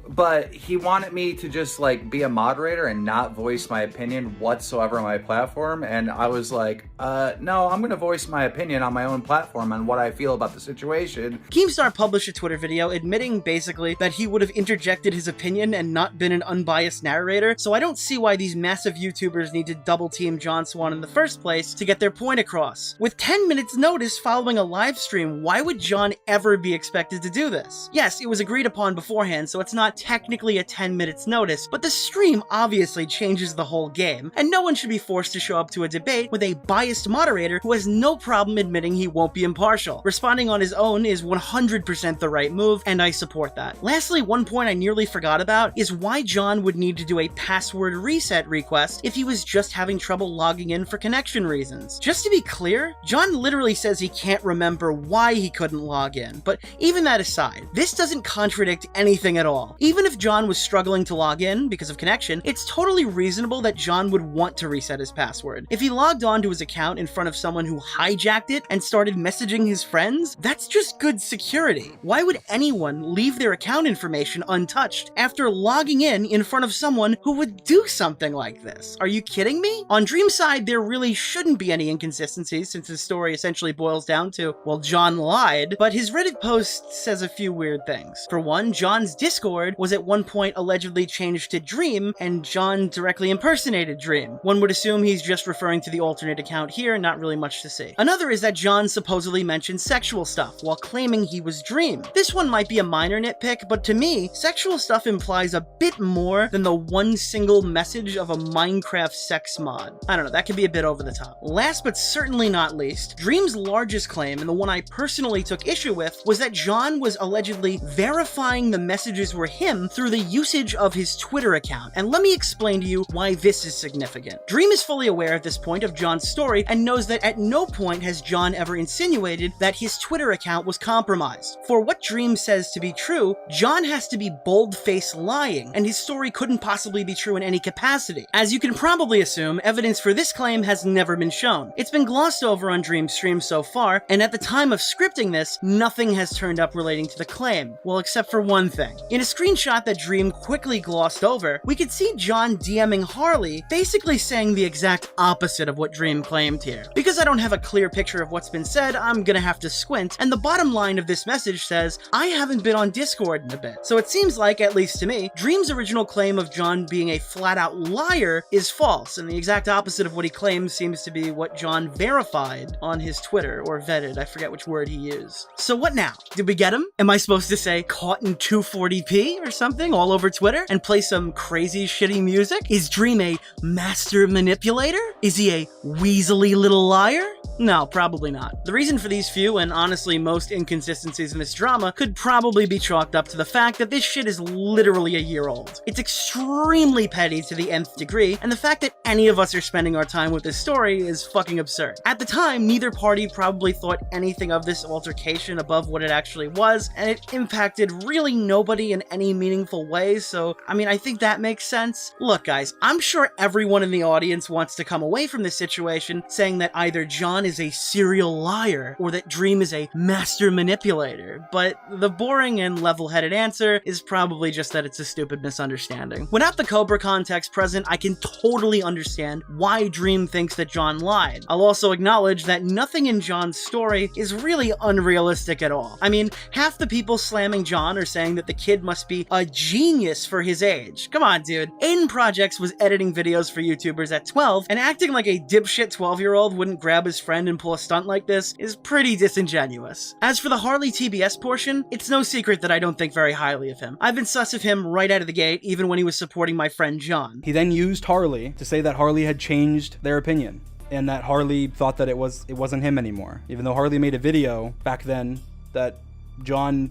But he wanted me to just be a moderator and not voice my opinion whatsoever on my platform. And I was like, no, I'm going to voice my opinion on my own platform on what I feel about the situation. Keemstar published a Twitter video admitting basically that he would have interjected his opinion and not been an unbiased narrator. So I don't see why these massive YouTubers need to double team John Swan in the first place to get their point across. With 10 minutes notice following a live stream, why would John ever be expected to do this? Yes, it was agreed upon beforehand, so it's not technically a 10 minutes notice, but the stream obviously changes the whole game, and no one should be forced to show up to a debate with a biased moderator who has no problem admitting he won't be impartial. Responding on his own is 100% the right move, and I support that. Lastly, one point I nearly forgot about is why John would need to do a password reset request if he was just having trouble logging in for connection reasons. Just to be clear, John literally says he can't remember why he couldn't log in, but even that aside, this doesn't contradict anything at all. Even if John was struggling to log in because of connection, it's totally reasonable that John would want to reset his password. If he logged on to his account in front of someone who hijacked it and started messaging his friends, that's just good security. Why would anyone leave their account information untouched after logging in front of someone who would do something like this? Are you kidding me? On Dream's side, there really shouldn't be any inconsistencies since his story essentially boils down to, well, John lied, but his Reddit post says a few weird things. For one, John's Discord was at one point allegedly changed to Dream, and John directly impersonated Dream. One would assume he's just referring to the alternate account here, not really much to see. Another is that John supposedly mentioned sexual stuff while claiming he was Dream. This one might be a minor nitpick, but to me, sexual stuff implies a bit more than the one single message of a Minecraft sex mod. I don't know, that could be a bit over the top. Last but certainly not least, Dream's largest claim, and the one I personally took issue with, was that John was allegedly verifying the messages were him through the usage of his Twitter account, and let me explain to you why this is significant. Dream is fully aware at this point of John's story and knows that at no point has John ever insinuated that his Twitter account was compromised. For what Dream says to be true, John has to be bold-faced lying, and his story couldn't possibly be true in any capacity. As you can probably assume, evidence for this claim has never been shown. It's been glossed over on Dream's stream so far, and at the time of scripting this, nothing has turned up relating to the claim. Well, except for one thing. In a screenshot that Dream quickly glossed over, we could see John DMing Harley, basically saying the exact opposite of what Dream claimed here. Because I don't have a clear picture of what's been said, I'm gonna have to squint, and the bottom line of this message says, I haven't been on Discord in a bit. So it seems like, at least to me, Dream's original claim of John being a flat-out liar is false, and the exact opposite of what he claims seems to be what John verified on his Twitter, or vetted, I forget which word he used. So what now? Did we get him? Am I supposed to say caught in 240p? or something all over Twitter and play some crazy shitty music? Is Dream a master manipulator? Is he a weaselly little liar? No, probably not. The reason for these few and honestly most inconsistencies in this drama could probably be chalked up to the fact that this shit is literally a year old. It's extremely petty to the nth degree, and the fact that any of us are spending our time with this story is fucking absurd. At the time, neither party probably thought anything of this altercation above what it actually was, and it impacted really nobody in any meaningful way, so I mean, I think that makes sense. Look guys, I'm sure everyone in the audience wants to come away from this situation saying that either John is a serial liar or that Dream is a master manipulator, but the boring and level-headed answer is probably just that it's a stupid misunderstanding. Without the Cobra context present, I can totally understand why Dream thinks that John lied. I'll also acknowledge that nothing in John's story is really unrealistic at all. I mean, half the people slamming John are saying that the kid must be a genius for his age. Come on, dude. Aiden Projects was editing videos for YouTubers at 12, and acting like a dipshit 12-year-old wouldn't grab his friend and pull a stunt like this is pretty disingenuous. As for the Harley TBS portion, it's no secret that I don't think very highly of him. I've been sus of him right out of the gate, even when he was supporting my friend John. He then used Harley to say that Harley had changed their opinion, and that Harley thought that it wasn't him anymore, even though Harley made a video back then that John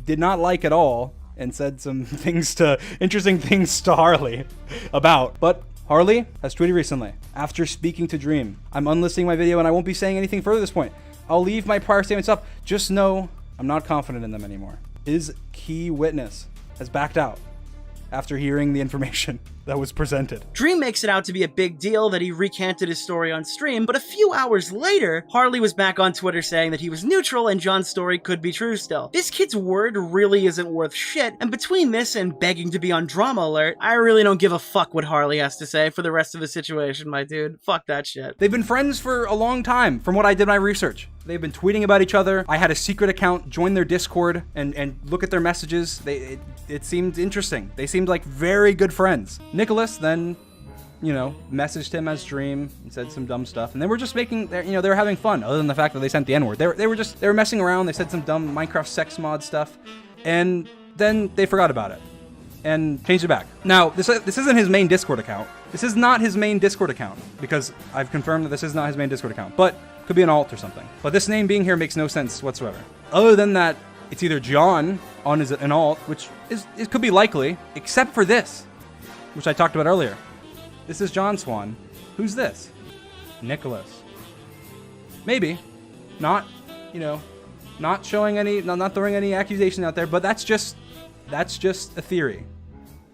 did not like at all and said some interesting things to Harley about. But Harley has tweeted recently, after speaking to Dream, "I'm unlisting my video and I won't be saying anything further at this point. I'll leave my prior statements up. Just know I'm not confident in them anymore." His key witness has backed out after hearing the information that was presented. Dream makes it out to be a big deal that he recanted his story on stream, but a few hours later, Harley was back on Twitter saying that he was neutral and John's story could be true still. This kid's word really isn't worth shit, and between this and begging to be on Drama Alert, I really don't give a fuck what Harley has to say for the rest of the situation, my dude. Fuck that shit. They've been friends for a long time, from what I did my research. They've been tweeting about each other. I had a secret account, join their Discord, and look at their messages. It seemed interesting. They seemed like very good friends. Nicholas then, messaged him as Dream and said some dumb stuff. And they were just they were having fun, other than the fact that they sent the N-word. They were messing around. They said some dumb Minecraft sex mod stuff. And then they forgot about it and changed it back. Now, this isn't his main Discord account. This is not his main Discord account, because I've confirmed that this is not his main Discord account. But could be an alt or something. But this name being here makes no sense whatsoever. Other than that, it's either John on an alt, which it could be likely, except for this, which I talked about earlier. This is John Swan. Who's this? Nicholas. Maybe. Not showing any, not throwing any accusation out there, but that's just a theory.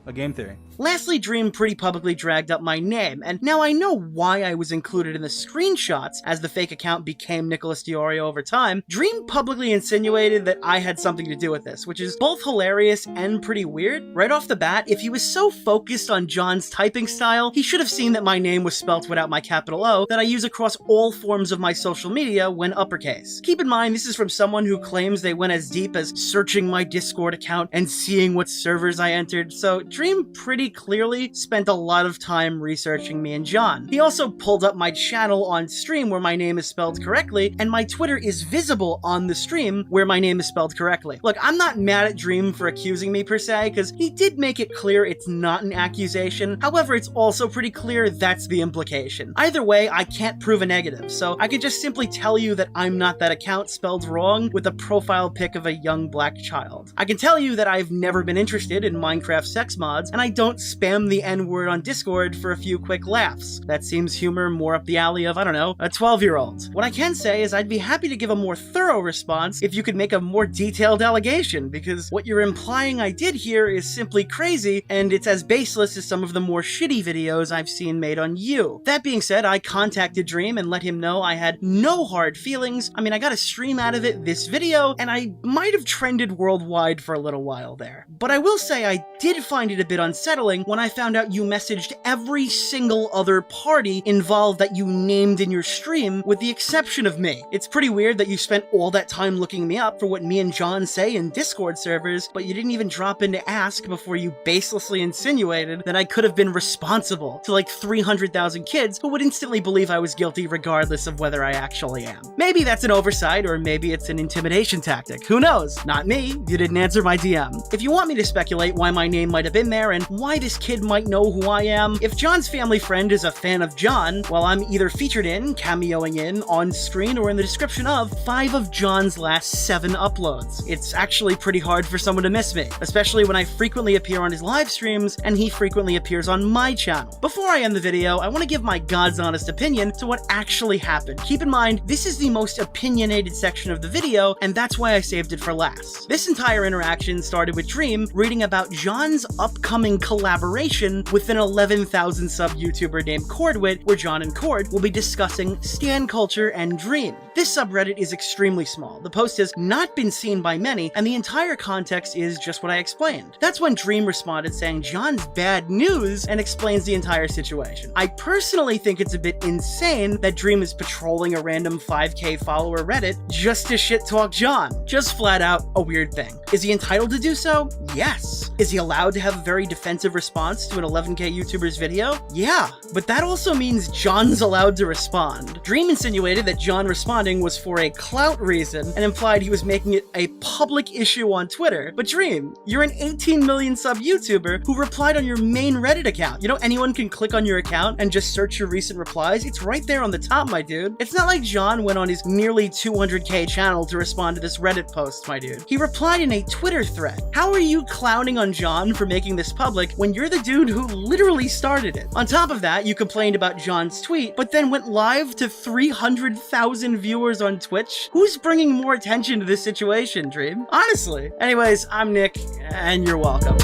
A game theory. Lastly, Dream pretty publicly dragged up my name, and now I know why I was included in the screenshots as the fake account became Nicholas DeOrio over time. Dream publicly insinuated that I had something to do with this, which is both hilarious and pretty weird. Right off the bat, if he was so focused on John's typing style, he should have seen that my name was spelt without my capital O that I use across all forms of my social media when uppercase. Keep in mind, this is from someone who claims they went as deep as searching my Discord account and seeing what servers I entered, so Dream pretty clearly spent a lot of time researching me and John. He also pulled up my channel on stream where my name is spelled correctly, and my Twitter is visible on the stream where my name is spelled correctly. Look, I'm not mad at Dream for accusing me per se, because he did make it clear it's not an accusation. However, it's also pretty clear that's the implication. Either way, I can't prove a negative, so I could just simply tell you that I'm not that account spelled wrong with a profile pic of a young black child. I can tell you that I've never been interested in Minecraft sex mods, and I don't spam the N-word on Discord for a few quick laughs. That seems humor more up the alley of, I don't know, a 12-year-old. What I can say is I'd be happy to give a more thorough response if you could make a more detailed allegation, because what you're implying I did here is simply crazy, and it's as baseless as some of the more shitty videos I've seen made on you. That being said, I contacted Dream and let him know I had no hard feelings. I mean, I got a stream out of it this video, and I might have trended worldwide for a little while there. But I will say I did find it a bit unsettling appalling when I found out you messaged every single other party involved that you named in your stream, with the exception of me. It's pretty weird that you spent all that time looking me up for what me and John say in Discord servers, but you didn't even drop in to ask before you baselessly insinuated that I could have been responsible to like 300,000 kids who would instantly believe I was guilty regardless of whether I actually am. Maybe that's an oversight, or maybe it's an intimidation tactic. Who knows? Not me. You didn't answer my DM. If you want me to speculate why my name might have been there and why this kid might know who I am, if John's family friend is a fan of John, well, I'm either featured in, cameoing in, on screen, or in the description of 5 of John's last 7 uploads. It's actually pretty hard for someone to miss me, especially when I frequently appear on his live streams and he frequently appears on my channel. Before I end the video, I want to give my God's honest opinion to what actually happened. Keep in mind, this is the most opinionated section of the video, and that's why I saved it for last. This entire interaction started with Dream reading about John's upcoming collaboration with an 11,000 sub YouTuber named Cordwit, where John and Cord will be discussing stan culture and Dream. This subreddit is extremely small. The post has not been seen by many, and the entire context is just what I explained. That's when Dream responded saying John's bad news and explains the entire situation. I personally think it's a bit insane that Dream is patrolling a random 5k follower Reddit just to shit talk John. Just flat out a weird thing. Is he entitled to do so? Yes. Is he allowed to have a very defensive response to an 11k YouTuber's video? Yeah. But that also means John's allowed to respond. Dream insinuated that John responding was for a clout reason and implied he was making it a public issue on Twitter. But Dream, you're an 18 million sub YouTuber who replied on your main Reddit account. You know, anyone can click on your account and just search your recent replies. It's right there on the top, my dude. It's not like John went on his nearly 200k channel to respond to this Reddit post, my dude. He replied in a Twitter thread. How are you clowning on John for making this public when you're the dude who literally started it? On top of that, you complained about John's tweet, but then went live to 300,000 viewers on Twitch? Who's bringing more attention to this situation, Dream? Honestly. Anyways, I'm Nick, and you're welcome.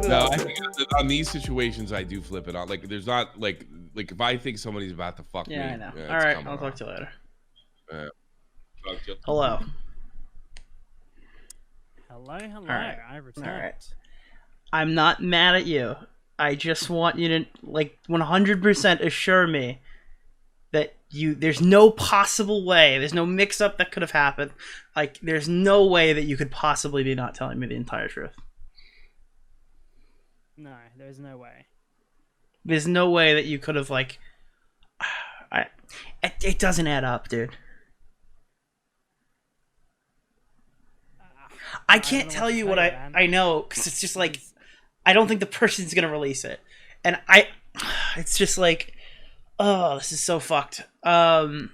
No, I think on these situations, I do flip it on. Like, there's not, like if I think somebody's about to fuck me. Yeah, I know. Yeah, all right, I'll talk to you later. Talk to you. Hello. Hello. Right. I returned. All right. I'm not mad at you. I just want you to, like, 100% assure me that there's no possible way, there's no mix-up that could have happened. Like, there's no way that you could possibly be not telling me the entire truth. No, there's no way. There's no way that you could have, like... It doesn't add up, dude. I can't tell you what I know, because it's just like... I don't think the person's gonna release it. And it's just like... Oh, this is so fucked. Apparently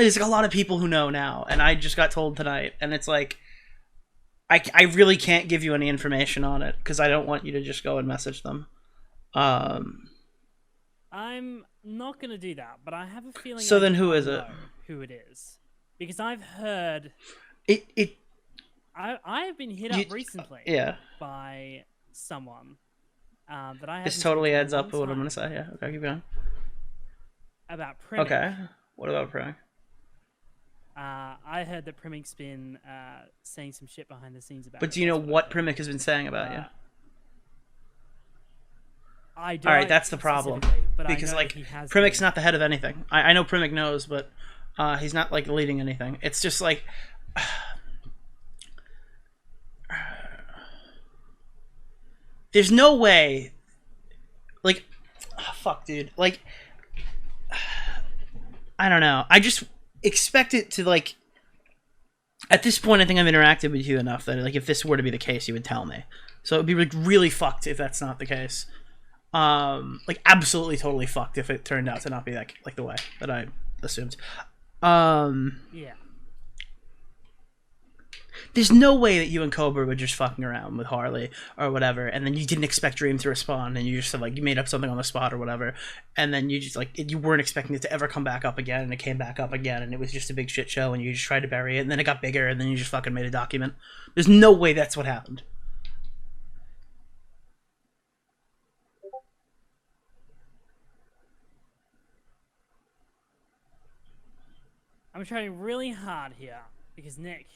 there's like a lot of people who know now, and I just got told tonight, and it's like... I really can't give you any information on it, because I don't want you to just go and message them. I'm not going to do that, but I have a feeling. So then who is it? Who it is? Because I've heard it. I have been hit up recently. Yeah. By someone that I. This totally adds up to what I'm going to say. Yeah. Okay, keep going. About Primic. Okay. What about Primic? I heard that Primic's been saying some shit behind the scenes about. But do you know what Primic has been saying about you? I don't. All right, that's the problem. Because like Primic's not the head of anything. I know Primic knows, but he's not like leading anything. It's just like there's no way. Like, fuck, dude. Like, I don't know. I just expect it to, like, at this point, I think I've interacted with you enough that, like, if this were to be the case, you would tell me. So it'd be like really fucked if that's not the case. Like, absolutely, totally fucked if it turned out to not be that, like, the way that I assumed. Yeah. There's no way that you and Cobra were just fucking around with Harley or whatever, and then you didn't expect Dream to respond, and you just like you made up something on the spot or whatever, and then you just like you weren't expecting it to ever come back up again, and it came back up again, and it was just a big shit show, and you just tried to bury it, and then it got bigger, and then you just fucking made a document. There's no way that's what happened. I'm trying really hard here because Nick.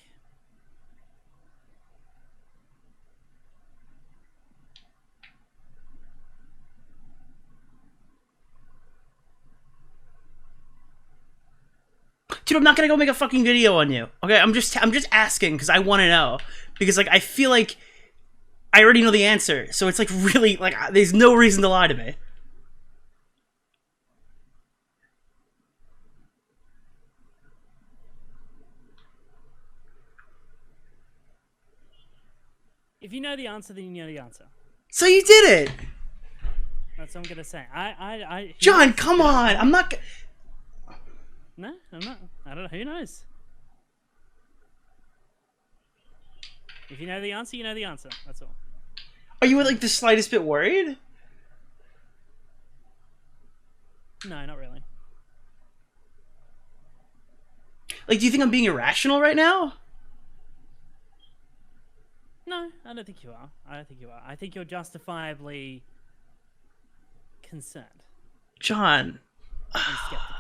Dude, I'm not gonna go make a fucking video on you. Okay, I'm just asking because I want to know. Because like I feel like I already know the answer, so it's like really like there's no reason to lie to me. If you know the answer, then you know the answer. So you did it. That's what I'm gonna say. John, come on. I'm not. No, I'm not. I don't know. Who knows? If you know the answer, you know the answer. That's all. Are you like the slightest bit worried? No, not really. Like, do you think I'm being irrational right now? No, I don't think you are. I don't think you are. I think you're justifiably concerned. John. And skeptical.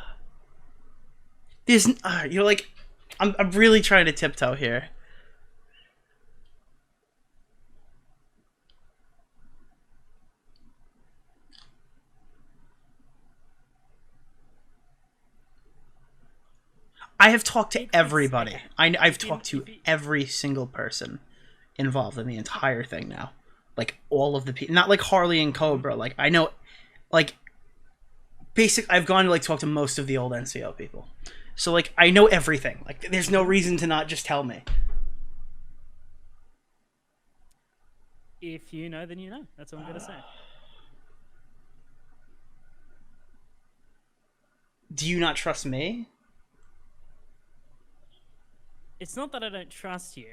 There's, you're like, I'm really trying to tiptoe here. I have talked to everybody. I've talked to every single person involved in the entire thing now. Like, all of the people. Not like Harley and Cobra. Like, I know, like, I've gone to, like, talk to most of the old NCO people. So, like, I know everything. Like, there's no reason to not just tell me. If you know, then you know. That's what I'm going to say. Do you not trust me? It's not that I don't trust you.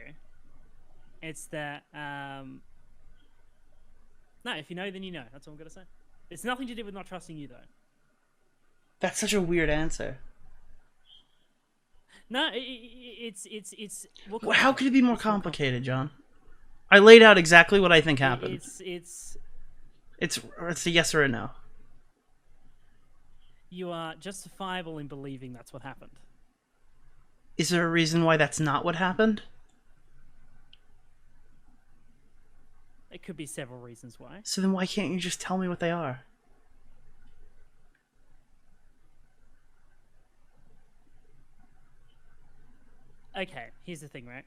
It's that, no, if you know, then you know. That's what I'm going to say. It's nothing to do with not trusting you, though. That's such a weird answer. No, it's... Well, how could it be more complicated, John? I laid out exactly what I think happened. It's a yes or a no. You are justifiable in believing that's what happened. Is there a reason why that's not what happened? It could be several reasons why. So then why can't you just tell me what they are? Okay, here's the thing, right?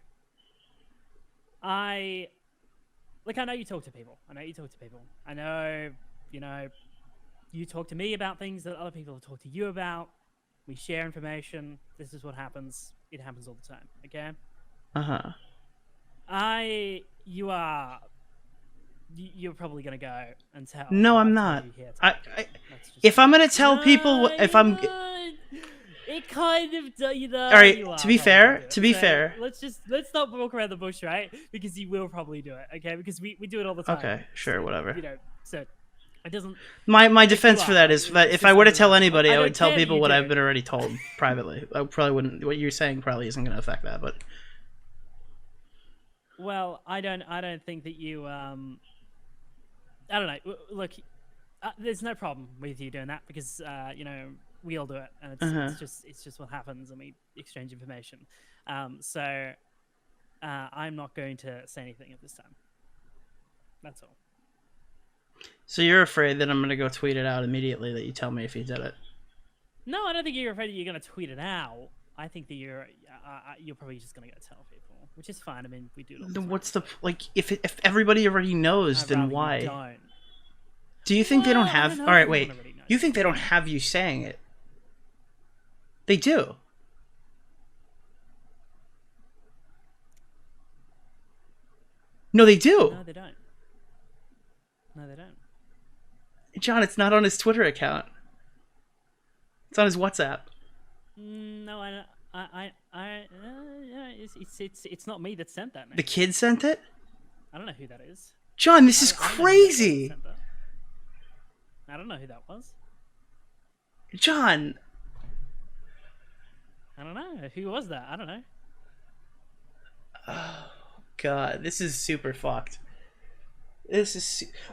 I know you talk to people. I know you talk to people. I know, you talk to me about things that other people have talked to you about. We share information. This is what happens. It happens all the time, okay? Uh-huh. You're probably gonna go and tell. No, I'm not. If I'm gonna tell people, if I'm... It kind of, all right. To be fair, let's not walk around the bush, right? Because you will probably do it, okay? Because we do it all the time. Okay, sure, whatever. So it doesn't. My defense for that is that if I were to tell anybody, I would tell people what I've been already told privately. I probably wouldn't. What you're saying probably isn't gonna affect that, but. Well, I don't think that you. I don't know. Look, there's no problem with you doing that because we all do it, and it's just what happens, and we exchange information. So I'm not going to say anything at this time. That's all. So you're afraid that I'm gonna go tweet it out immediately that you tell me if you did it? No, I don't think you're afraid that you're gonna tweet it out. I think that you're probably just gonna go tell people, which is fine. I mean, we do it all the time. What's the if everybody already knows, then why? Don't. Do you think they don't have? All right, wait. You think they don't have you saying it? They do. No, they do. No, they don't. No, they don't. John, it's not on his Twitter account. It's on his WhatsApp. No, it's not me that sent that. The kid sent it? I don't know who that is. John, this is crazy. I don't know who that was. John. I don't know. Who was that? I don't know. Oh, God. This is super fucked.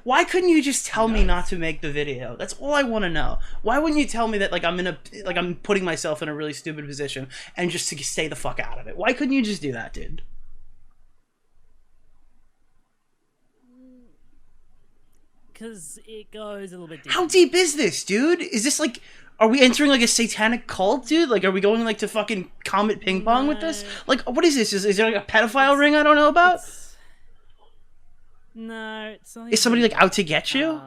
Why couldn't you just tell me not to make the video? That's all I want to know. Why wouldn't you tell me that I'm putting myself in a really stupid position and just to stay the fuck out of it? Why couldn't you just do that, dude? Because it goes a little bit deep. How deep is this, dude? Is this like Are we entering like a satanic cult, dude? Like, are we going like to fucking Comet Ping Pong with this? Like, what is this? Is there like a pedophile ring I don't know about? No, it's not. Is somebody like out to get you?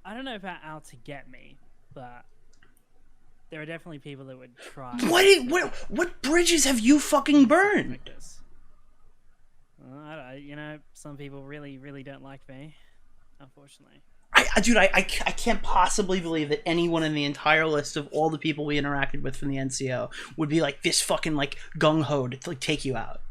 I don't know about out to get me, but there are definitely people that would try. What bridges have you fucking burned? Like this. You know, some people really don't like me, unfortunately. Dude, I can't possibly believe that anyone in the entire list of all the people we interacted with from the NCO would be like this fucking like gung-ho to like take you out.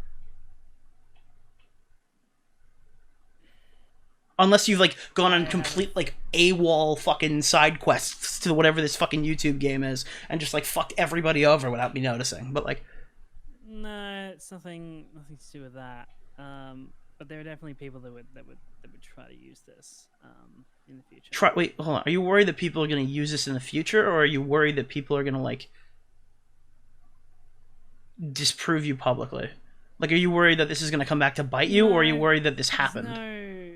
Unless you've like gone on complete like AWOL fucking side quests to whatever this fucking YouTube game is and just like fucked everybody over without me noticing. But like, no, it's nothing to do with that. But there are definitely people that would try to use this in the future. Wait, hold on. Are you worried that people are going to use this in the future, or are you worried that people are going to like disprove you publicly? Like, are you worried that this is going to come back to bite you, or are you worried that this happened? No,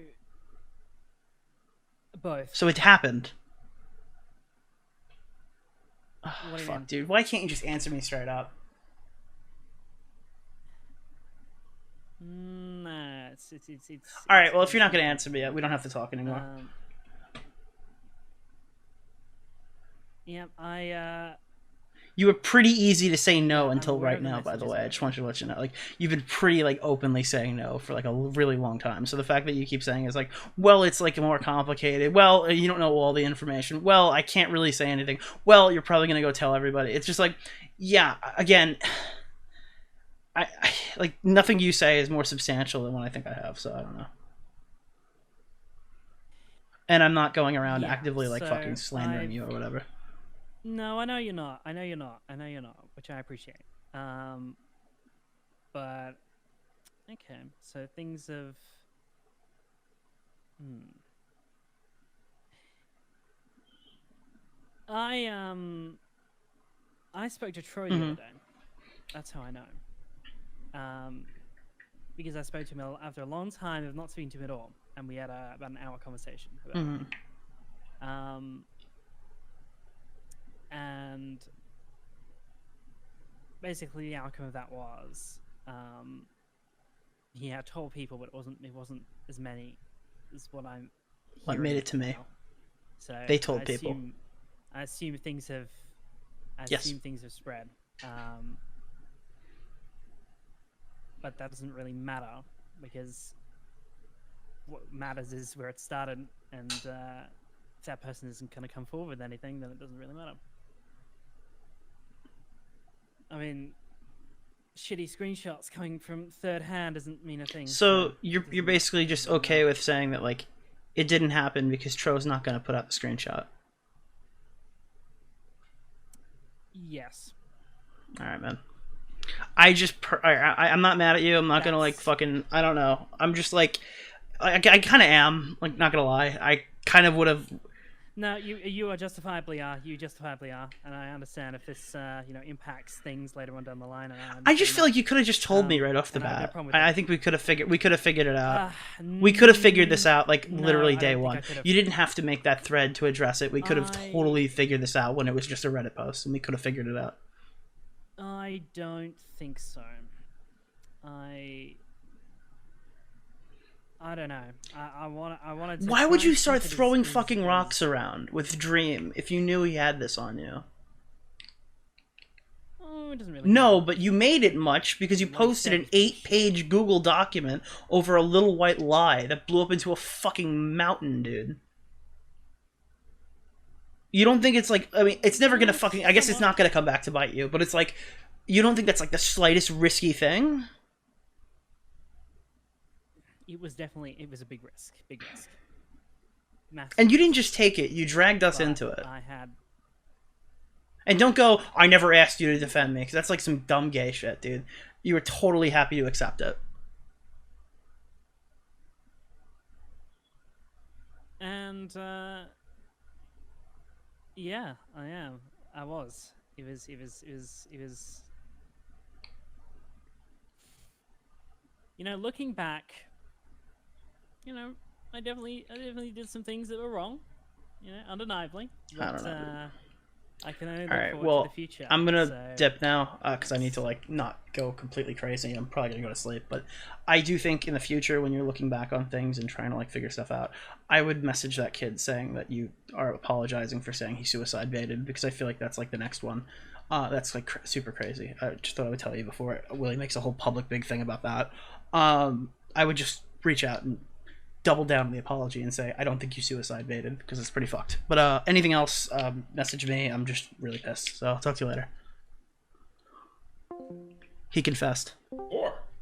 both. So it happened. Oh, What do you fuck, mean? dude. Why can't you just answer me straight up? Nah, it's All right. Well, if you're not going to answer me, we don't have to talk anymore. Yeah, You were pretty easy to say no until aware right of the now, by the messages way. I just want you to let you know. Like, you've been pretty, like, openly saying no for, like, a really long time. So the fact that you keep saying is like, well, it's, like, more complicated. Well, you don't know all the information. Well, I can't really say anything. Well, you're probably going to go tell everybody. It's just like, yeah, again, I like, nothing you say is more substantial than what I think I have, so I don't know. And I'm not going around actively, like, fucking slandering you or whatever. No, I know you're not. Which I appreciate. But okay, so things have. I spoke to Troy the other day. That's how I know. Because I spoke to him after a long time of not speaking to him at all, and we had about an hour conversation about it. And basically the outcome of that was he had told people, but it wasn't as many as what I'm What made it to me? now. So They told people. I assume things have spread. But that doesn't really matter, because what matters is where it started, and if that person isn't going to come forward with anything, then it doesn't really matter. I mean, shitty screenshots coming from third hand doesn't mean a thing. So you're basically just okay with saying that, like, it didn't happen because Tro's not going to put out the screenshot. Yes. All right, man. I'm not mad at you. I'm not gonna like fucking. I don't know. I'm just like, I kind of am. Like, not gonna lie. I kind of would have. No, you are justifiably are. You justifiably are, and I understand if this impacts things later on down the line. And I just feel like you could have just told me right off the bat. I think we could have figured it out. We could have figured this out like literally day one. You didn't have to make that thread to address it. We could have totally figured this out when it was just a Reddit post, and we could have figured it out. I don't think so. I don't know. I wanted to. Why would you start keep it throwing as fucking rocks around with Dream if you knew he had this on you? Oh, it doesn't really. No, but you made it much because you posted an 8-page Google document over a little white lie that blew up into a fucking mountain, dude. You don't think it's like, I mean, it's never gonna fucking, I guess it's not gonna come back to bite you, but it's like, you don't think that's like the slightest risky thing? It was a big risk. Massive. And you didn't just take it, you dragged us into it. I had. And don't go, I never asked you to defend me, because that's like some dumb gay shit, dude. You were totally happy to accept it. And, yeah, I am. I was. It was. you know, looking back, you know, I definitely did some things that were wrong, you know, undeniably. But, I don't know. I can only look All right, forward well, to the future. I'm gonna so... dip now because I need to like not go completely crazy. I'm probably gonna go to sleep, but I do think in the future when you're looking back on things and trying to like figure stuff out, I would message that kid saying that you are apologizing for saying he suicide baited, because I feel like that's like the next one. That's like super crazy. I just thought I would tell you before Willie makes a whole public big thing about that. I would just reach out and double down on the apology and say I don't think you suicide baited, because it's pretty fucked. But anything else, message me. I'm just really pissed, so I'll talk to you later. He confessed.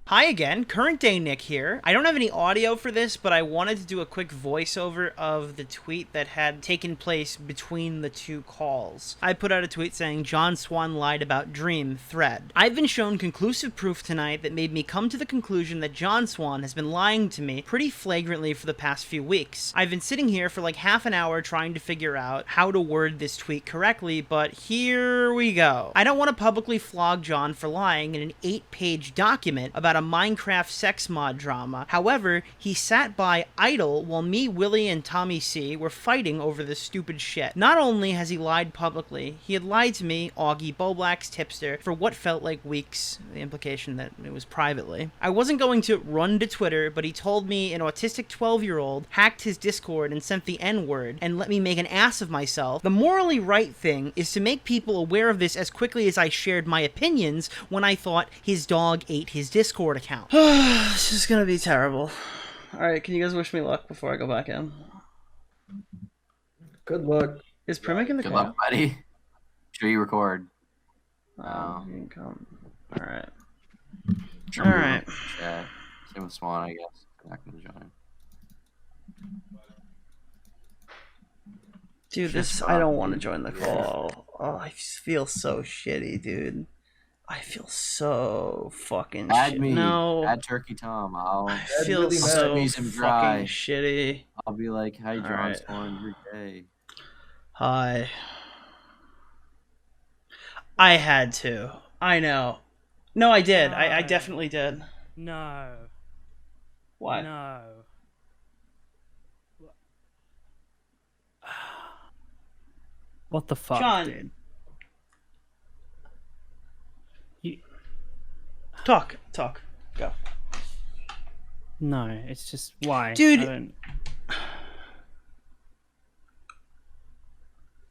Hi again, current day Nick here. I don't have any audio for this, but I wanted to do a quick voiceover of the tweet that had taken place between the two calls. I put out a tweet saying John Swan lied about Dream thread. I've been shown conclusive proof tonight that made me come to the conclusion that John Swan has been lying to me pretty flagrantly for the past few weeks. I've been sitting here for like half an hour trying to figure out how to word this tweet correctly, but here we go. I don't want to publicly flog John for lying in an 8-page document about a Minecraft sex mod drama. However, he sat by idle while me, Willy, and Tommy C were fighting over this stupid shit. Not only has he lied publicly, he had lied to me, Augie, Boblack's tipster, for what felt like weeks, the implication that it was privately. I wasn't going to run to Twitter, but he told me an autistic 12-year-old hacked his Discord and sent the N-word and let me make an ass of myself. The morally right thing is to make people aware of this as quickly as I shared my opinions when I thought his dog ate his Discord account. This is gonna be terrible. Alright, can you guys wish me luck before I go back in? Good luck. Is Primic in the Good call? luck, buddy. Sure you record. Oh, you can come. Alright. Sure. Alright. Yeah. Same with Swan, I guess. Not gonna join. Dude, this, I don't want to join the call. Oh, I feel so shitty, dude. I feel so fucking Add shit. me. No. Add Turkey Tom. I feel so squeeze him dry. fucking shitty. I'll be like, hi, John Alright. Swan, you're gay. Hi. I had to. I know. No, I did. I definitely did. No. What? No. What the fuck, John. dude? Talk. Go. No, it's just why, Dude. I don't...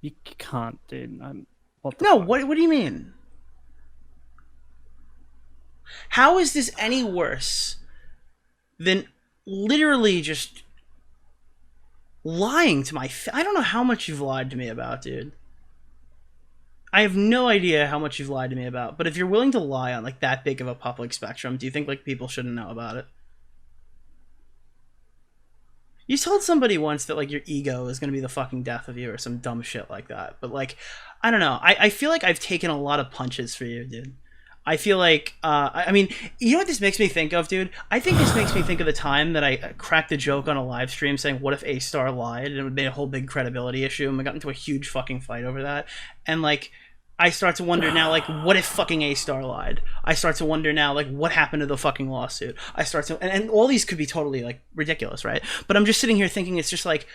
You can't, dude. What the No, fuck? what do you mean? How is this any worse than literally just lying to my I don't know how much you've lied to me about, dude. I have no idea how much you've lied to me about, but if you're willing to lie on like that big of a public spectrum, do you think like people shouldn't know about it? You told somebody once that like your ego is gonna be the fucking death of you or some dumb shit like that, but like, I don't know. I feel like I've taken a lot of punches for you, dude. I feel like, I mean, you know what this makes me think of, dude? I think this makes me think of the time that I cracked a joke on a live stream saying, what if A-Star lied? And it would be a whole big credibility issue, and we got into a huge fucking fight over that. And, like, I start to wonder now, like, what if fucking A-Star lied? I start to wonder now, like, what happened to the fucking lawsuit? I start to, and all these could be totally, like, ridiculous, right? But I'm just sitting here thinking, it's just like,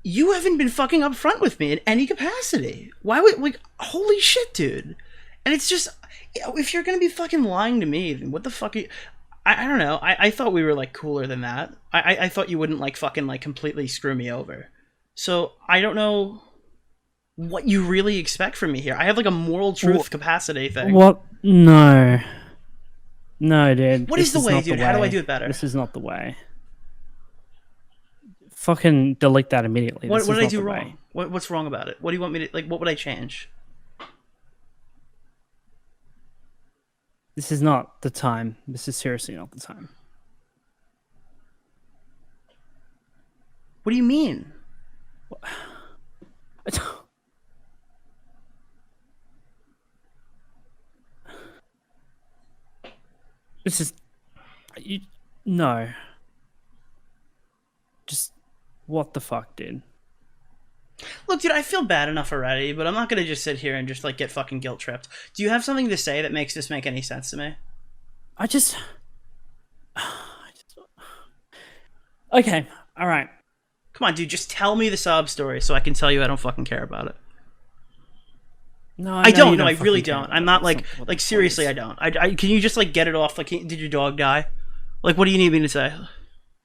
you haven't been fucking upfront with me in any capacity. Why would, like, holy shit, dude. And it's just, if you're gonna be fucking lying to me, then what the fuck are you... I don't know. I thought we were, like, cooler than that. I thought you wouldn't, like, fucking, like, completely screw me over. So, I don't know what you really expect from me here. I have, like, a moral truth capacity thing. What? No. No, dude. What is the way, dude? How do I do it better? This is not the way. Fucking delete that immediately. What did I do wrong? What's wrong about it? What do you want me to... Like, what would I change? This is not the time. This is seriously not the time. What do you mean? This is... No. Just... What the fuck, dude? Look, dude, I feel bad enough already, but I'm not gonna just sit here and just, like, get fucking guilt-tripped. Do you have something to say that makes this make any sense to me? I just... Okay, all right. Come on, dude, just tell me the sob story so I can tell you I don't fucking care about it. No, I know don't. you No, I fucking really care don't. about I'm it. not That's what the like seriously, point I don't. I can you just like get it off? Like, did your dog die? Like, what do you need me to say?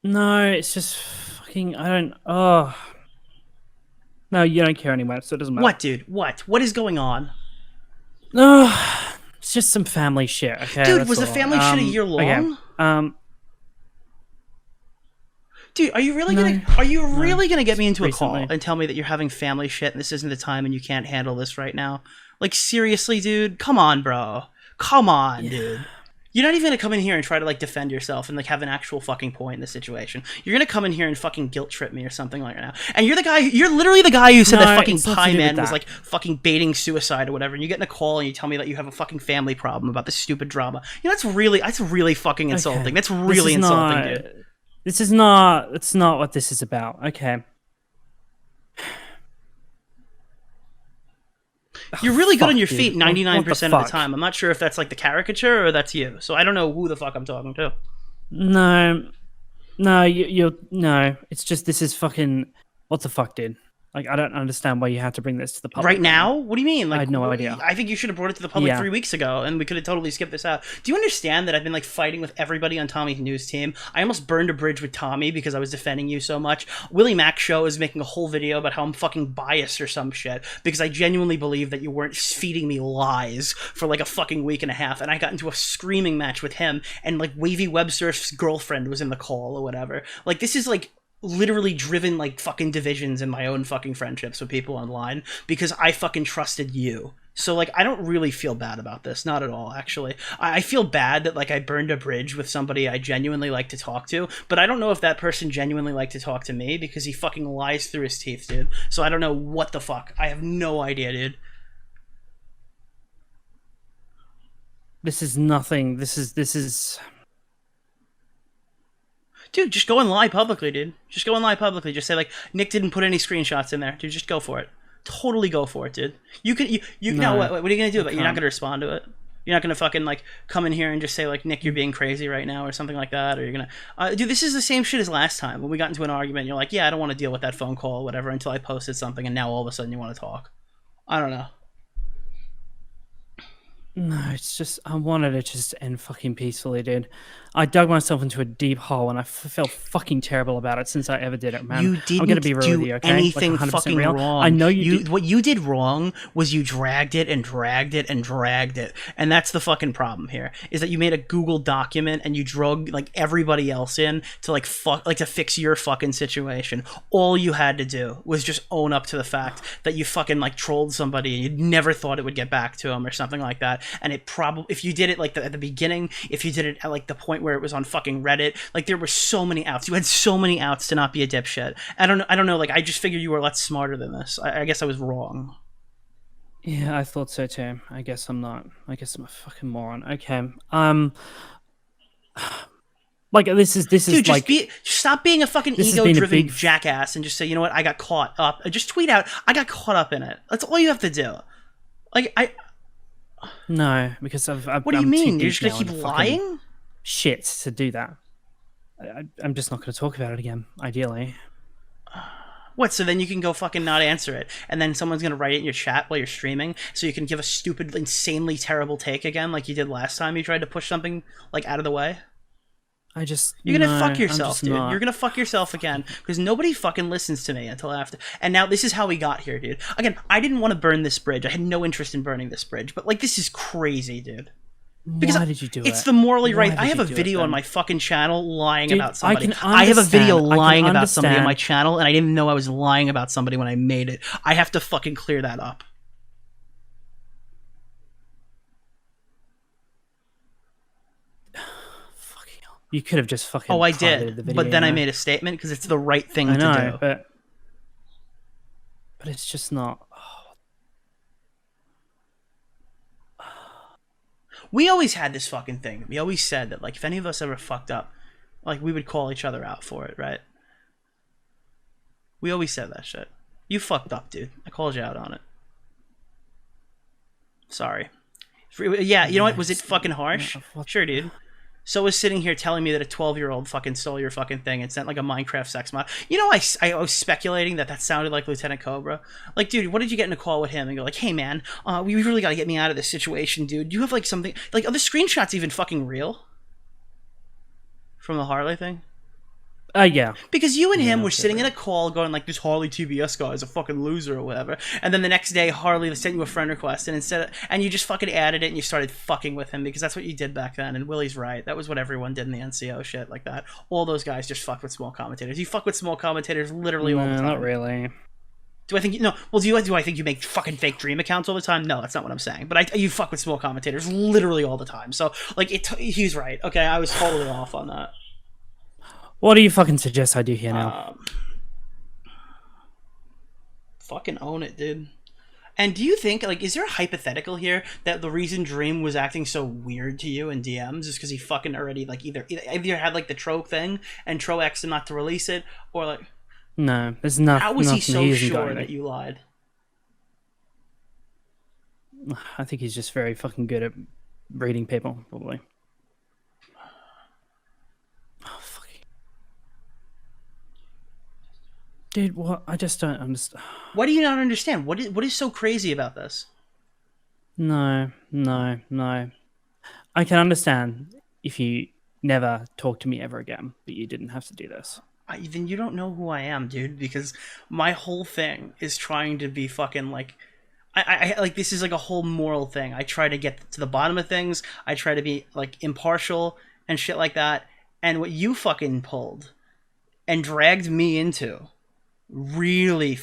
No, it's just fucking. I don't. Oh. No, you don't care anyway, so it doesn't matter. What, dude? What? What is going on? No, it's just some family shit. Okay, Dude, that's was the all. family shit a year long? Okay. Dude, are you really gonna get me into a call Recently. and tell me that you're having family shit and this isn't the time and you can't handle this right now? Like, seriously, dude? Come on, bro. Come on, dude. You're not even gonna come in here and try to like defend yourself and like have an actual fucking point in the situation. You're gonna come in here and fucking guilt trip me or something like that now. And you're the guy. You're literally the guy who said No, that fucking it's not to Pie do with Man was that. like fucking baiting suicide or whatever. And you get in a call and you tell me that you have a fucking family problem about this stupid drama. You know, that's really fucking insulting. Okay. That's This really is insulting, not- dude. This is not. It's not what this is about. Okay. You're really good fuck, on your dude. feet What- 99% what of the the fuck? time. I'm not sure if that's like the caricature or that's you. So I don't know who the fuck I'm talking to. No, no, you're no. It's just this is fucking. What the fuck, dude? Like, I don't understand why you have to bring this to the public Right now? What do you mean? Like, I had no idea. I think you should have brought it to the public Yeah. 3 weeks ago, and we could have totally skipped this out. Do you understand that I've been like fighting with everybody on Tommy's news team? I almost burned a bridge with Tommy because I was defending you so much. Willy Mac Show is making a whole video about how I'm fucking biased or some shit because I genuinely believe that you weren't feeding me lies for like a fucking week and a half, and I got into a screaming match with him, and like Wavy Websurf's girlfriend was in the call or whatever. Like, this is like literally driven like fucking divisions in my own fucking friendships with people online because I fucking trusted you. So like, I don't really feel bad about this, not at all actually. I feel bad that like I burned a bridge with somebody I genuinely like to talk to, but I don't know if that person genuinely liked to talk to me because he fucking lies through his teeth, dude. So I don't know what the fuck. I have no idea, dude. This is nothing. This is. Dude, just go and lie publicly, dude. Just go and lie publicly. Just say like, Nick didn't put any screenshots in there. Dude, just go for it. Totally go for it, dude. You can, you No, know, what are you gonna do about it? You're not can't. gonna respond to it. You're not gonna fucking like come in here and just say like, Nick, you're being crazy right now or something like that. Or you're gonna, dude, this is the same shit as last time when we got into an argument. And you're like, yeah, I don't want to deal with that phone call or whatever until I posted something, and now all of a sudden you want to talk. I don't know. No, it's just I wanted it just to end fucking peacefully, dude. I dug myself into a deep hole, and I felt fucking terrible about it since I ever did it, man. You I'm didn't gonna be real do with you, okay? anything like 100% fucking real. wrong. I know you. Did. What you did wrong was you dragged it and dragged it and dragged it, and that's the fucking problem here. Is that you made a Google document and you drug like everybody else in to like to fix your fucking situation. All you had to do was just own up to the fact that you fucking like trolled somebody and you never thought it would get back to them or something like that. And it probably, if you did it like at the beginning, if you did it at like the point where it was on fucking Reddit, like there were so many outs. You had so many outs to not be a dipshit. I don't know. Like I just figured you were a lot smarter than this. I guess I was wrong. Yeah, I thought so too. I guess I'm not. I guess I'm a fucking moron. Okay. Like this is Dude, just like stop being a fucking this has been a ego-driven big- jackass and just say, you know what, I got caught up. Just tweet out, I got caught up in it. That's all you have to do. Like no, because I've what do you I'm too mean? You're deep just gonna now keep into fucking lying? Shit to do that. I'm just not going to talk about it again. Ideally. What? So then you can go fucking not answer it, and then someone's gonna write it in your chat while you're streaming, so you can give a stupid, insanely terrible take again, like you did last time you tried to push something like out of the way. You're gonna fuck yourself, dude. You're gonna fuck yourself again because nobody fucking listens to me until after. And now this is how we got here, dude. Again, I didn't want to burn this bridge. I had no interest in burning this bridge, but like this is crazy, dude. Because Why did you do it? It's the morally Why right. did I have you a do it video on then? my fucking channel lying Dude, about somebody. I I have a video understand. I can lying about somebody on my understand. channel, and I didn't know I was lying about somebody when I made it. I have to fucking clear that up. You could have just fucking. Oh, I privated the did, video, but then you I know? made a statement because it's the right thing I know, to do. but it's just not. We always had this fucking thing. We always said that, like, if any of us ever fucked up, like, we would call each other out for it, right? We always said that shit. You fucked up, dude. I called you out on it. Sorry. Yeah, you know what? Was it fucking harsh? Sure, dude. So is sitting here telling me that a 12-year-old fucking stole your fucking thing and sent like a Minecraft sex mod. You know, I was speculating that sounded like Lieutenant Cobra. Like, dude, what did you get in a call with him? And go like, hey man, we really got to get me out of this situation, dude. Do you have like something, like, are the screenshots even fucking real? From the Harley thing? Yeah. Because you and him were sitting in a call going like, this Harley TBS guy is a fucking loser or whatever. And then the next day, Harley sent you a friend request and you just fucking added it and you started fucking with him because that's what you did back then. And Willy's right. That was what everyone did in the NCO shit like that. All those guys just fucked with small commentators. You fuck with small commentators literally all the time. Not really. Do I think no? Well, do I think you make fucking fake dream accounts all the time? No, that's not what I'm saying. But you fuck with small commentators literally all the time. So like, he's right. Okay, I was totally off on that. What do you fucking suggest I do here now? Fucking own it, dude. And do you think, like, is there a hypothetical here that the reason Dream was acting so weird to you in DMs is because he fucking already, like, either had, like, the Tro thing and Tro X'd him not to release it, or, like... No, there's nothing. How was he so sure that you lied? I think he's just very fucking good at reading people, probably. Dude, what? I just don't understand. Why do you not understand? What is so crazy about this? No. I can understand if you never talk to me ever again, but you didn't have to do this. Then you don't know who I am, dude, because my whole thing is trying to be fucking, like... I like, this is like a whole moral thing. I try to get to the bottom of things. I try to be, like, impartial and shit like that. And what you fucking pulled and dragged me into... really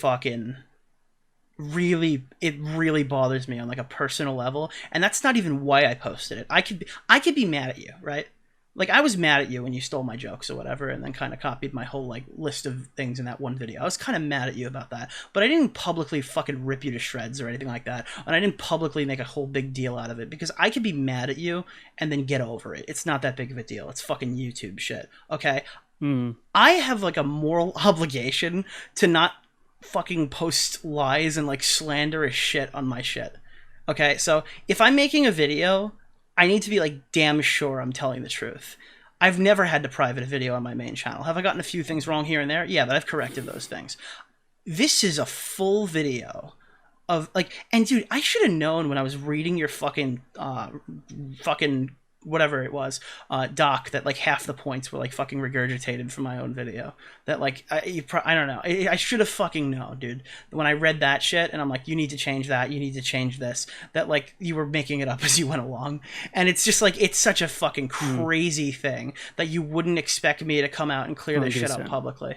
bothers me on like a personal level, and that's not even why I posted it. I could be mad at you, right? Like, I was mad at you when you stole my jokes or whatever, and then kind of copied my whole like list of things in that one video. I was kind of mad at you about that, but I didn't publicly fucking rip you to shreds or anything like that, and I didn't publicly make a whole big deal out of it, because I could be mad at you and then get over it. It's not that big of a deal. It's fucking YouTube shit, okay? I have like a moral obligation to not fucking post lies and like slanderous shit on my shit. Okay, so if I'm making a video, I need to be like damn sure I'm telling the truth. I've never had to private a video on my main channel. Have I gotten a few things wrong here and there? Yeah, but I've corrected those things. This is a full video of like, and dude, I should have known when I was reading your fucking whatever it was, doc, that like half the points were like fucking regurgitated from my own video. That like, I don't know. I should have fucking known, dude. When I read that shit and I'm like, you need to change that, you need to change this, that like you were making it up as you went along. And it's just like, it's such a fucking crazy thing that you wouldn't expect me to come out and clear this shit up publicly.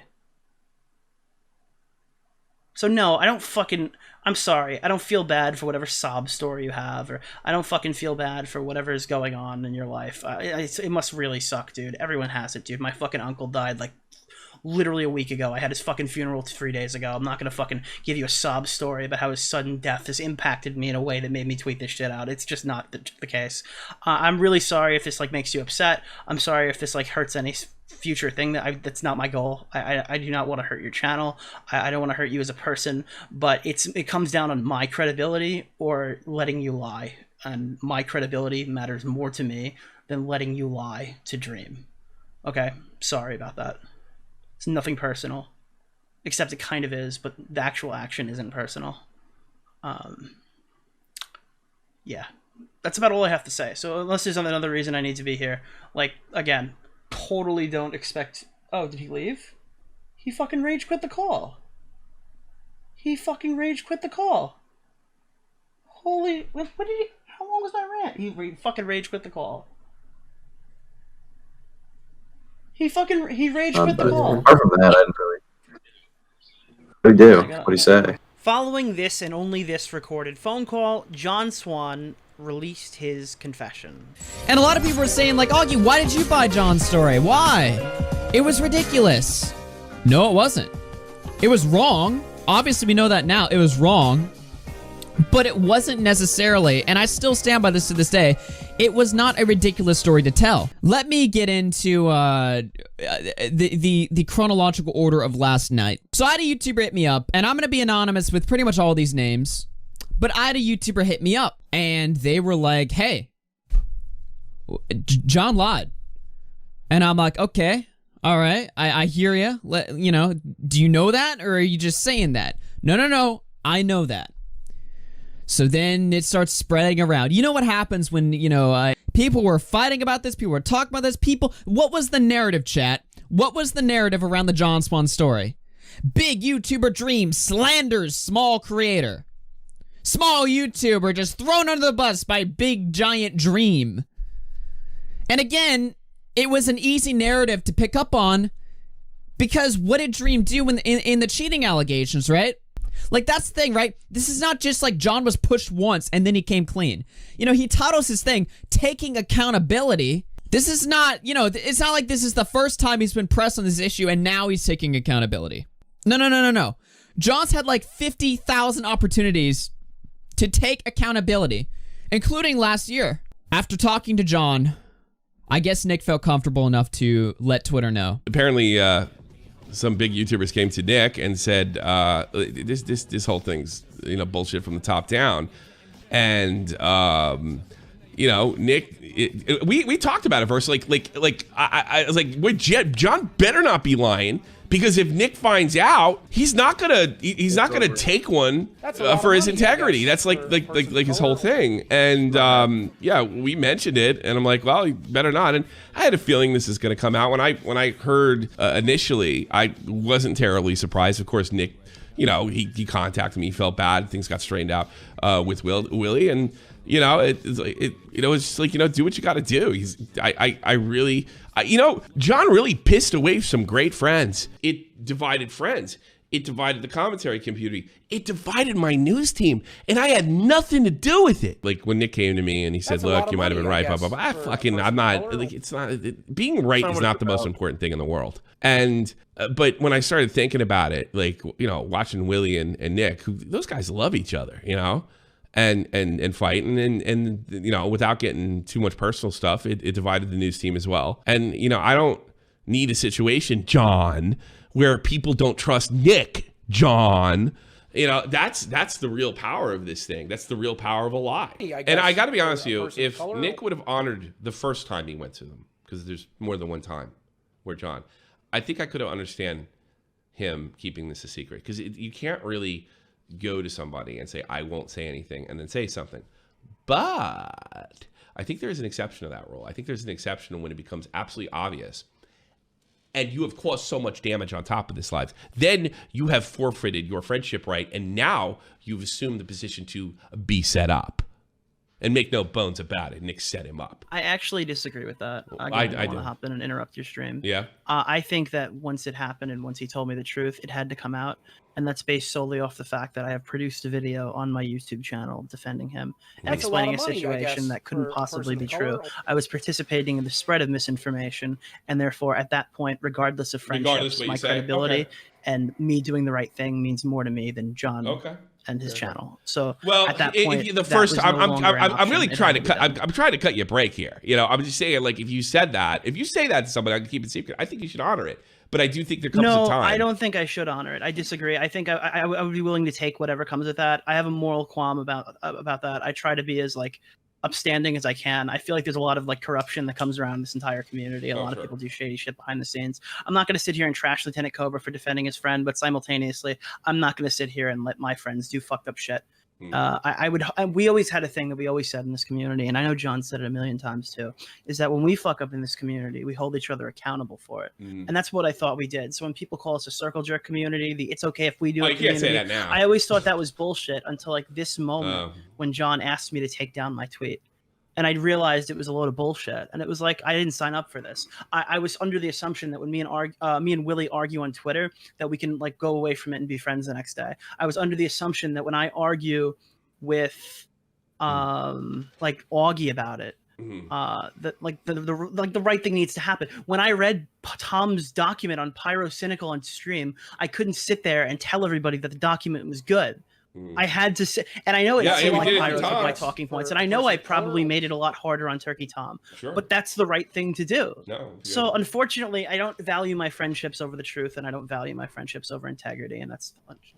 So no, I don't fucking... I'm sorry. I don't feel bad for whatever sob story you have, or I don't fucking feel bad for whatever is going on in your life. It must really suck, dude. Everyone has it, dude. My fucking uncle died, like, literally a week ago. I had his fucking funeral 3 days ago. I'm not gonna fucking give you a sob story about how his sudden death has impacted me in a way that made me tweet this shit out. It's just not the case. I'm really sorry if this, like, makes you upset. I'm sorry if this, like, hurts any future thing. That's not my goal. I do not want to hurt your channel. I don't want to hurt you as a person, but it comes down on my credibility or letting you lie, and my credibility matters more to me than letting you lie to Dream. Okay, sorry about that. It's nothing personal, except it kind of is, but the actual action isn't personal. Yeah, that's about all I have to say. So unless there's another reason I need to be here, like, again, totally don't expect... Oh, did he leave? He fucking rage quit the call. He fucking rage quit the call. Holy... What did he... How long was that rant? He fucking rage quit the call. He rage quit the call. Apart from that, I didn't really... What do you do? What do you say? Following this and only this recorded phone call, John Swan released his confession. And a lot of people were saying, like, Augie, why did you buy John's story? Why? It was ridiculous. No, it wasn't. It was wrong. Obviously, we know that now. It was wrong. But it wasn't necessarily, and I still stand by this to this day, it was not a ridiculous story to tell. Let me get into the chronological order of last night. So I had a YouTuber hit me up, and I'm going to be anonymous with pretty much all these names, but I had a YouTuber hit me up, and they were like, hey, John lied. And I'm like, okay, all right, I hear you. You know, do you know that, or are you just saying that? No, I know that. So then it starts spreading around. You know what happens when, you know, people were fighting about this, people were talking about this, what was the narrative, chat? What was the narrative around the John Swan story? Big YouTuber dream slanders small creator. Small YouTuber just thrown under the bus by big giant dream. And again, it was an easy narrative to pick up on because what did Dream do in the cheating allegations, right? Like, that's the thing, right? This is not just like John was pushed once and then he came clean. You know, he titles his thing, taking accountability. This is not, you know, it's not like this is the first time he's been pressed on this issue and now he's taking accountability. No. John's had like 50,000 opportunities to take accountability, including last year. After talking to John, I guess Nick felt comfortable enough to let Twitter know. Apparently, some big YouTubers came to Nick and said, this whole thing's, you know, bullshit from the top down. And, you know, Nick, we talked about it first. I was like, wait, John better not be lying. Because if Nick finds out, he's not gonna take one for his integrity. That's like his whole thing. And yeah, we mentioned it, and I'm like, well, you better not. And I had a feeling this is gonna come out. When I heard initially, I wasn't terribly surprised. Of course, Nick, you know, he contacted me, he felt bad, things got straightened out with Willy, and you know, it's just like, you know, do what you got to do. You know, John really pissed away some great friends. It divided friends. It divided the commentary community. It divided my news team, and I had nothing to do with it. Like when Nick came to me and he said, "Look, you might have been right." Blah blah blah. I'm not. Like, it's not. Being right is not the most important thing in the world. And but when I started thinking about it, like, you know, watching Willy and Nick, those guys love each other, you know. And fighting and you know, without getting too much personal stuff, it divided the news team as well. And you know, I don't need a situation, John, where people don't trust Nick, John. You know, that's the real power of this thing. That's the real power of a lie. And I got to be honest with you, if Nick would have honored the first time he went to them, because there's more than one time where John, I think I could have understand him keeping this a secret, because you can't really go to somebody and say, I won't say anything, and then say something. But I think there is an exception to that rule. I think there's an exception when it becomes absolutely obvious and you have caused so much damage on top of this life. Then you have forfeited your friendship right, and now you've assumed the position to be set up. And make no bones about it, Nick set him up. I actually disagree with that. I want to hop in and interrupt your stream. Yeah. I think that once it happened and once he told me the truth, it had to come out. And that's based solely off the fact that I have produced a video on my YouTube channel defending him and explaining a situation that couldn't possibly be true. I was participating in the spread of misinformation, and therefore, at that point, regardless of friendships, my credibility and me doing the right thing means more to me than John. And his channel. So at that point, the first time, I'm really trying to cut. I'm trying to cut you a break here. You know, I'm just saying, like, if you say that to somebody, I can keep it secret. I think you should honor it. But I do think there comes a time. No, I don't think I should honor it. I disagree. I think I would be willing to take whatever comes with that. I have a moral qualm about that. I try to be as like upstanding as I can. I feel like there's a lot of like corruption that comes around this entire community. A lot of people do shady shit behind the scenes. I'm not going to sit here and trash Lieutenant Cobra for defending his friend, but simultaneously, I'm not going to sit here and let my friends do fucked up shit. We always had a thing that we always said in this community, and I know John said it a million times too, is that when we fuck up in this community, we hold each other accountable for it. And that's what I thought we did. So when people call us a circle jerk community, it's okay if we do it. You can't say that now. I always thought that was bullshit until like this moment when John asked me to take down my tweet. And I realized it was a load of bullshit. And it was like, I didn't sign up for this. I was under the assumption that when me and Willy argue on Twitter, that we can like go away from it and be friends the next day. I was under the assumption that when I argue with like Augie about it, that like the right thing needs to happen. When I read Tom's document on Pyro Cynical on stream, I couldn't sit there and tell everybody that the document was good. I had to say, and I know it's Yeah, a we lot did it higher in with my talks. talking points, and I know I probably made it a lot harder on Turkey Tom, Sure. but that's the right thing to do. No, So unfortunately, I don't value my friendships over the truth, and I don't value my friendships over integrity, and that's.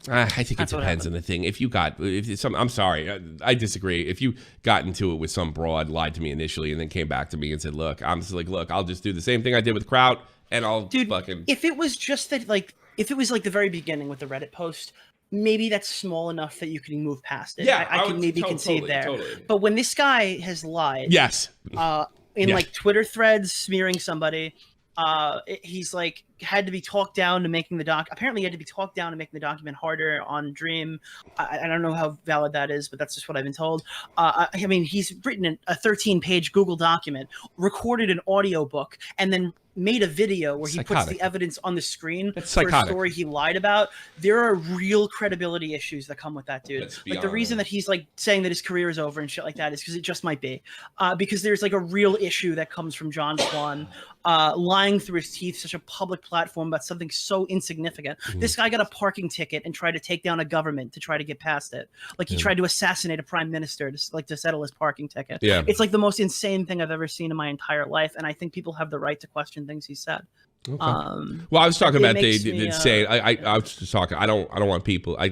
I think it That's what depends on the thing. If you got, I'm sorry, I disagree. If you got into it with some broad, lied to me initially, and then came back to me and said, "Look, I'm just like, look, I'll just do the same thing I did with Kraut, and I'll fucking." If it was just that, like, if it was like the very beginning with the Reddit post, maybe that's small enough that you can move past it. Yeah, I I can would maybe concede totally, there. totally. But when this guy has lied, Yes, in Yeah. like Twitter threads smearing somebody, he's like had to be talked down to making the doc. Apparently, he had to be talked down to making the document harder on Dream. I don't know how valid that is, but that's just what I've been told. I mean, he's written a 13-page Google document, recorded an audiobook, and then made a video where he puts Psychotic. the evidence on the screen That's for a psychotic. story he lied about. There are real credibility issues that come with that, dude. Let's be Like the reason that he's like saying that his career is over and shit like that is because it just might be. Because there's like a real issue that comes from John Swan lying through his teeth, such a public platform about something so insignificant. This guy got a parking ticket and tried to take down a government to try to get past it. Like he tried to assassinate a prime minister to settle his parking ticket. Yeah. It's like the most insane thing I've ever seen in my entire life, and I think people have the right to question things he said. Okay. Well, I was talking it about makes the me, saying. I was just talking. I don't want people. I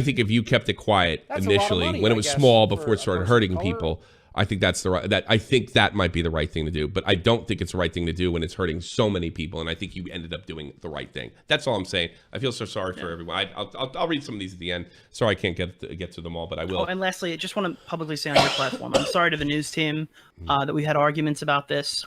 think if you kept it quiet That's a lot of initially, money, when it I was guess, small for before it a started person hurting of color. people, I think that's the right. That I think that might be the right thing to do. But I don't think it's the right thing to do when it's hurting so many people. And I think you ended up doing the right thing. That's all I'm saying. I feel so sorry for everyone. I'll read some of these at the end. Sorry, I can't get to them all, but I will. Oh, and lastly, I just want to publicly say on your platform, I'm sorry to the news team that we had arguments about this.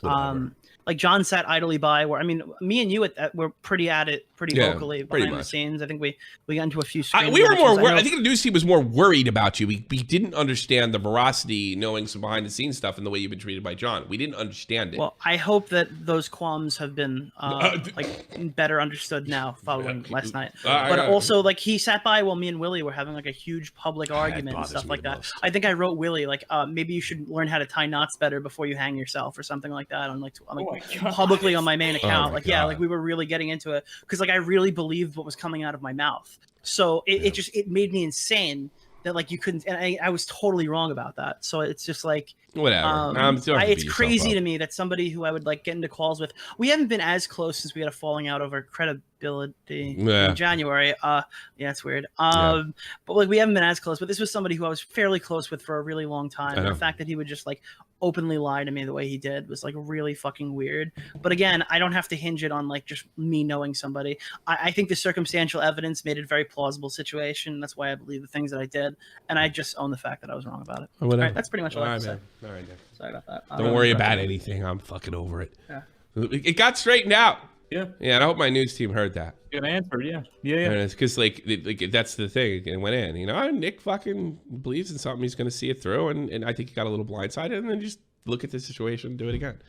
Like John sat idly by, where I mean, me and you were pretty at it, pretty vocally behind the scenes. I think we got into a few. We were more. I I think the news team was more worried about you. We didn't understand the veracity, knowing some behind the scenes stuff, and the way you've been treated by John. We didn't understand it. Well, I hope that those qualms have been like better understood now following last night. But also, like he sat by while me and Willy were having like a huge public argument and stuff like that. I think I wrote Willy like maybe you should learn how to tie knots better before you hang yourself or something like that on like publicly on my main account. Like we were really getting into it because like I really believed what was coming out of my mouth. So it made me insane that like you couldn't, and I was totally wrong about that. So it's just like whatever. It's crazy to me that somebody who I would like get into calls with. We haven't been as close since we had a falling out over credibility in January. Yeah, it's weird. But like we haven't been as close. But this was somebody who I was fairly close with for a really long time. And the fact that he would just like openly lie to me the way he did was like really fucking weird. But again, I don't have to hinge it on like just me knowing somebody. I think the circumstantial evidence made it a very plausible situation. That's why I believe the things that I did, and I just own the fact that I was wrong about it. All right, that's pretty much all I have to say. All right, Nick. Sorry about that. Don't worry about anything. I'm fucking over it. Yeah. It got straightened out. Yeah. Yeah, and I hope my news team heard that. Good answer. Yeah. Because like that's the thing. It went in. You know, Nick fucking believes in something. He's going to see it through, and I think he got a little blindsided, and then just look at the situation and do it again.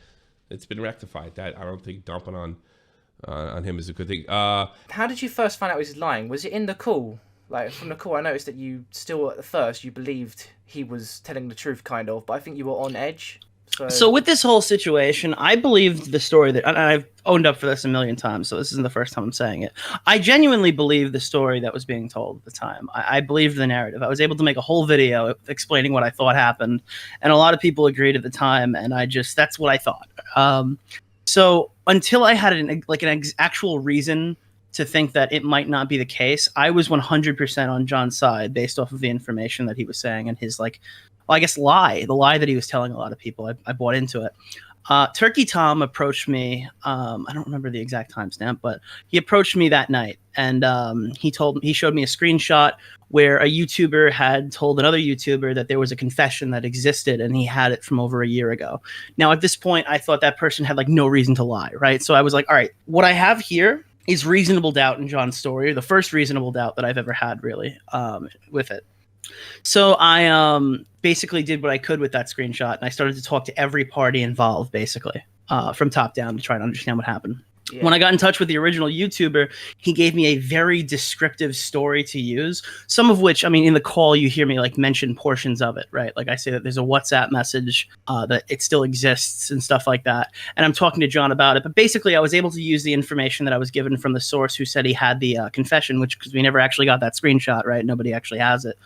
It's been rectified. That I don't think dumping on him is a good thing. How did you first find out he was lying? Was it in the call? Like from the call, I noticed that you still at the first you believed he was telling the truth, kind of, but I think you were on edge. So with this whole situation, I believed the story that, and I've owned up for this a million times, so this isn't the first time I'm saying it. I genuinely believed the story that was being told at the time. I believed the narrative. I was able to make a whole video explaining what I thought happened, and a lot of people agreed at the time, and that's what I thought. So until I had an actual reason to think that it might not be the case, I was 100% on John's side based off of the information that he was saying and his the lie that he was telling a lot of people. I bought into it. Turkey Tom approached me. I don't remember the exact timestamp, but he approached me that night, and he showed me a screenshot where a YouTuber had told another YouTuber that there was a confession that existed, and he had it from over a year ago. Now, at this point, I thought that person had no reason to lie, right? So I was like, all right, what I have here is reasonable doubt in John's story, the first reasonable doubt that I've ever had, really, with it. So I basically did what I could with that screenshot, and I started to talk to every party involved, basically, from top down to try to understand what happened. When I got in touch with the original YouTuber, he gave me a very descriptive story to use, some of which, I mean, in the call, you hear me like mention portions of it, right? Like I say that there's a WhatsApp message that it still exists and stuff like that. And I'm talking to John about it. But basically, I was able to use the information that I was given from the source who said he had the confession, which, because we never actually got that screenshot, right? Nobody actually has it,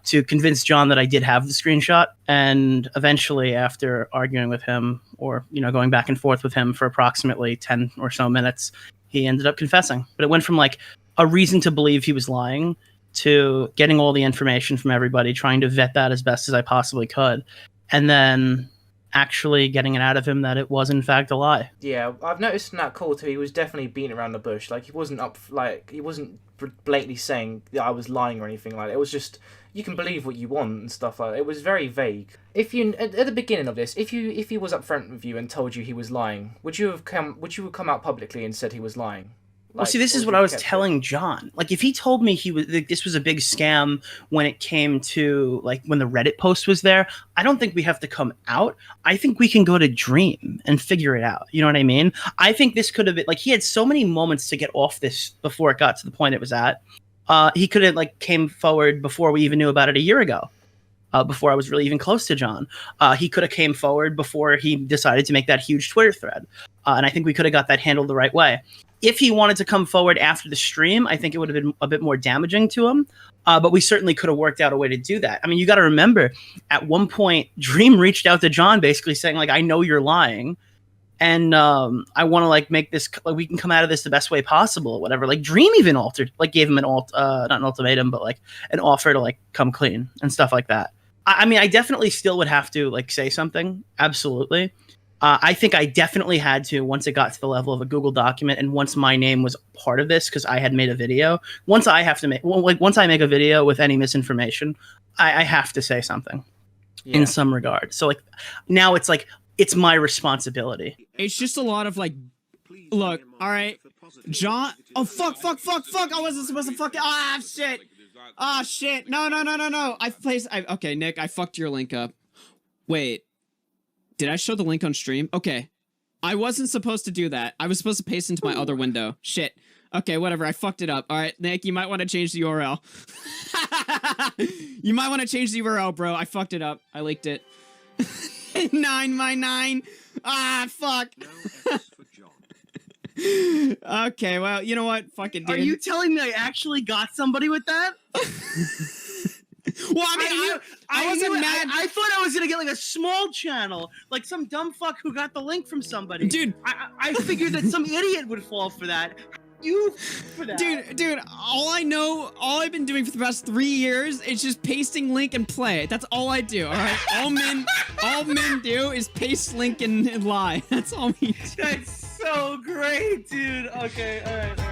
to convince John that I did have the screenshot. And eventually, after arguing with him, or, you know, going back and forth with him for approximately 10 or so minutes, he ended up confessing. But it went from like a reason to believe he was lying to getting all the information from everybody, trying to vet that as best as I possibly could, and then actually getting it out of him that it was in fact a lie. Yeah, I've noticed in that call too, he was definitely beating around the bush. Like he wasn't he wasn't blatantly saying that I was lying or anything like that. It was just, you can believe what you want and stuff like that. It was very vague. If you, at the beginning of this, if he was upfront with you and told you he was lying, would you have come out publicly and said he was lying? Well, see, this is what I was telling John. Like, if he told me this was a big scam when it came to, like, when the Reddit post was there, I don't think we have to come out. I think we can go to Dream and figure it out. You know what I mean? I think this could have been, like, he had so many moments to get off this before it got to the point it was at. He could have, like, came forward before we even knew about it a year ago. Before I was really even close to John. He could have came forward before he decided to make that huge Twitter thread. And I think we could have got that handled the right way. If he wanted to come forward after the stream, I think it would have been a bit more damaging to him. But we certainly could have worked out a way to do that. I mean, you got to remember, at one point, Dream reached out to John basically saying, like, I know you're lying. And I want to, like, make this, like, we can come out of this the best way possible or whatever. Like, Dream even gave him not an ultimatum, but, like, an offer to, like, come clean and stuff like that. I mean, I definitely still would have to, like, say something. Absolutely. I think I definitely had to, once it got to the level of a Google document and once my name was part of this, because I had made a video. Once I make a video with any misinformation, I have to say something in some regard. So, like, now it's like, it's my responsibility. It's just a lot of, like, look, all right, John. Oh, fuck. I wasn't supposed to fuck it. Ah, shit. Ah, shit. No. Okay, Nick, I fucked your link up. Wait. Did I show the link on stream? Okay. I wasn't supposed to do that. I was supposed to paste into my other window. Shit. Okay, whatever. I fucked it up. All right, Nick, you might want to change the URL. You might want to change the URL, bro. I fucked it up. I leaked it. 9x9. Ah, fuck. Okay, well, you know what? Fuck it, dude. Are you telling me I actually got somebody with that? Well, I mean, I wasn't mad. I thought I was gonna get like a small channel, like some dumb fuck who got the link from somebody. Dude, I figured that some idiot would fall for that. You for that, dude. All I've been doing for the past 3 years is just pasting link and play. That's all I do. All right, all men do is paste link and lie. That's all we do. That's so great, dude. Okay, all right.